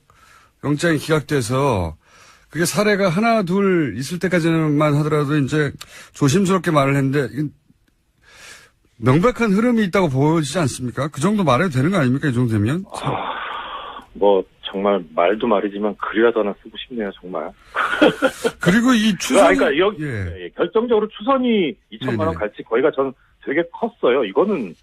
영장이 기각돼서 그게 사례가 하나 둘 있을 때까지만 하더라도 이제 조심스럽게 말을 했는데 명백한 흐름이 있다고 보이지 않습니까? 그 정도 말해도 되는 거 아닙니까? 이 정도 되면? 뭐 정말 말도 말이지만 글이라도 하나 쓰고 싶네요, 정말. 그리고 이 추선이 그러니까 결정적으로 추선이 2천만 원 갈치 거기가 저는 되게 컸어요. 이거는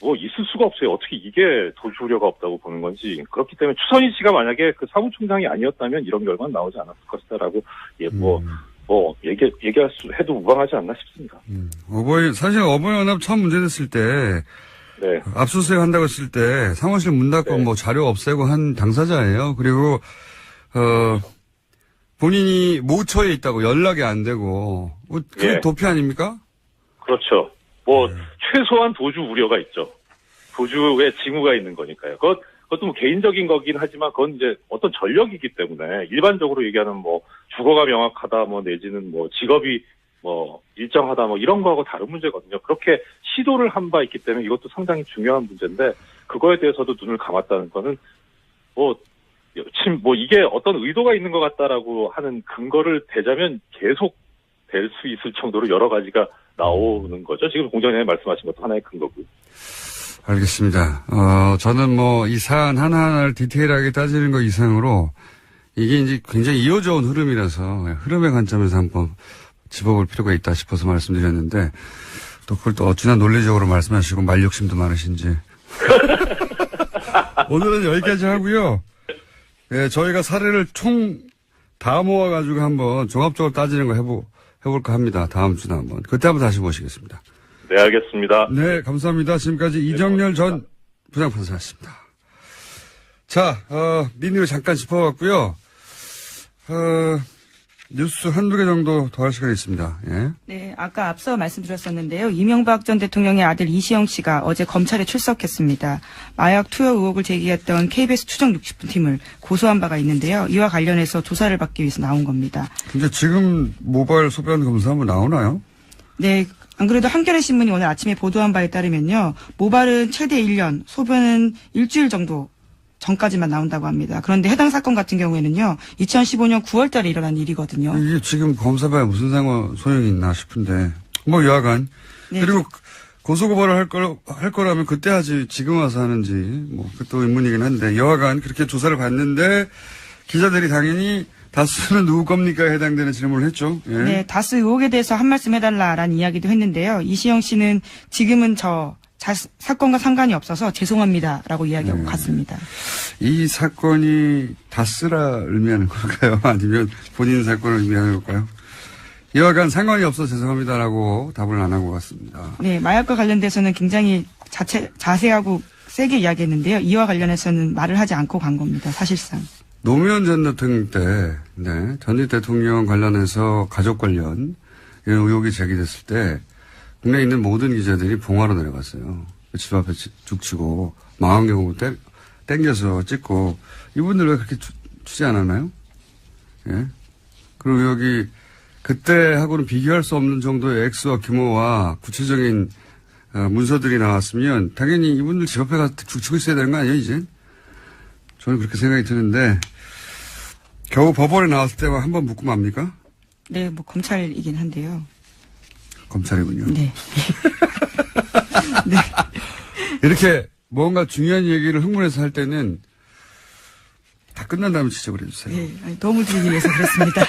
뭐 있을 수가 없어요. 어떻게 이게 도주 우려가 없다고 보는 건지. 그렇기 때문에 추선희 씨가 만약에 그 사무총장이 아니었다면 이런 결과는 나오지 않았을 것이다라고 얘기할 수 해도 무방하지 않나 싶습니다. 사실 어버이연합 처음 문제됐을 때 압수수색 한다고 했을 때 사무실 문 닫고 뭐 자료 없애고 한 당사자예요. 그리고 본인이 모처에 있다고 연락이 안 되고 그게 도피 아닙니까? 그렇죠. 최소한 도주 우려가 있죠. 도주에 징후가 있는 거니까요. 그것도 뭐 개인적인 거긴 하지만 그건 이제 어떤 전력이기 때문에 일반적으로 얘기하는 뭐 주거가 명확하다 뭐 내지는 뭐 직업이 뭐 일정하다 뭐 이런 거하고 다른 문제거든요. 그렇게 시도를 한 바 있기 때문에 이것도 상당히 중요한 문제인데 그거에 대해서도 눈을 감았다는 거는 이게 어떤 의도가 있는 것 같다라고 하는 근거를 대자면 계속 될 수 있을 정도로 여러 가지가 나오는 거죠. 지금 공장장님 말씀하신 것도 하나의 근거고요. 알겠습니다. 저는 뭐 이 사안 하나하나를 디테일하게 따지는 것 이상으로 이게 이제 굉장히 이어져 온 흐름이라서 흐름의 관점에서 한번 짚어볼 필요가 있다 싶어서 말씀드렸는데 또 그걸 또 어찌나 논리적으로 말씀하시고 말 욕심도 많으신지. 오늘은 여기까지 하고요. 예, 저희가 사례를 총 다 모아가지고 한번 종합적으로 따지는 거 해볼까 합니다. 다음 주나 한번. 그때 한번 다시 모시겠습니다. 네, 알겠습니다. 네, 감사합니다. 지금까지 이정렬 전 부장판사였습니다. 자, 민의를 잠깐 짚어봤고요. 뉴스 한두 개 정도 더 할 시간이 있습니다. 예. 네, 아까 앞서 말씀드렸었는데요. 이명박 전 대통령의 아들 이시영 씨가 어제 검찰에 출석했습니다. 마약 투여 의혹을 제기했던 KBS 추정 60분 팀을 고소한 바가 있는데요. 이와 관련해서 조사를 받기 위해서 나온 겁니다. 근데 지금 모바일 소변 검사 한번 나오나요? 네, 안 그래도 한겨레 신문이 오늘 아침에 보도한 바에 따르면요. 모발은 최대 1년, 소변은 일주일 정도 전까지만 나온다고 합니다. 그런데 해당 사건 같은 경우에는요. 2015년 9월 달에 일어난 일이거든요. 이게 지금 검사봐야 무슨 소용이 있나 싶은데. 뭐 여하간. 네. 그리고 고소고발을 할 거라면 그때 하지 지금 와서 하는지 뭐 그것도 의문이긴 한데 여하간 그렇게 조사를 받는데 기자들이 당연히 다스는 누구 겁니까 해당되는 질문을 했죠. 예. 네, 다스 의혹에 대해서 한 말씀 해달라라는 이야기도 했는데요. 이시영 씨는 지금은 사건과 상관이 없어서 죄송합니다라고 이야기하고 갔습니다. 이 사건이 다스라 의미하는 걸까요? 아니면 본인 사건을 의미하는 걸까요? 여하간 상관이 없어 죄송합니다라고 답을 안 하고 갔습니다. 네, 마약과 관련돼서는 굉장히 자세하고 세게 이야기했는데요. 이와 관련해서는 말을 하지 않고 간 겁니다. 사실상. 노무현 전 대통령 때, 네, 전직 대통령 관련해서 가족 관련 이런 의혹이 제기됐을 때 국내에 있는 모든 기자들이 봉화로 내려갔어요. 집 앞에 죽치고 망원경으로 땡겨서 찍고 이분들 왜 그렇게 주지 않았나요? 예. 그리고 여기 그때하고는 비교할 수 없는 정도의 액수와 규모와 구체적인 문서들이 나왔으면 당연히 이분들 집 앞에 가서 죽치고 있어야 되는 거 아니에요, 이제? 저는 그렇게 생각이 드는데 겨우 법원에 나왔을 때만 한번 묻고 맙니까? 네, 뭐 검찰이긴 한데요. 검찰이군요. 네. 네. 이렇게 뭔가 중요한 얘기를 흥분해서 할 때는 다 끝난 다음에 지적을 해주세요. 네, 아니, 도움을 드리기 위해서 그렇습니다.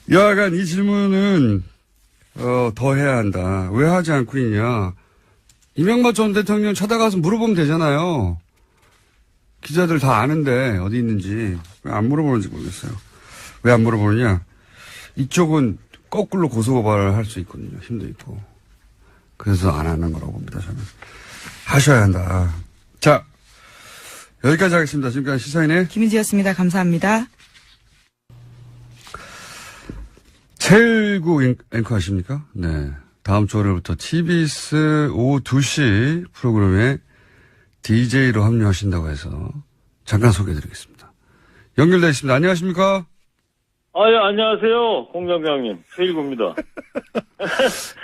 여하간 이 질문은 더 해야 한다. 왜 하지 않고 있냐. 이명박 전 대통령 찾아가서 물어보면 되잖아요. 기자들 다 아는데 어디 있는지. 왜 안 물어보는지 모르겠어요. 왜 안 물어보느냐. 이쪽은 거꾸로 고소고발을 할 수 있거든요. 힘도 있고. 그래서 안 하는 거라고 봅니다. 저는. 하셔야 한다. 자, 여기까지 하겠습니다. 지금까지 시사인의 김은지였습니다. 감사합니다. 최일구 앵커 하십니까? 네. 다음 주 월요일부터 TBS 오후 2시 프로그램에 DJ로 합류하신다고 해서 잠깐 소개해드리겠습니다. 연결되어 있습니다. 안녕하십니까? 예, 안녕하세요. 공장장님. 최일구입니다.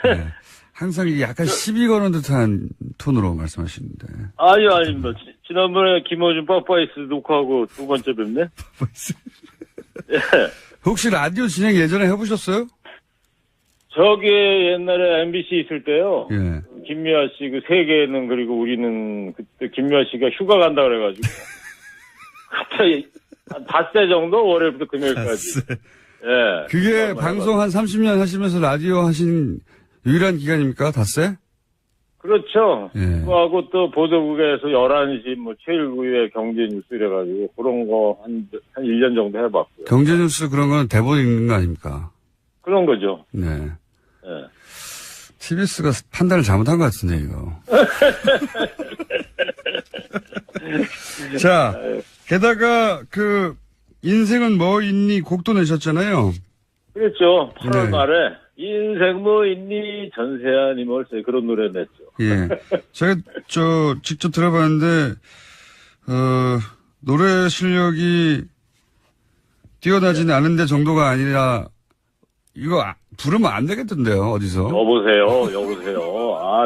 네. 항상 이게 약간 시비 거는 듯한 톤으로 말씀하시는데. 아닙니다. 지난번에 김어준 빠빠이스 녹화하고 두 번째 뵙네. 예. 혹시 라디오 진행 예전에 해보셨어요? 저기 옛날에 MBC 있을 때요. 예. 김미아 씨 그 세계는 그리고 우리는 그때 김미아 씨가 휴가 간다 그래가지고 갑자기 한 닷새 정도 월요일부터 금요일까지. 예. 그게 방송 한 30년 하시면서 라디오 하신 유일한 기간입니까? 닷새? 그렇죠. 예. 그거하고 또 보도국에서 11시 뭐 최일구의 경제뉴스 이래가지고 그런 거 한 1년 정도 해봤고요. 경제뉴스 그런 건 대본 읽는 거 아닙니까? 그런 거죠. 네. 예. TBS가 판단을 잘못한 것 같은데, 이거. 자, 게다가 그 인생은 뭐 있니 곡도 내셨잖아요. 그렇죠. 8월 네. 말에 인생 뭐 있니 전세아니 뭘세 그런 노래 냈죠. 예. 제가 직접 들어봤는데 노래 실력이 뛰어나지는 않은데 정도가 아니라 이거 부르면 안 되겠던데요, 어디서? 여보세요.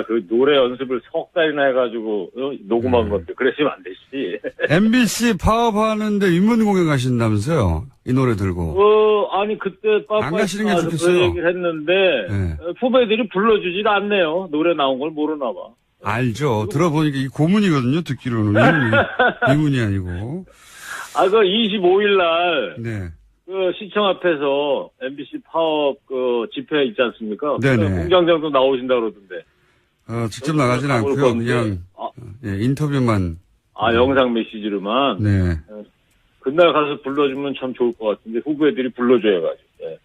그 노래 연습을 석 달이나 해가지고 녹음한 건데 그러시면 안 되지. MBC 파업하는데 인문 공연 가신다면서요? 이 노래 들고. 아니 그때 안 가시는 게 빠빠서 좋겠어요. 그 얘기를 했는데 네. 후배들이 불러주질 않네요. 노래 나온 걸 모르나 봐. 알죠. 들어보니까 이 고문이거든요. 듣기로는 이문이 아니고. 그 25일 날 네. 그 시청 앞에서 MBC 파업 그 집회 있지 않습니까? 네네. 공장장도 나오신다 그러던데. 직접 나가진 않고요. 그냥 인터뷰만. 영상 메시지로만. 네. 그날 가서 불러주면 참 좋을 것 같은데 후배들이 불러줘야가지고. 네.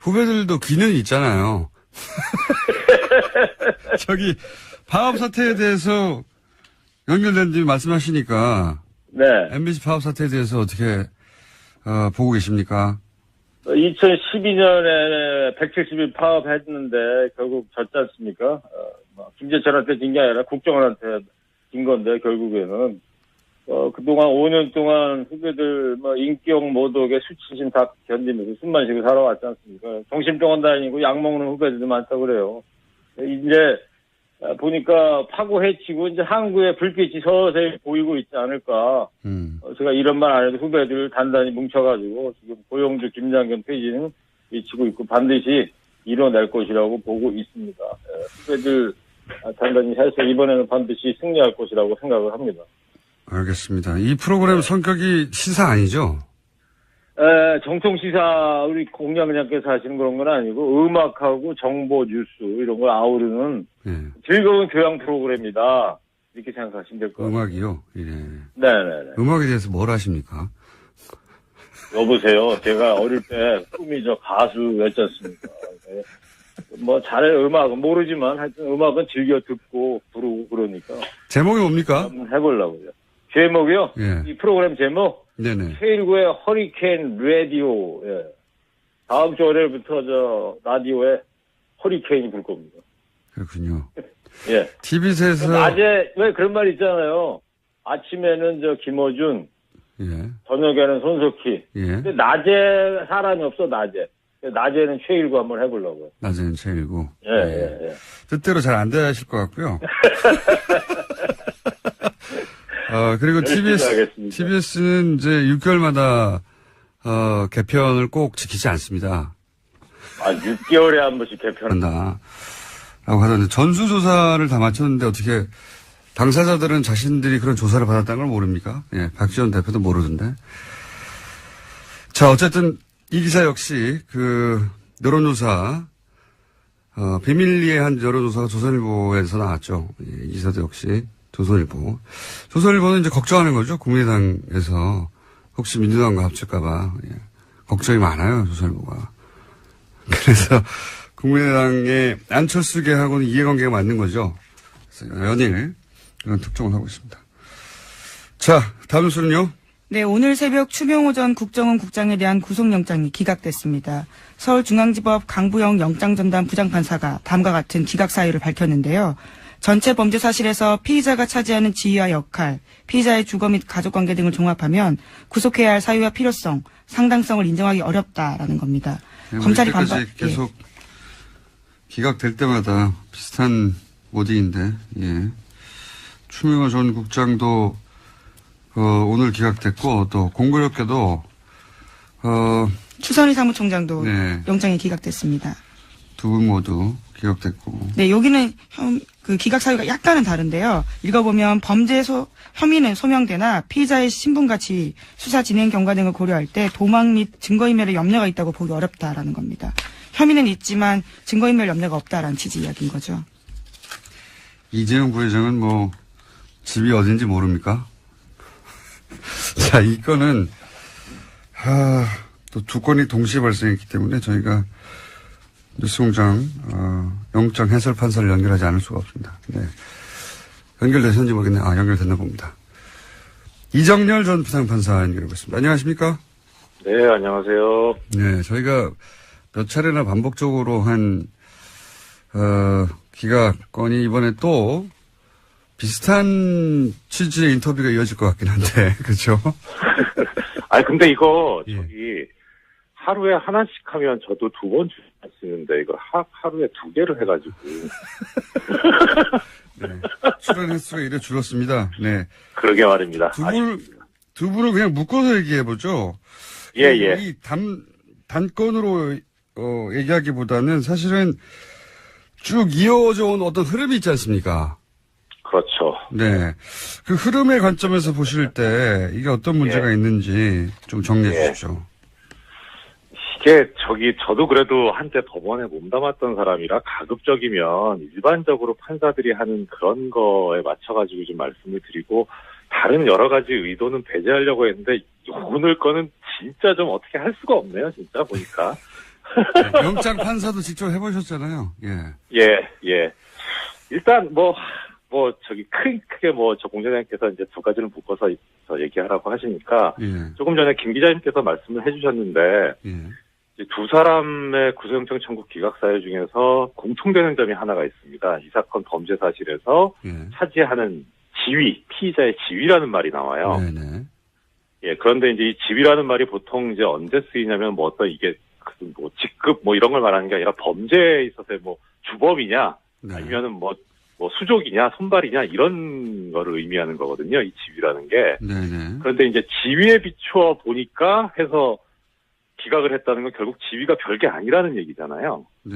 후배들도 귀는 있잖아요. 저기 파업 사태에 대해서 연결된 지 말씀하시니까. 네. MBC 파업 사태에 대해서 어떻게 보고 계십니까? 2012년에 170일 파업했는데 결국 졌지 않습니까? 김재철한테 진 게 아니라 국정원한테 진 건데 결국에는 그동안 5년 동안 후배들 인격 모독에 수치심 다 견디면서 숨만 쉬고 살아왔지 않습니까? 정신병원 다니고 약 먹는 후배들도 많다고 그래요. 이제 보니까 파고 해치고 이제 항구에 불빛이 서서히 보이고 있지 않을까. 제가 이런 말 안 해도 후배들 단단히 뭉쳐가지고 지금 고용주 김장겸 폐지는 미치고 있고 반드시 이뤄낼 것이라고 보고 있습니다. 후배들 단단히 해서 이번에는 반드시 승리할 것이라고 생각을 합니다. 알겠습니다. 이 프로그램 성격이 시사 아니죠? 정통 시사 우리 공장장께서 하시는 그런 건 아니고 음악하고 정보 뉴스 이런 걸 아우르는 즐거운 교양 프로그램이다. 이렇게 생각하시면 될 것 같아요. 음악이요? 예. 네네네. 음악에 대해서 뭘 하십니까? 여보세요. 제가 어릴 때 꿈이 가수였지 않습니까? 잘해 음악은 모르지만 하여튼 음악은 즐겨 듣고 부르고 그러니까. 제목이 뭡니까? 한번 해보려고요. 제목이요? 예. 이 프로그램 제목? 네네. K19의 허리케인 라디오. 예. 다음 주 월요일부터 라디오에 허리케인이 불 겁니다. 그렇군요. 예. TV에서. 낮에, 왜 그런 말 있잖아요. 아침에는 김어준. 예. 저녁에는 손석희. 예. 근데 낮에 사람이 없어, 낮에. 낮에는 최일구 한번 해보려고요. 낮에는 최일구. 예. 뜻대로 잘 안 되실 것 같고요. 그리고 TBS는 이제 6개월마다, 개편을 꼭 지키지 않습니다. 6개월에 한 번씩 개편한다. 라고 하던데, 전수조사를 다 마쳤는데 어떻게, 당사자들은 자신들이 그런 조사를 받았다는 걸 모릅니까? 예, 박지원 대표도 모르던데. 자, 어쨌든, 이 기사 역시, 여론조사, 비밀리에 한 여론조사가 조선일보에서 나왔죠. 이 기사도 역시 조선일보. 조선일보는 이제 걱정하는 거죠. 국민의당에서 혹시 민주당과 합칠까봐. 예. 걱정이 많아요. 조선일보가. 그래서 국민의당의 안철수계하고는 이해관계가 맞는 거죠. 그래서 연일 그런 특종을 하고 있습니다. 자, 다음 뉴스는요. 네, 오늘 새벽 추명호 전 국정원 국장에 대한 구속영장이 기각됐습니다. 서울중앙지법 강부영 영장전담 부장판사가 다음과 같은 기각 사유를 밝혔는데요. 전체 범죄 사실에서 피의자가 차지하는 지위와 역할, 피의자의 주거 및 가족관계 등을 종합하면 구속해야 할 사유와 필요성, 상당성을 인정하기 어렵다라는 겁니다. 검찰이 계속 기각될 때마다 비슷한 모딩인데, 예. 추명호 전 국장도 오늘 기각됐고 또 공교롭게도 추선희 사무총장도 네. 영장이 기각됐습니다. 두 분 모두 기각됐고. 네, 여기는 기각 사유가 약간은 다른데요. 읽어보면 혐의는 소명되나 피의자의 신분과 지위, 수사 진행 경과 등을 고려할 때 도망 및 증거인멸의 염려가 있다고 보기 어렵다라는 겁니다. 혐의는 있지만 증거인멸 염려가 없다라는 취지 이야기인 거죠. 이재용 부회장은 집이 어딘지 모릅니까? 자, 이 건은, 또 두 건이 동시에 발생했기 때문에 저희가 뉴스공장, 영장 해설 판사를 연결하지 않을 수가 없습니다. 네. 연결되셨는지 모르겠네요. 연결됐나 봅니다. 이정렬 전 부장판사 연결해보겠습니다. 안녕하십니까? 네, 안녕하세요. 네, 저희가 몇 차례나 반복적으로 한, 기각건이 이번에 또 비슷한 취지의 인터뷰가 이어질 것 같긴 한데, 그렇죠? 근데 이거, 예. 하루에 하나씩 하면 저도 2번 주잖아요. 수 있는데 이걸 하루에 2개를 해가지고. 네. 출연 횟수가 이래 줄었습니다. 네. 그러게 말입니다. 두 분을 그냥 묶어서 얘기해보죠. 예. 이 단건으로, 얘기하기보다는 사실은 쭉 이어져 온 어떤 흐름이 있지 않습니까? 그렇죠. 네. 그 흐름의 관점에서 보실 때 이게 어떤 문제가 있는지 좀 정리해 주십시오. 이게 저도 그래도 한때 법원에 몸담았던 사람이라 가급적이면 일반적으로 판사들이 하는 그런 거에 맞춰가지고 좀 말씀을 드리고 다른 여러 가지 의도는 배제하려고 했는데 오늘 거는 진짜 좀 어떻게 할 수가 없네요. 진짜 보니까. 영장 판사도 직접 해보셨잖아요. 예. 일단 크게 저 공장장님께서 이제 2가지를 묶어서 얘기하라고 하시니까 조금 전에 김 기자님께서 말씀을 해주셨는데 이제 2사람의 구속영장 청구 기각 사유 중에서 공통되는 점이 하나가 있습니다. 이 사건 범죄 사실에서 차지하는 지위, 피의자의 지위라는 말이 나와요. 네네. 예, 그런데 이제 이 지위라는 말이 보통 이제 언제 쓰이냐면 어떤 이게 직급 이런 걸 말하는 게 아니라 범죄에 있어서의 주범이냐 아니면은 수족이냐 손발이냐 이런 거를 의미하는 거거든요. 이 지위라는 게. 네네. 그런데 이제 지위에 비추어 보니까 해서 기각을 했다는 건 결국 지위가 별게 아니라는 얘기잖아요. 네.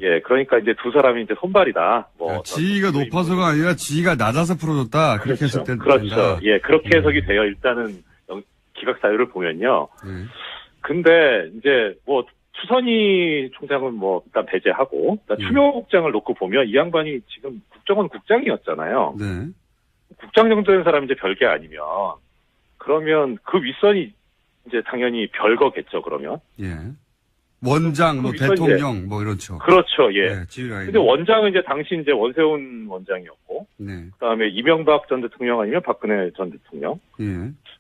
예, 그러니까 이제 2사람이 이제 손발이다. 지위가 높아서가 아니라 지위가 낮아서 풀어줬다. 그렇게 했을 때. 그렇죠. 예, 그렇게 해석이 돼요. 일단은 기각 사유를 보면요. 근데 이제 추선희 총장은 일단 배제하고 추미호 국장을 놓고 보면 이 양반이 지금 국정원 국장이었잖아요. 네. 국장 정도 된 사람이 이제 별게 아니면 그러면 그 윗선이 이제 당연히 별거겠죠. 그러면. 예. 원장, 대통령, 이렇죠. 그렇죠, 예. 네, 지위가 근데 원장은 이제 당시 이제 원세훈 원장이었고, 네. 그 다음에 이명박 전 대통령 아니면 박근혜 전 대통령. 예.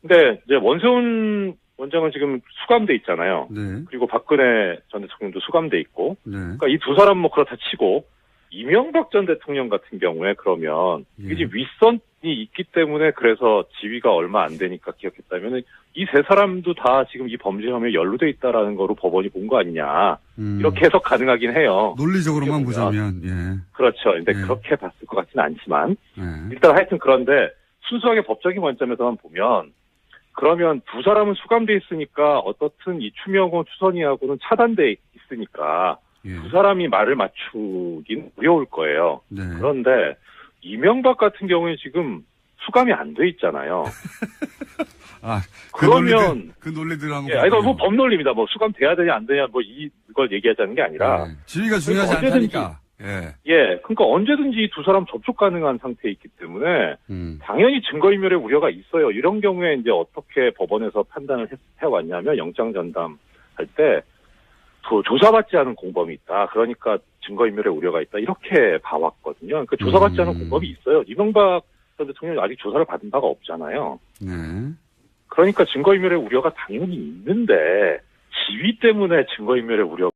근데 이제 원세훈 원장은 지금 수감돼 있잖아요. 네. 그리고 박근혜 전 대통령도 수감돼 있고, 네. 그러니까 이 2사람 그렇다 치고, 이명박 전 대통령 같은 경우에 그러면, 이게 윗선이 있기 때문에 그래서 지위가 얼마 안 되니까 기억했다면은, 이 3사람도 다 지금 이 범죄 혐의에 연루돼 있다라는 거로 법원이 본 거 아니냐. 이렇게 해석 가능하긴 해요. 논리적으로만 보자면, 예. 그렇죠. 근데 그렇게 봤을 것 같지는 않지만, 예. 일단 하여튼 그런데, 순수하게 법적인 관점에서만 보면, 그러면 2사람은 수감돼 있으니까 어떻든 이 추명호 추선희하고는 차단돼 있으니까, 2사람이 말을 맞추긴 어려울 거예요. 네. 그런데, 이명박 같은 경우에 지금 수감이 안 돼 있잖아요. 그러면 그 논리들 한번. 예, 이거 법논리입니다. 수감돼야 되냐 안 되냐 이걸 얘기하자는 게 아니라 지위가 중요하지 않다니까. 예, 그러니까 언제든지 이 2사람 접촉 가능한 상태에 있기 때문에 당연히 증거인멸의 우려가 있어요. 이런 경우에 이제 어떻게 법원에서 판단을 해왔냐면 영장 전담할 때 조사받지 않은 공범이 있다. 그러니까 증거인멸의 우려가 있다. 이렇게 봐왔거든요. 그러니까 조사받지 않은 공범이 있어요. 이명박 전 대통령이 아직 조사를 받은 바가 없잖아요. 네. 그러니까 증거인멸의 우려가 당연히 있는데 지위 때문에 증거인멸의 우려